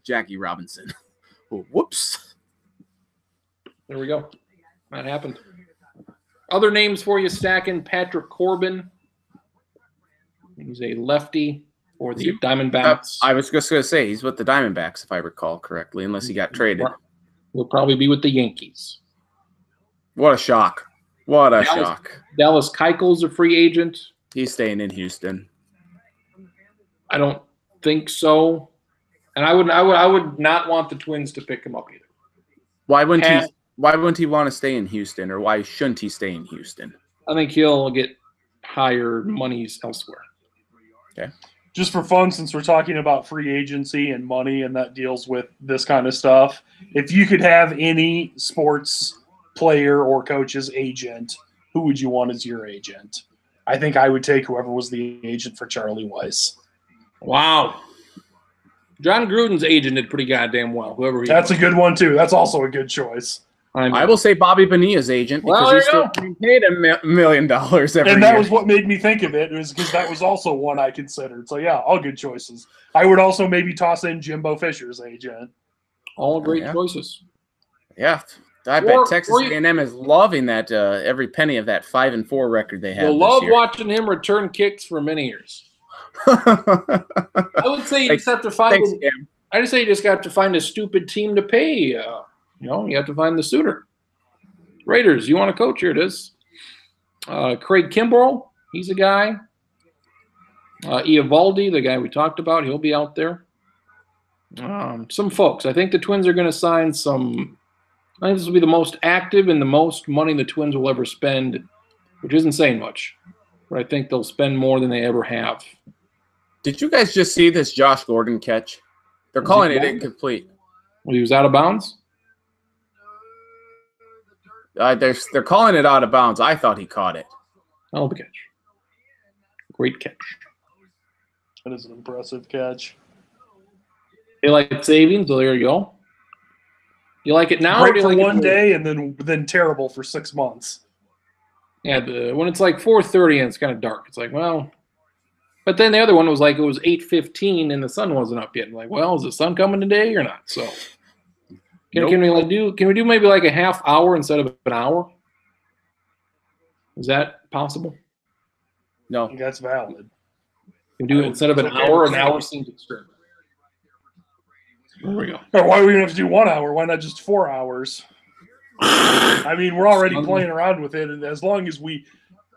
Jackie Robinson. Whoops. There we go. That happened. Other names for you, stacking. Patrick Corbin. He's a lefty for the Diamondbacks. I was just going to say, he's with the Diamondbacks, if I recall correctly, unless he got traded. He'll probably be with the Yankees. What a shock. What a shock. Dallas Keuchel's a free agent. He's staying in Houston. I don't think so. And I would not want the Twins to pick him up either. Why wouldn't he want to stay in Houston, or why shouldn't he stay in Houston? I think he'll get higher monies elsewhere. Okay. Just for fun, since we're talking about free agency and money, and that deals with this kind of stuff, if you could have any sports player or coach's agent, who would you want as your agent? I think I would take whoever was the agent for Charlie Weiss. Wow. John Gruden's agent did pretty goddamn well. That's a good one, too. That's also a good choice. I will say Bobby Bonilla's agent because he's still being paid $1 million every year. And that was what made me think of it, was because that was also one I considered. So, yeah, all good choices. I would also maybe toss in Jimbo Fisher's agent. All great choices. Yeah. I bet Texas A&M is loving that every penny of that 5-4 record they have. You'll love watching him return kicks for many years. I would say you just have to find. I just say you just got to find a stupid team to pay. You have to find the suitor. Raiders, you want to coach? Here it is. Craig Kimbrell, he's a guy. Eovaldi, the guy we talked about, he'll be out there. Some folks. I think the Twins are going to sign some. I think this will be the most active and the most money the Twins will ever spend, which isn't saying much. But I think they'll spend more than they ever have. Did you guys just see this Josh Gordon catch? They're calling it incomplete. Well, he was out of bounds? They're calling it out of bounds. I thought he caught it. Hell of a catch. Great catch. That is an impressive catch. They like savings, so there you go. You like it now? Great for one day and then terrible for 6 months. Yeah, when it's like 4:30 and it's kind of dark, it's like, well. But then the other one was like it was 8:15 and the sun wasn't up yet. I'm like, well, is the sun coming today or not? So can we do maybe like a half hour instead of an hour? Is that possible? No, I think that's valid. Can we do it instead of an hour? An hour seems extreme. There we go. Or why do we even have to do 1 hour? Why not just 4 hours? I mean, we're already playing around with it, and as long as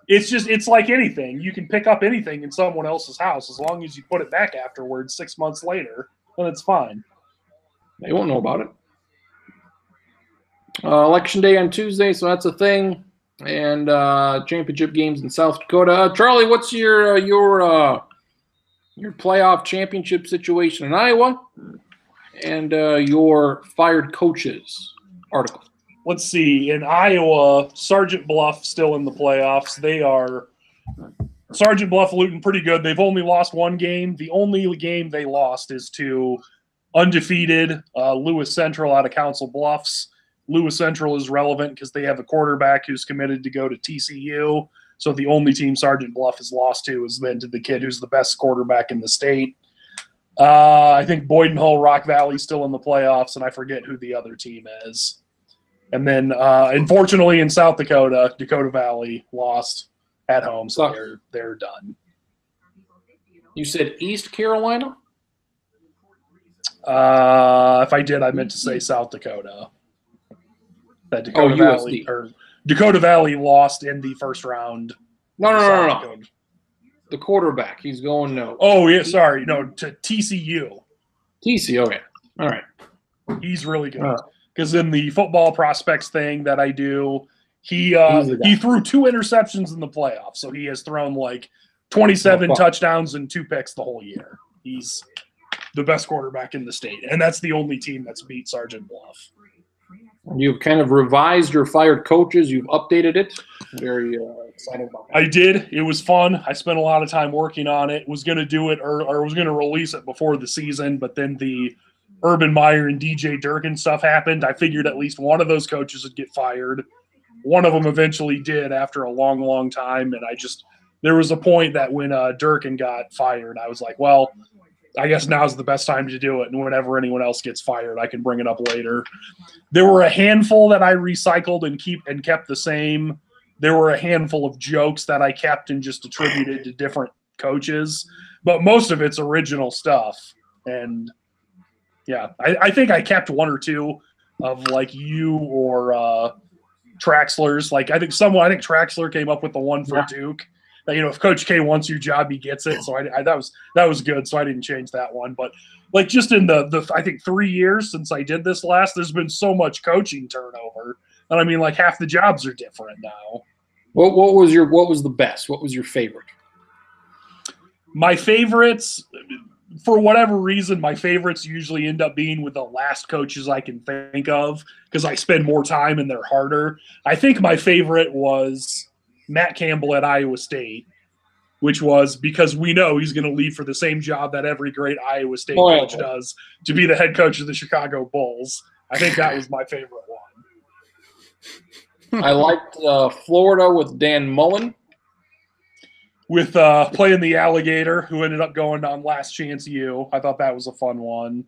it's like anything. You can pick up anything in someone else's house as long as you put it back afterwards 6 months later, then it's fine. They won't know about it. Election day on Tuesday, so that's a thing. And championship games in South Dakota. Charlie, what's your playoff championship situation in Iowa and your fired coaches article? Let's see. In Iowa, Sergeant Bluff still in the playoffs. They are Sergeant Bluff looting pretty good. They've only lost one game. The only game they lost is to undefeated Lewis Central out of Council Bluffs. Lewis Central is relevant because they have a quarterback who's committed to go to TCU. So the only team Sergeant Bluff has lost to has been to the kid who's the best quarterback in the state. I think Boyden Hull Rock Valley still in the playoffs, and I forget who the other team is. And then, unfortunately, in South Dakota, Dakota Valley lost at home, so they're done. You said East Carolina? If I did, I meant to say South Dakota. That Dakota Valley lost in the first round. No. The quarterback, he's going no. Oh yeah, sorry, no, to TCU. TCU, okay, all right. He's really good because in the football prospects thing that I do, he threw 2 interceptions in the playoffs, so he has thrown like 27 touchdowns and 2 picks the whole year. He's the best quarterback in the state, and that's the only team that's beat Sergeant Bluff. You've kind of revised your fired coaches. You've updated it. Very excited about that. I did. It was fun. I spent a lot of time working on it. Was going to do it or was going to release it before the season, but then the Urban Meyer and DJ Durkin stuff happened. I figured at least one of those coaches would get fired. One of them eventually did after a long, long time, and there was a point that when Durkin got fired, I was like, well, I guess now's the best time to do it, and whenever anyone else gets fired, I can bring it up later. There were a handful that I recycled and kept the same. There were a handful of jokes that I kept and just attributed to different coaches, but most of it's original stuff. And yeah, I think I kept 1 or 2 of like you or Traxler's. Like I think Traxler came up with the one for Duke. If Coach K wants your job, he gets it. So that was good. So I didn't change that one. But like just in the I think 3 years since I did this last, there's been so much coaching turnover. And I mean, like half the jobs are different now. What was the best? What was your favorite? My favorites, for whatever reason, my favorites usually end up being with the last coaches I can think of because I spend more time and they're harder. I think my favorite was Matt Campbell at Iowa State, which was because we know he's going to leave for the same job that every great Iowa State coach does, to be the head coach of the Chicago Bulls. I think that was my favorite one. I liked Florida with Dan Mullen. With playing the Alligator, who ended up going on Last Chance U. I thought that was a fun one.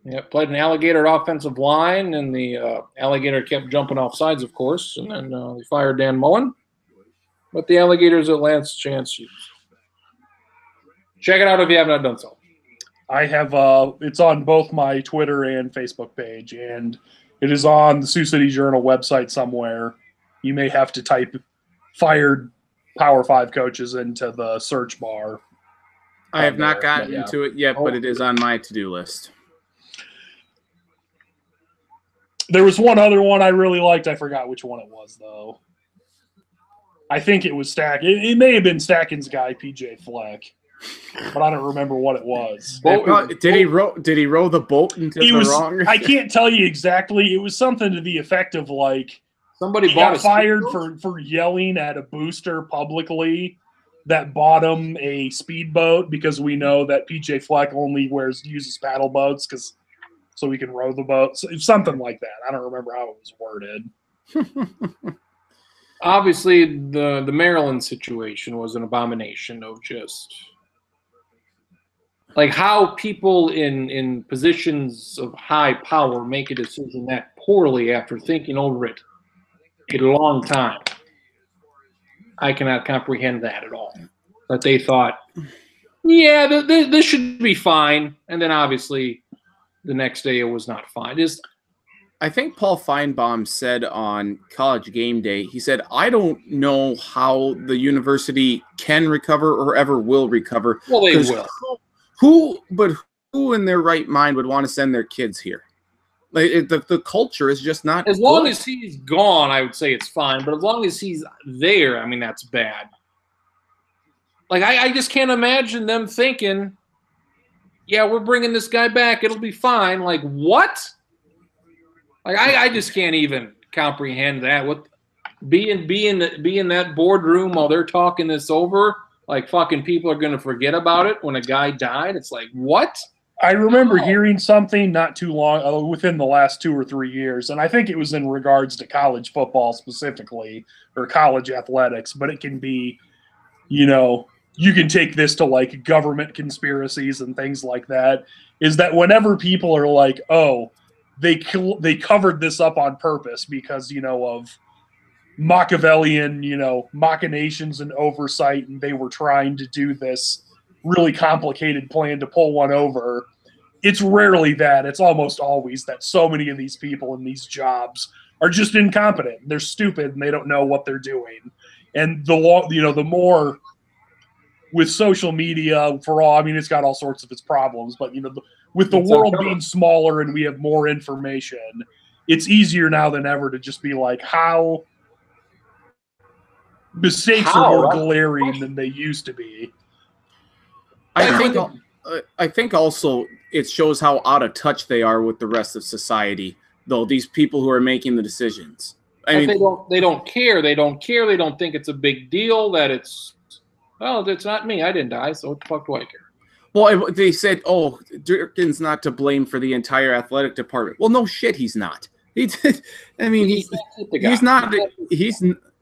Yeah, played an Alligator at offensive line, and the Alligator kept jumping off sides, of course, and then they fired Dan Mullen. But the Alligators at Last Chance U. Check it out if you have not done so. I have. It's on both my Twitter and Facebook page, and it is on the Sioux City Journal website somewhere. You may have to type "fired Power 5 coaches" into the search bar. I have not gotten to it yet, but it is on my to-do list. There was one other one I really liked. I forgot which one it was, though. I think it was Stack. It may have been Stacken's guy, PJ Fleck, but I don't remember what it was. Did he row the boat into the wrong? I can't tell you exactly. It was something to the effect of like somebody got fired for yelling at a booster publicly that bought him a speedboat because we know that PJ Fleck only uses paddle boats so he can row the boat. So, something like that. I don't remember how it was worded. Obviously, the Maryland situation was an abomination of just like how people in positions of high power make a decision that poorly after thinking over it a long time. I cannot comprehend that at all. That they thought, yeah, this should be fine, and then obviously the next day it was not fine. I think Paul Feinbaum said on College Game Day, he said, I don't know how the university can recover or ever will recover. Well, they will. Who in their right mind would want to send their kids here? Like the culture is just not. As long as he's gone, I would say it's fine. But as long as he's there, I mean, that's bad. Like, I just can't imagine them thinking, yeah, we're bringing this guy back. It'll be fine. Like, what? Like, I just can't even comprehend that. What be in that boardroom while they're talking this over, like fucking people are going to forget about it when a guy died. It's like, what? I remember hearing something not too long within the last 2 or 3 years, and I think it was in regards to college football specifically or college athletics, but it can be, you know, you can take this to like government conspiracies and things like that, is that whenever people are like, oh, they covered this up on purpose because, you know, of Machiavellian, you know, machinations and oversight, and they were trying to do this really complicated plan to pull one over. It's rarely that. It's almost always that so many of these people in these jobs are just incompetent. They're stupid and they don't know what they're doing. And the more with social media, for all, I mean, it's got all sorts of its problems, but you know, with the world being smaller and we have more information, it's easier now than ever to just be like, how mistakes are more glaring than they used to be. I think also it shows how out of touch they are with the rest of society, though, these people who are making the decisions. I mean, they don't care. They don't care. They don't think it's a big deal that it's, well, it's not me. I didn't die, so what the fuck do I care? Well, they said, oh, Durkin's not to blame for the entire athletic department. Well, no shit, he's not.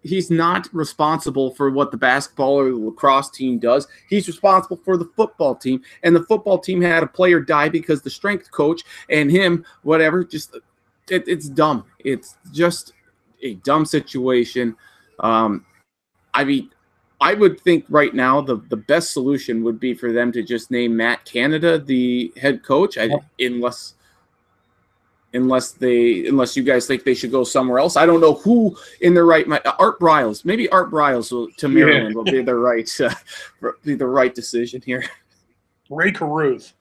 He's not responsible for what the basketball or the lacrosse team does. He's responsible for the football team, and the football team had a player die because the strength coach and him, whatever, just it's dumb. It's just a dumb situation. I mean, I would think right now the best solution would be for them to just name Matt Canada the head coach, unless you guys think they should go somewhere else. I don't know who in their right mind. Art Briles, maybe Art Briles to Maryland will be the right decision here. Ray Caruth.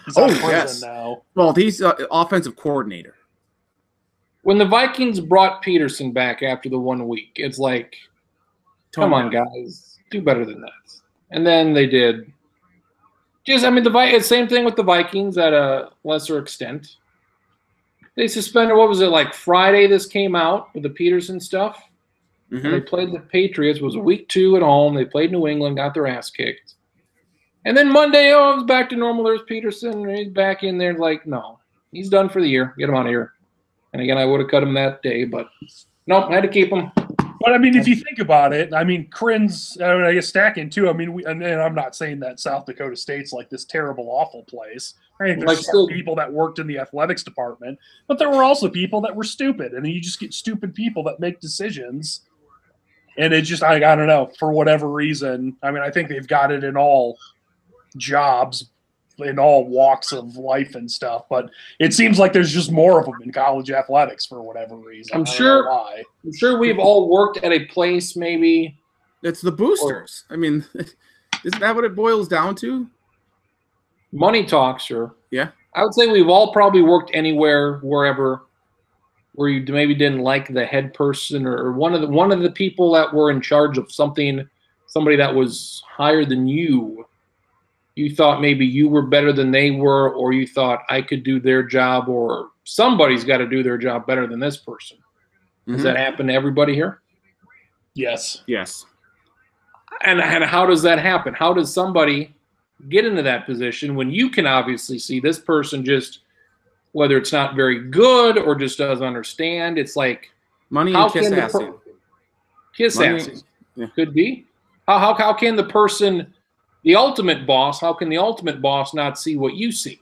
He's on prison now. Well, he's offensive coordinator. When the Vikings brought Peterson back after the 1 week, it's like, come on, guys, do better than that. And then they did. Same thing with the Vikings at a lesser extent. They suspended, what was it, like Friday this came out with the Peterson stuff? Mm-hmm. And they played the Patriots. It was week 2 at home. They played New England, got their ass kicked. And then Monday, it was back to normal. There's Peterson. He's back in there. Like, no, he's done for the year. Get him out of here. And again, I would have cut him that day, but nope, I had to keep him. But, I mean, if you think about it, I mean, Krinz, I guess stacking too. I mean, and I'm not saying that South Dakota State's like this terrible, awful place. I think there's people that worked in the athletics department, but there were also people that were stupid. And then you just get stupid people that make decisions. And it just, I don't know, for whatever reason. I mean, I think they've got it in all jobs, in all walks of life and stuff. But it seems like there's just more of them in college athletics for whatever reason. I'm sure we've all worked at a place maybe. It's the boosters. I mean, isn't that what it boils down to? Money talk, sure. Yeah. I would say we've all probably worked anywhere, wherever, where you maybe didn't like the head person or one of the people that were in charge of something, somebody that was higher than you. You thought maybe you were better than they were, or you thought I could do their job, or somebody's got to do their job better than this person. Mm-hmm. Does that happen to everybody here? Yes. Yes. And how does that happen? How does somebody get into that position when you can obviously see this person just, whether it's not very good or just doesn't understand, it's like money and kiss assing. Kiss assing. Yeah. Could be. How can the person, the ultimate boss, how can the ultimate boss not see what you see?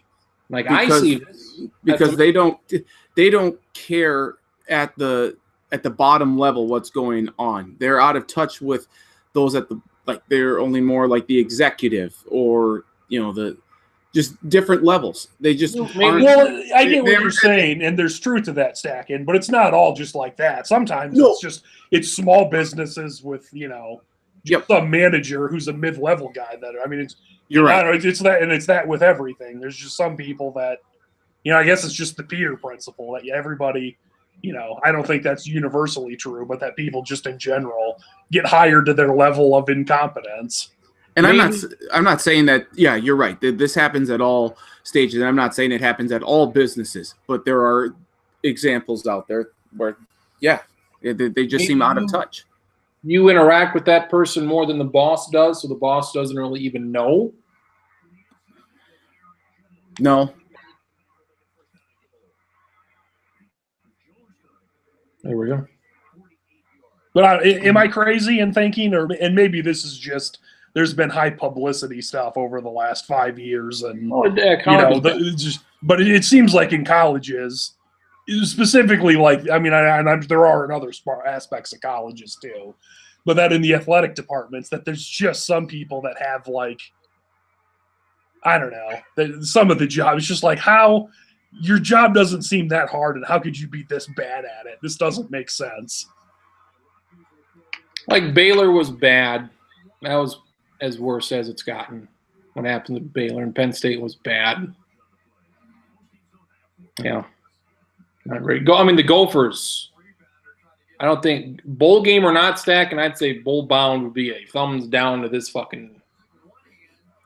Like, I see this. Because they don't care at the bottom level what's going on. They're out of touch with those at the, like, they're only more like the executive or, you know, just different levels. They just aren't. Well, I get what you're saying, and there's truth to that, Stacken, but it's not all just like that. Sometimes it's small businesses with, some manager who's a mid-level guy that, I mean, it's, you're right. It's that, and it's that with everything. There's just some people that, I guess it's just the Peter principle that everybody, I don't think that's universally true, but that people just in general get hired to their level of incompetence. And I'm not saying that. Yeah, you're right. This happens at all stages. And I'm not saying it happens at all businesses, but there are examples out there where, they just seem out of touch. You interact with that person more than the boss does, so the boss doesn't really even know. No. There we go. But am I crazy in thinking, and maybe this is just, there's been high publicity stuff over the last 5 years, and but it seems like in colleges, specifically, like, I mean, there are in other aspects of colleges too, but that in the athletic departments, that there's just some people that have, like, I don't know, some of the jobs, just like, how your job doesn't seem that hard, and how could you be this bad at it? This doesn't make sense. Like, Baylor was bad. That was as worse as it's gotten. What happened to Baylor, and Penn State was bad. Yeah. Not great. The Gophers. I don't think bowl game or not, Stack, and I'd say bowl bound would be a thumbs down to this fucking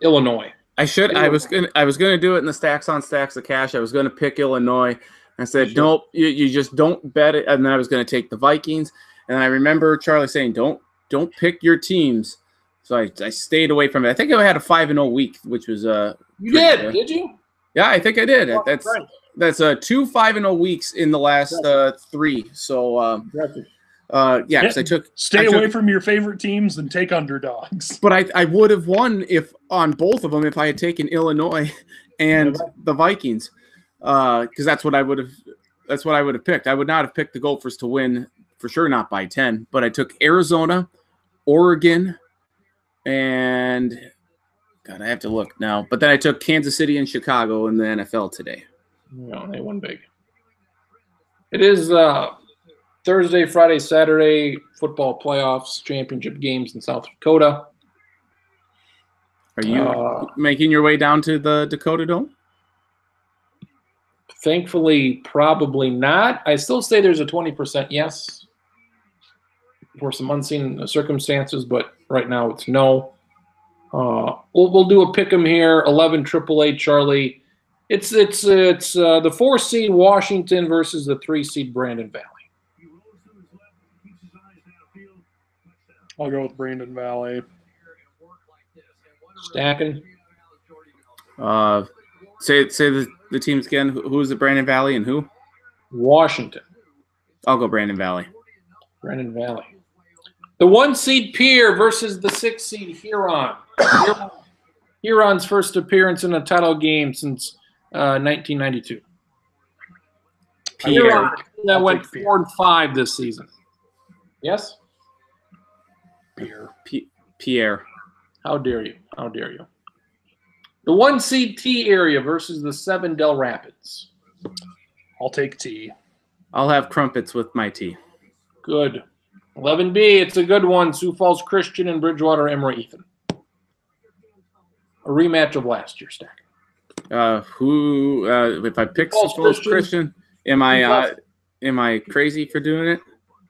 Illinois. I was gonna do it in the stacks on stacks of cash. I was gonna pick Illinois. I said, nope, you just don't bet it. And then I was gonna take the Vikings. And I remember Charlie saying, don't pick your teams. So I stayed away from it. I think I had a 5-0 week, which was you did? Did you? Yeah, I think I did. That's 2 5-0 weeks in the last 3. So because I took stay away from your favorite teams and take underdogs. But I would have won if on both of them if I had taken Illinois and the Vikings, because that's what I would have picked. I would not have picked the Gophers to win, for sure not by 10. But I took Arizona, Oregon, and God, I have to look now. But then I took Kansas City and Chicago in the NFL today. No, they won big. It is Thursday, Friday, Saturday football playoffs, championship games in South Dakota. Are you making your way down to the Dakota Dome? Thankfully, probably not. I still say there's a 20% yes for some unseen circumstances, but right now it's no. We'll do a pick 'em here. 11 AAA Charlie. It's the 4 seed Washington versus the 3 seed Brandon Valley. I'll go with Brandon Valley. Stacking. Say the teams again. Who's it? Brandon Valley and who? Washington. I'll go Brandon Valley. Brandon Valley. The 1 seed Pierre versus the 6 seed Huron. Huron's first appearance in a title game since 1992. Huron that went 4-5 this season. Yes. Pierre. How dare you? How dare you? The 1 seed T area versus the 7 Del Rapids. I'll take T. I'll have crumpets with my T. Good. 11B, it's a good one. Sioux Falls Christian and Bridgewater Emory Ethan. A rematch of last year's stack. If I pick Sioux Falls Christian, am I crazy for doing it?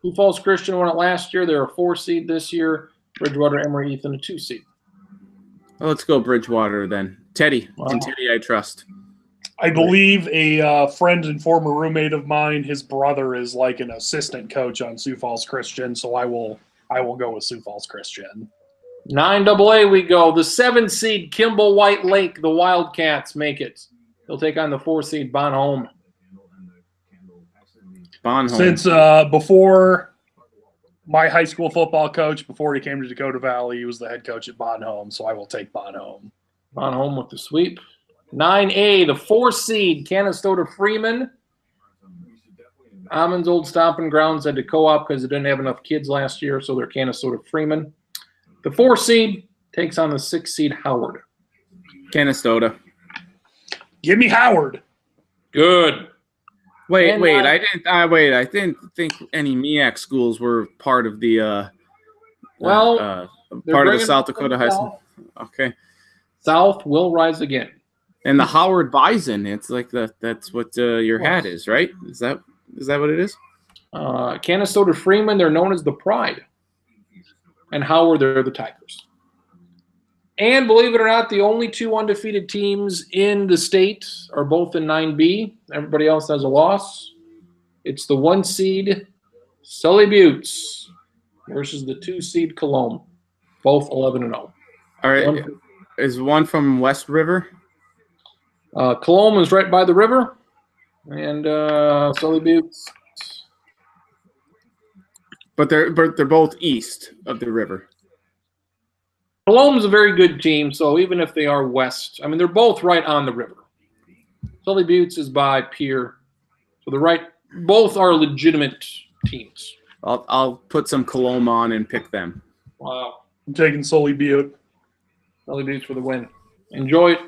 Sioux Falls Christian won it last year. They're a 4 seed this year. Bridgewater Emory Ethan a 2 seed. Well, let's go Bridgewater then. Teddy. Wow. And Teddy I trust. I believe a friend and former roommate of mine, his brother is like an assistant coach on Sioux Falls Christian, so I will go with Sioux Falls Christian. 9AA we go. The 7 seed Kimball White Lake, the Wildcats make it. They'll take on the 4 seed Bonhomme. Since before my high school football coach, before he came to Dakota Valley, he was the head coach at Bonhomme, so I will take Bonhomme. Bonhomme with the sweep. 9A, the 4 seed Canastota Freeman. Ammon's old stomping grounds had to co-op because it didn't have enough kids last year, so they're Canastota Freeman. The 4 seed takes on the 6 seed Howard. Canastota. Give me Howard. Good. Wait. I didn't think any MEAC schools were part of the part of the South Dakota High School. Okay. South will rise again. And the Howard Bison, it's like that's what your hat is, right? Is that what it is? Canastota Freeman, they're known as the Pride. And Howard, they're the Tigers. And believe it or not, the only 2 undefeated teams in the state are both in 9B. Everybody else has a loss. It's the 1 seed Sully Buttes versus the 2 seed Cologne, both 11-0. All right. Is one from West River? Cologne is right by the river, and Sully Buttes. But they're both east of the river. Cologne's a very good team, so even if they are west, I mean, they're both right on the river. Sully Buttes is by Pier, so they're right. Both are legitimate teams. I'll put some Cologne on and pick them. Wow. I'm taking Sully Butte. Sully Buttes for the win. Enjoy it.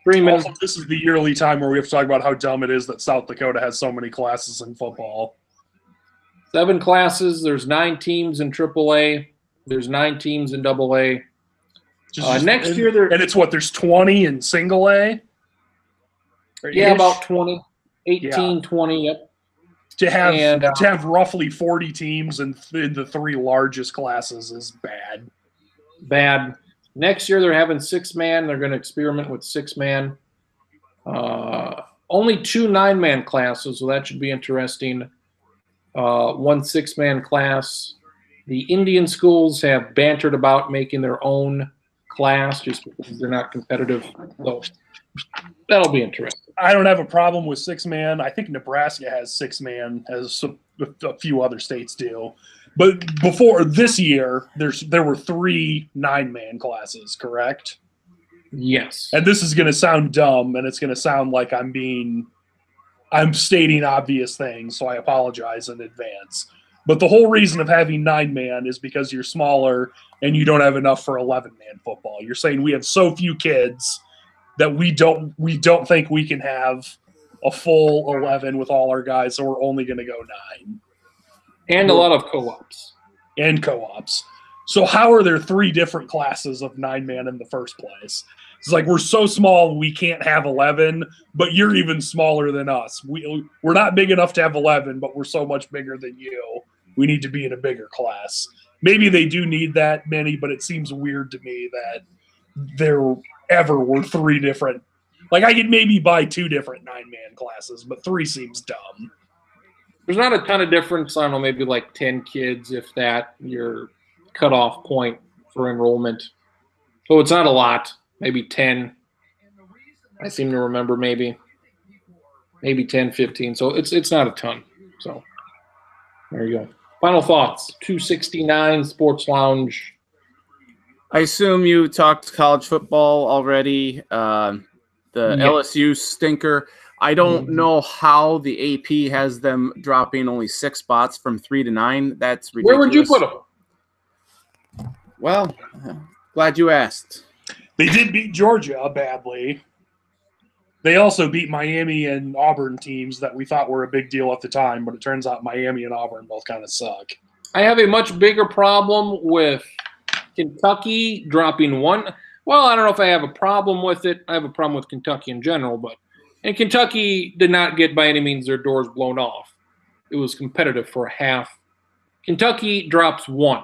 Freeman. Also, this is the yearly time where we have to talk about how dumb it is that South Dakota has so many classes in football. 7 classes. There's 9 teams in AAA. There's 9 teams in AA. Next year, there's 20 in single A? Yeah, about 20. 18, 20, yep. To have roughly 40 teams in the 3 largest classes is bad. Bad. Next year, they're having 6-man. They're going to experiment with 6-man. Only 2 9-man classes, so that should be interesting. 1 6-man class. The Indian schools have bantered about making their own class just because they're not competitive. So that'll be interesting. I don't have a problem with 6-man. I think Nebraska has 6-man, as a few other states do. But before this year, there were 3 9-man classes, correct? Yes. And this is going to sound dumb, and it's going to sound like I'm stating obvious things, so I apologize in advance. But the whole reason of having 9-man is because you're smaller and you don't have enough for 11-man football. You're saying we have so few kids that we don't think we can have a full 11 with all our guys, so we're only going to go 9. And a lot of co-ops. So how are there 3 different classes of 9-man in the first place? It's like we're so small we can't have 11, but you're even smaller than us. We're not big enough to have 11, but we're so much bigger than you. We need to be in a bigger class. Maybe they do need that many, but it seems weird to me that there ever were 3 different. Like I could maybe buy 2 different 9-man classes, but 3 seems dumb. There's not a ton of difference. I don't know, maybe like 10 kids, if that, your cutoff point for enrollment. So it's not a lot. Maybe 10. I seem to remember maybe 10, 15. So it's not a ton. So there you go. Final thoughts. 269 Sports Lounge. I assume you talked college football already. The LSU stinker. I don't know how the AP has them dropping only 6 spots from 3 to 9. That's ridiculous. Where would you put them? Well, glad you asked. They did beat Georgia badly. They also beat Miami and Auburn teams that we thought were a big deal at the time, but it turns out Miami and Auburn both kind of suck. I have a much bigger problem with Kentucky dropping 1. Well, I don't know if I have a problem with it. I have a problem with Kentucky in general, and Kentucky did not get by any means their doors blown off. It was competitive for a half. Kentucky drops 1,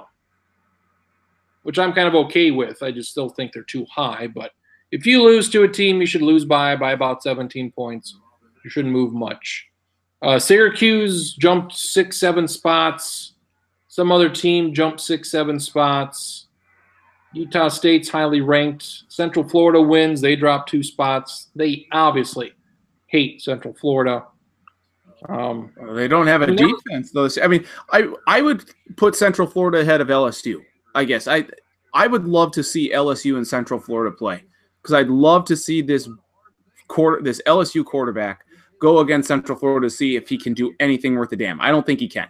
which I'm kind of okay with. I just still think they're too high. But if you lose to a team, you should lose by about 17 points. You shouldn't move much. Syracuse jumped 6-7 spots. Some other team jumped 6-7 spots. Utah State's highly ranked. Central Florida wins. They dropped 2 spots. They obviously hate Central Florida. They don't have a defense, though. I mean, I would put Central Florida ahead of LSU. I guess I would love to see LSU and Central Florida play because I'd love to see this LSU quarterback go against Central Florida to see if he can do anything worth a damn. I don't think he can.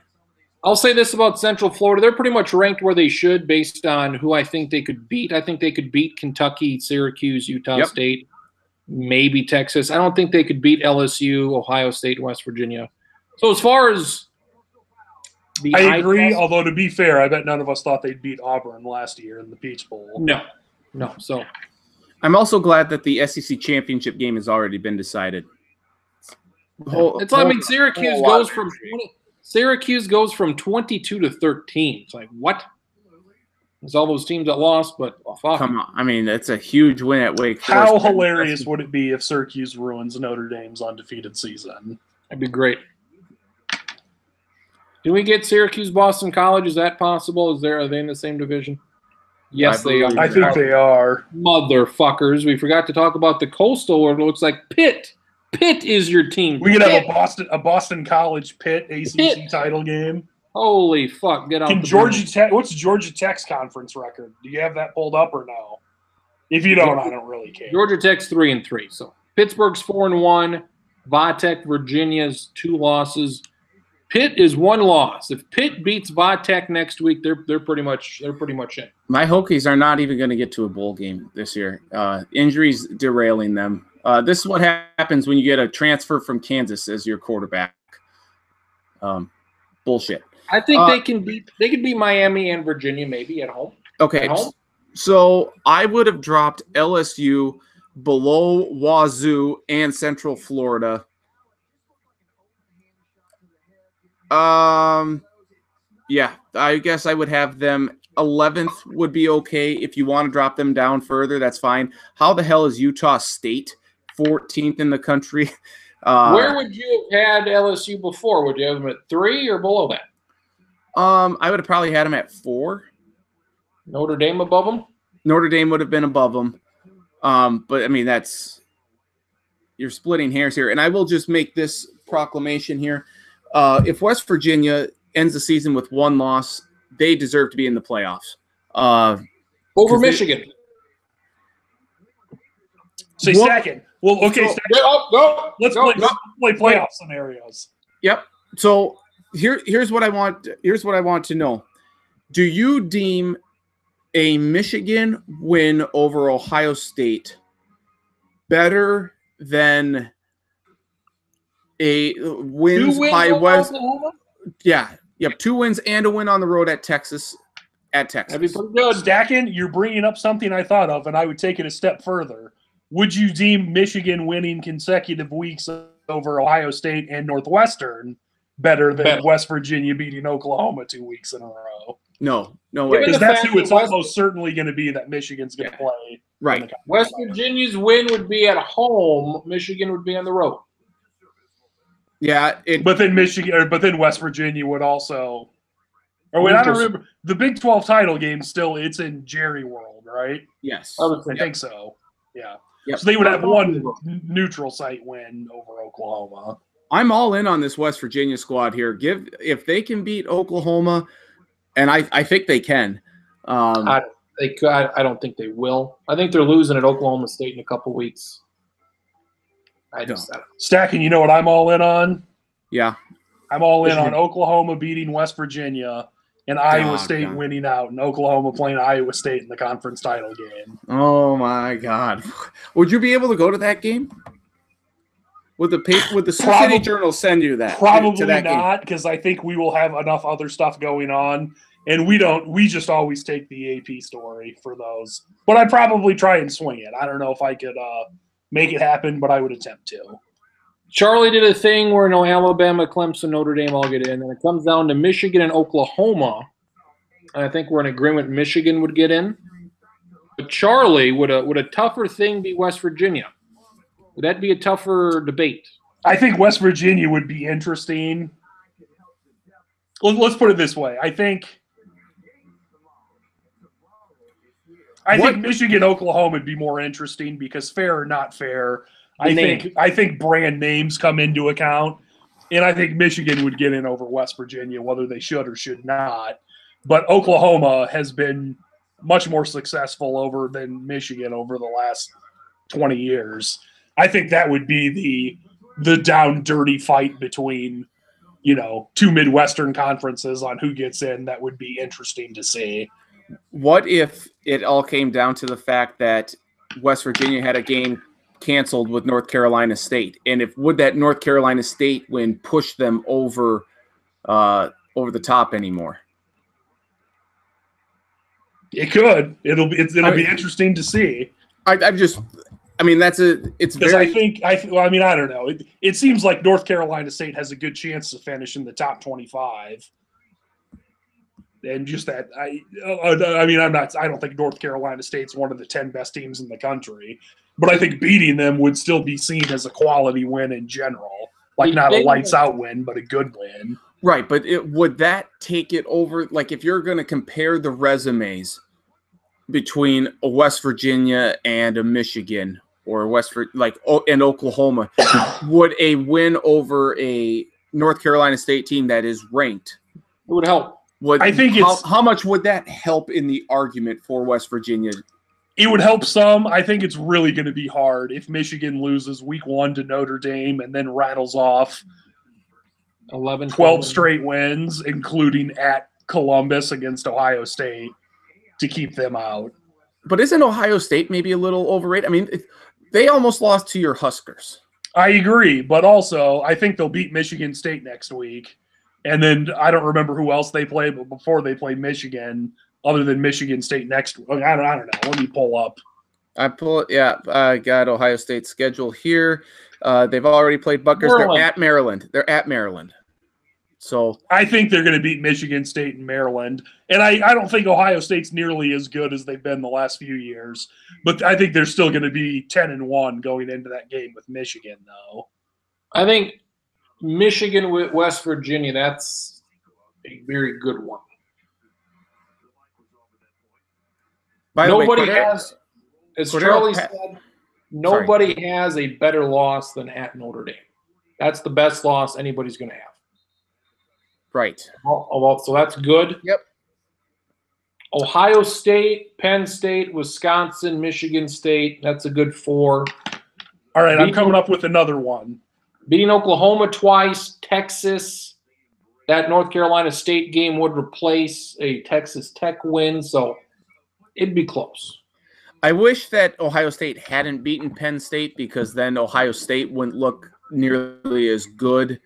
I'll say this about Central Florida. They're pretty much ranked where they should based on who I think they could beat. I think they could beat Kentucky, Syracuse, Utah State. maybe Texas. I don't think they could beat LSU, Ohio State, and West Virginia. So as far as I agree, although to be fair, I bet none of us thought they'd beat Auburn last year in the Peach Bowl. No. So I'm also glad that the SEC championship game has already been decided. Syracuse goes from 22 to 13. It's like, what? It's all those teams that lost, but fuck. Come on. I mean, that's a huge win at Wake Forest. How hilarious would it be if Syracuse ruins Notre Dame's undefeated season? That'd be great. Can we get Syracuse Boston College? Is that possible? Are they in the same division? Yes, they are. I think they are. Motherfuckers. We forgot to talk about the Coastal, where it looks like Pitt. Pitt is your team. We could have a Boston College Pitt ACC title game. Holy fuck! Get out. What's Georgia Tech's conference record? Do you have that pulled up or no? If you don't, I don't really care. Georgia Tech's 3-3. So Pittsburgh's 4-1. Vatech, Virginia's 2 losses. Pitt is 1 loss. If Pitt beats Vatech next week, they're pretty much in. My Hokies are not even going to get to a bowl game this year. Injuries derailing them. This is what happens when you get a transfer from Kansas as your quarterback. Bullshit. I think they can beat Miami and Virginia maybe at home. Okay. At home? So I would have dropped LSU below Wazoo and Central Florida. Yeah, I guess I would have them 11th would be okay. If you want to drop them down further, that's fine. How the hell is Utah State 14th in the country? Where would you have had LSU before? Would you have them at 3 or below that? I would have probably had them at 4. Notre Dame above them? Notre Dame would have been above them. But I mean, you're splitting hairs here. And I will just make this proclamation here. If West Virginia ends the season with 1 loss, they deserve to be in the playoffs. Over Michigan. Say second. Well, okay. Go. Let's play playoff scenarios. Yep. So here's what I want. Here's what I want to know. Do you deem a Michigan win over Ohio State better than a wins by West? Oklahoma? Yeah. Yep. 2 wins and a win on the road at Texas. That'd be pretty good. Stacking, you're bringing up something I thought of, and I would take it a step further. Would you deem Michigan winning consecutive weeks over Ohio State and Northwestern better than West Virginia beating Oklahoma 2 weeks in a row? No way. Because that's who it's almost certainly going to be that Michigan's going to play. Right. West Virginia's win would be at home. Michigan would be on the road. Yeah. But then West Virginia would also. Or wait, I don't remember. The Big 12 title game still, it's in Jerry World, right? Yes. I think so. Yeah. Yep. So they would have 1 neutral site win over Oklahoma. I'm all in on this West Virginia squad here. If they can beat Oklahoma, and I think they can. I don't think they will. I think they're losing at Oklahoma State in a couple weeks. Stacking, you know what I'm all in on? Yeah. I'm all in on Oklahoma beating West Virginia and Iowa State winning out, and Oklahoma playing Iowa State in the conference title game. Oh my God! Would you be able to go to that game? Would the Sioux City Journal send you that? Probably not, because I think we will have enough other stuff going on, and we just always take the AP story for those. But I'd probably try and swing it. I don't know if I could make it happen, but I would attempt to. Charlie did a thing where Alabama, Clemson, Notre Dame all get in, and it comes down to Michigan and Oklahoma. And I think we're in agreement Michigan would get in. But Charlie, would a tougher thing be West Virginia? Would that be a tougher debate? I think West Virginia would be interesting. Let's put it this way. I think Michigan, Oklahoma would be more interesting because fair or not fair, I think brand names come into account, and I think Michigan would get in over West Virginia, whether they should or should not. But Oklahoma has been much more successful than Michigan over the last 20 years. I think that would be the down dirty fight between, 2 Midwestern conferences on who gets in. That would be interesting to see. What if it all came down to the fact that West Virginia had a game canceled with North Carolina State, and would that North Carolina State win push them over the top anymore? It could. It'll be interesting to see. It's very. I don't know. It seems like North Carolina State has a good chance to finish in the top 25. And just that, I don't think North Carolina State's one of the 10 best teams in the country, but I think beating them would still be seen as a quality win in general. Like not a lights out win, but a good win. Right, but would that take it over? Like if you're going to compare the resumes between a West Virginia and a Michigan or and Oklahoma, would a win over a North Carolina State team that is ranked? It would help. How much would that help in the argument for West Virginia? It would help some. I think it's really going to be hard if Michigan loses week 1 to Notre Dame and then rattles off 12 straight wins, including at Columbus against Ohio State, to keep them out. But isn't Ohio State maybe a little overrated? I mean, they almost lost to your Huskers. I agree, but also I think they'll beat Michigan State next week. And then I don't remember who else they play, but before they play Michigan, other than Michigan State next. I don't know. Let me pull up. I got Ohio State's schedule here. They've already played Buckers. They're at Maryland. So I think they're going to beat Michigan State and Maryland. And I don't think Ohio State's nearly as good as they've been the last few years. But I think they're still going to be 10-1 going into that game with Michigan, though. I think Michigan with West Virginia, that's a very good one. Nobody has, as Charlie said, nobody has a better loss than at Notre Dame. That's the best loss anybody's going to have. Right. So that's good. Yep. Ohio State, Penn State, Wisconsin, Michigan State, that's a good 4. All right, I'm coming up with another one. Beating Oklahoma twice, Texas. That North Carolina State game would replace a Texas Tech win, so it'd be close. I wish that Ohio State hadn't beaten Penn State, because then Ohio State wouldn't look nearly as good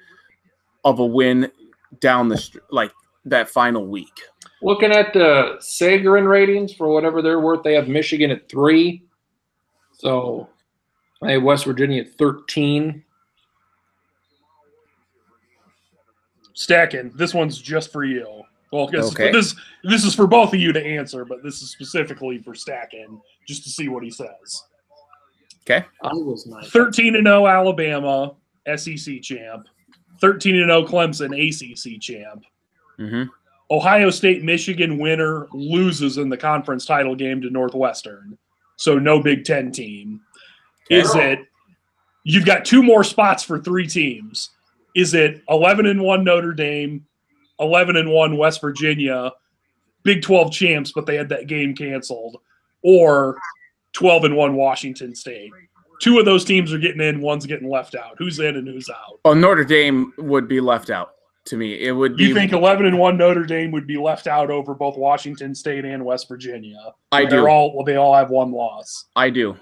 of a win down that final week. Looking at the Sagarin ratings for whatever they're worth, they have Michigan at 3. So I have West Virginia at 13. Stacking, this one's just for you. Well, this is for both of you to answer, but this is specifically for Stacking, just to see what he says. Okay. 13-0 Alabama, SEC champ. 13-0 Clemson, ACC champ. Mm-hmm. Ohio State, Michigan winner loses in the conference title game to Northwestern. So no Big Ten team. You've got 2 more spots for 3 teams. Is it 11-1 Notre Dame, 11-1 West Virginia, Big 12 champs, but they had that game canceled, or 12-1 Washington State? 2 of those teams are getting in, one's getting left out. Who's in and who's out? Oh, Notre Dame would be left out to me. It would be. You think 11-1 Notre Dame would be left out over both Washington State and West Virginia? I do. They all have 1 loss. I do.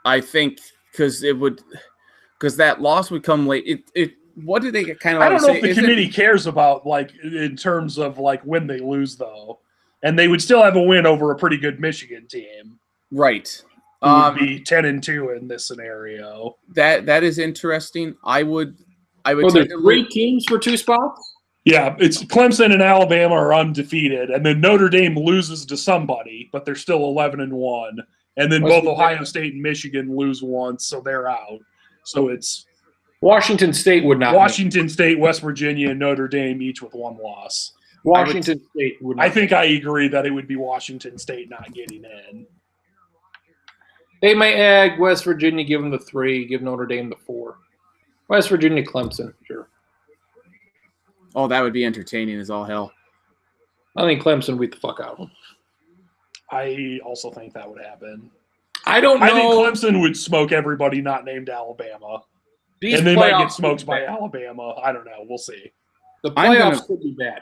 I think because that loss would come late. What do they kind of? I don't know if the committee cares about in terms of when they lose though, and they would still have a win over a pretty good Michigan team, right? Who would be 10-2 in this scenario. That is interesting. I would. There's 3 teams for 2 spots. Yeah, it's Clemson and Alabama are undefeated, and then Notre Dame loses to somebody, but they're still 11-1, and then both Ohio State and Michigan lose once, so they're out. So it's. Washington State would not. Washington State, West Virginia, and Notre Dame each with 1 loss. Washington State would not. I think I agree that it would be Washington State not getting in. They may egg West Virginia, give them the 3, give Notre Dame the 4. West Virginia, Clemson, sure. Oh, that would be entertaining as all hell. I think Clemson beat the fuck out of them. I also think that would happen. I don't know. I think Clemson would smoke everybody not named Alabama. And they might get smoked by Alabama. I don't know. We'll see. The playoffs could be bad.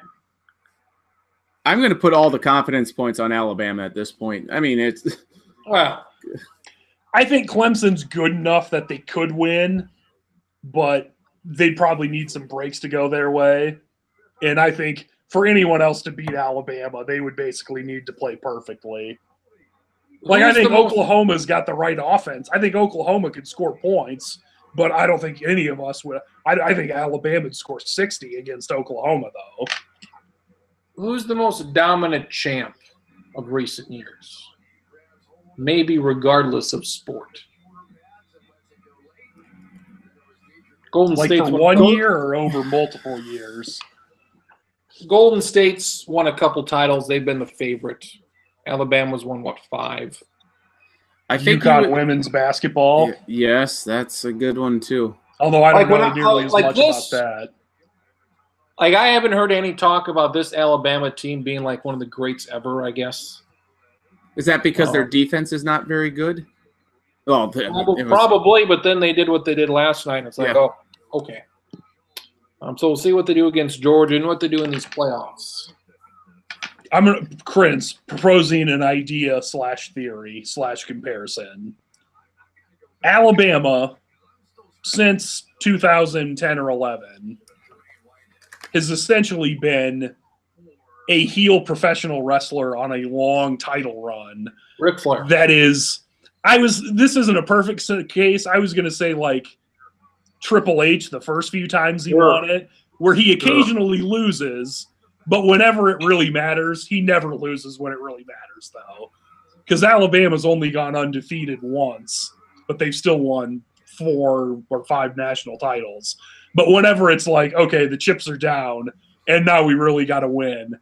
I'm going to put all the confidence points on Alabama at this point. I mean, it's – well, I think Clemson's good enough that they could win, but they'd probably need some breaks to go their way. And I think for anyone else to beat Alabama, they would basically need to play perfectly. Like, I think Oklahoma's got the right offense. I think Oklahoma could score points, but I don't think any of us would. I think Alabama would score 60 against Oklahoma, though. Who's the most dominant champ of recent years? Maybe regardless of sport. Golden State for 1 year or over multiple years? Golden State's won a couple titles. They've been the favorite. Alabama's won, 5? I think UConn women's basketball. Yes, that's a good one, too. Although I don't know nearly as much about that. Like, I haven't heard any talk about this Alabama team being like one of the greats ever, I guess. Is that because their defense is not very good? Well, probably, but then they did what they did last night. And it's like, oh, okay. So we'll see what they do against Georgia and what they do in these playoffs. I'm proposing an idea / theory / comparison. Alabama, since 2010 or 11, has essentially been a heel professional wrestler on a long title run. Ric Flair. That is, this isn't a perfect case. I was going to say like Triple H the first few times he won it, where he occasionally loses, but whenever it really matters, he never loses when it really matters, though. Because Alabama's only gone undefeated once, but they've still won 4 or 5 national titles. But whenever it's like, okay, the chips are down, and now we really got to win.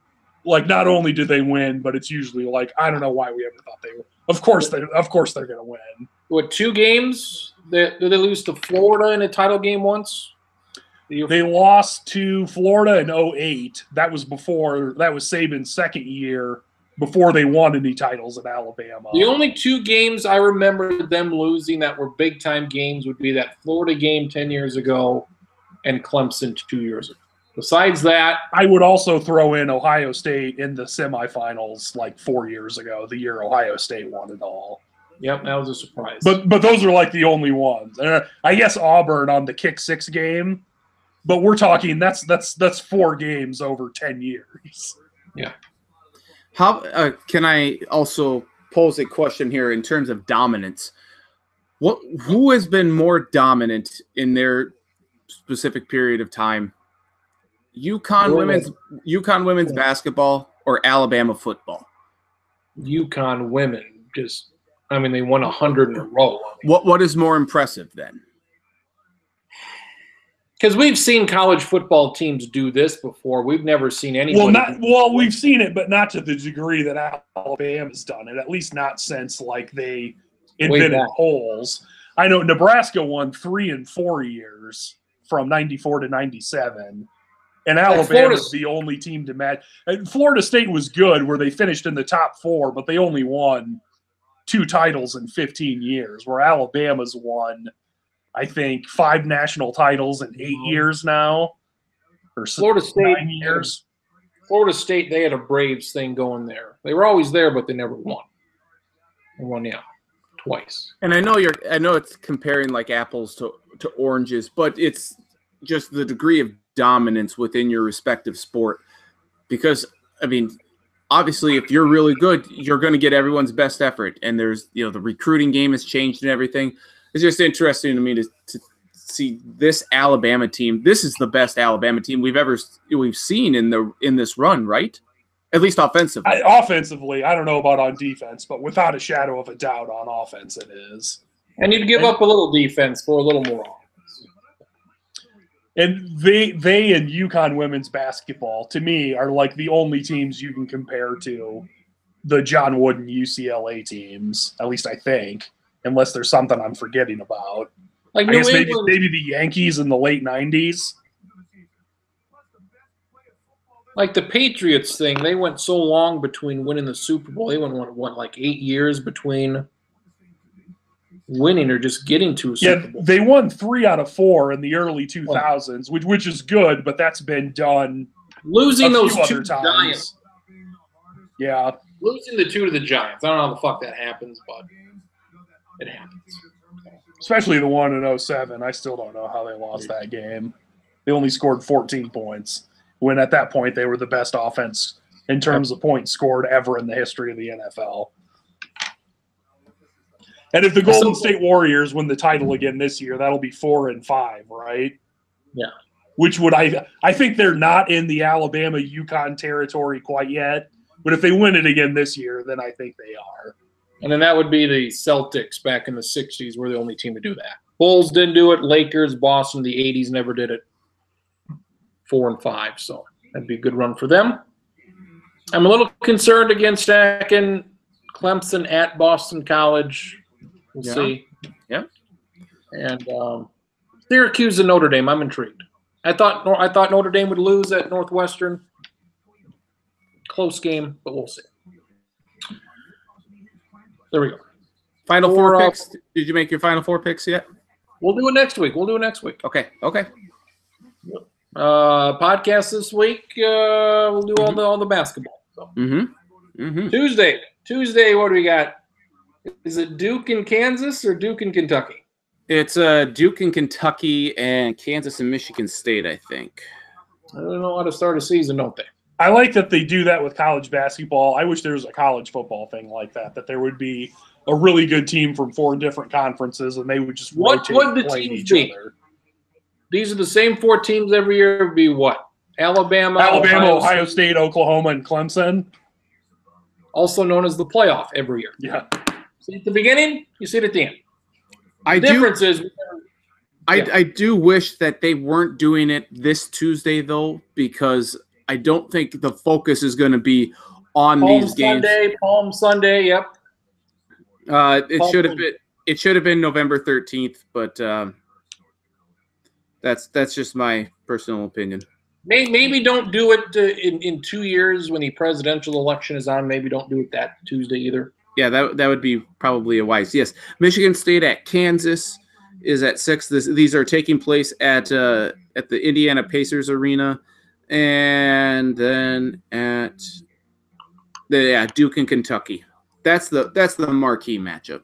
Like, not only do they win, but it's usually like, I don't know why we ever thought they would. Of course they're going to win. What, 2 games? Did they lose to Florida in a title game once? They lost to Florida in 2008. That was Saban's second year before they won any titles at Alabama. The only 2 games I remember them losing that were big-time games would be that Florida game 10 years ago and Clemson 2 years ago. Besides that, I would also throw in Ohio State in the semifinals like 4 years ago, the year Ohio State won it all. Yep, that was a surprise. But those are like the only ones. I guess Auburn on the kick 6 game, but we're talking that's 4 games over 10 years. Yeah. How can I also pose a question here in terms of dominance? Who has been more dominant in their specific period of time? UConn women's basketball or Alabama football? UConn women, they won 100 in a row. What is more impressive then? Because we've seen college football teams do this before. We've never seen anybody. We've seen it, but not to the degree that Alabama's done it. At least not since like they invented polls. I know Nebraska won 3 and 4 years from 94 to 97. And Alabama's the only team to match. Florida State was good where they finished in the top 4, but they only won 2 titles in 15 years, where Alabama's won, I think, 5 national titles in 8 years now. Or Florida State, 9 years. Florida State, they had a Braves thing going there. They were always there, but they never won. They won, twice. And I know it's comparing like apples to oranges, but it's just the degree of dominance within your respective sport. Because, obviously, if you're really good, you're going to get everyone's best effort. And there's, the recruiting game has changed and everything. It's just interesting to me to see this Alabama team. This is the best Alabama team we've seen in this run, right? At least offensively. Offensively, I don't know about on defense, but without a shadow of a doubt on offense it is. And you'd give up a little defense for a little more offense. And they and UConn women's basketball, to me, are like the only teams you can compare to the John Wooden UCLA teams, at least I think, unless there's something I'm forgetting about. Like I guess maybe the Yankees in the late 90s. Like the Patriots thing, they went so long between winning the Super Bowl. They went, like 8 years between winning or just getting to a Super Bowl. They won 3 out of 4 in the early 2000s, which is good, but that's been done losing those 2 times. Giants. Yeah. Losing the 2 to the Giants. I don't know how the fuck that happens, but It happens. Especially the one in 07. I still don't know how they lost that game. They only scored 14 points, when at that point they were the best offense in terms of points scored ever in the history of the NFL. And if the Golden State Warriors win the title again this year, that'll be 4-5, right? Yeah. Which would I think they're not in the Alabama-UConn territory quite yet, but if they win it again this year, then I think they are. And then that would be the Celtics back in the 60s were the only team to do that. Bulls didn't do it. Lakers, Boston, the 80s never did it. 4-5, so that'd be a good run for them. I'm a little concerned against stacking Clemson at Boston College. We'll see. Yeah. And Syracuse and Notre Dame, I'm intrigued. I thought Notre Dame would lose at Northwestern. Close game, but we'll see. There we go. Final four picks. Did you make your final four picks yet? We'll do it next week. Okay. Yep. Podcast this week. We'll do all the basketball. So. Tuesday. What do we got? Is it Duke and Kansas or Duke and Kentucky? It's Duke and Kentucky and Kansas and Michigan State, I think. I don't know how to start a season, don't they? I like that they do that with college basketball. I wish there was a college football thing like that there would be a really good team from 4 different conferences, and they would just rotate what would the playing teams each be? Other. These are the same 4 teams every year. Would be what? Alabama, Ohio State, Oklahoma, and Clemson. Also known as the playoff every year. Yeah. See at the beginning, you see it at the end. I do wish that they weren't doing it this Tuesday, though, because I don't think the focus is going to be on these games. Palm Sunday, yep. It should have been November 13th, but that's just my personal opinion. Maybe don't do it in 2 years when the presidential election is on. Maybe don't do it that Tuesday either. Yeah, that would be probably a wise. Yes, Michigan State at Kansas is at 6. These are taking place at the Indiana Pacers Arena, and then at Duke and Kentucky. That's the marquee matchup.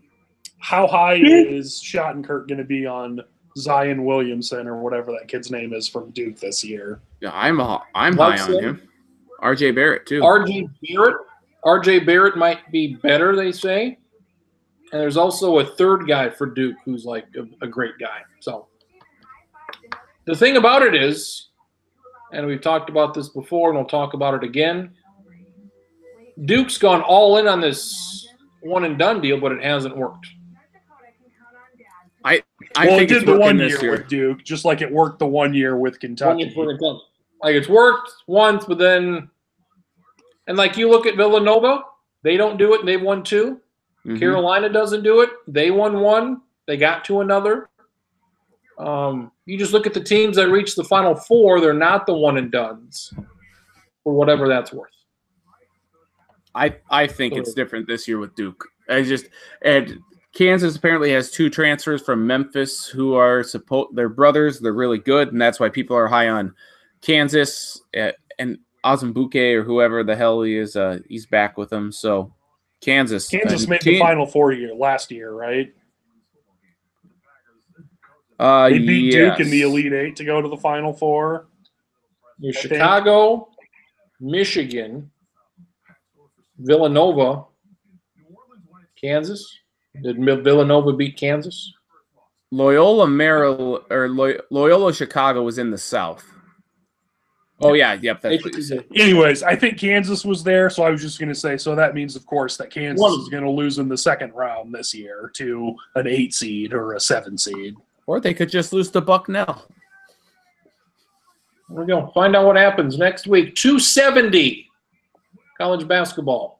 How high is Schottenkirk going to be on Zion Williamson or whatever that kid's name is from Duke this year? Yeah, I'm high on him. R.J. Barrett too. R.J. Barrett might be better, they say. And there's also a third guy for Duke who's like a great guy. So the thing about it is, and we've talked about this before and we'll talk about it again, Duke's gone all in on this one-and-done deal, but it hasn't worked. I think it did the 1 year with Duke, just like it worked the 1 year with Kentucky. Like it's worked once, but then – and like you look at Villanova, they don't do it, and they've won 2. Mm-hmm. Carolina doesn't do it. They won 1. They got to another. You just look at the teams that reach the Final Four, they're not the one-and-dones for whatever that's worth. I think it's different this year with Duke. And Kansas apparently has 2 transfers from Memphis who are they're brothers. They're really good, and that's why people are high on Kansas. And Azumbuke or whoever the hell he is, he's back with them. So Kansas made the Final Four last year, right? They beat Duke in the Elite 8 to go to the Final Four. Chicago, Michigan, Villanova, Kansas. Did Villanova beat Kansas? Loyola Chicago was in the South. Oh, yeah. Yep. That's what you said. Anyways, I think Kansas was there, so I was just going to say, so that means, of course, that Kansas is going to lose in the second round this year to an 8 seed or a 7 seed. Or they could just lose to Bucknell. There we go. Find out what happens next week. 270 college basketball.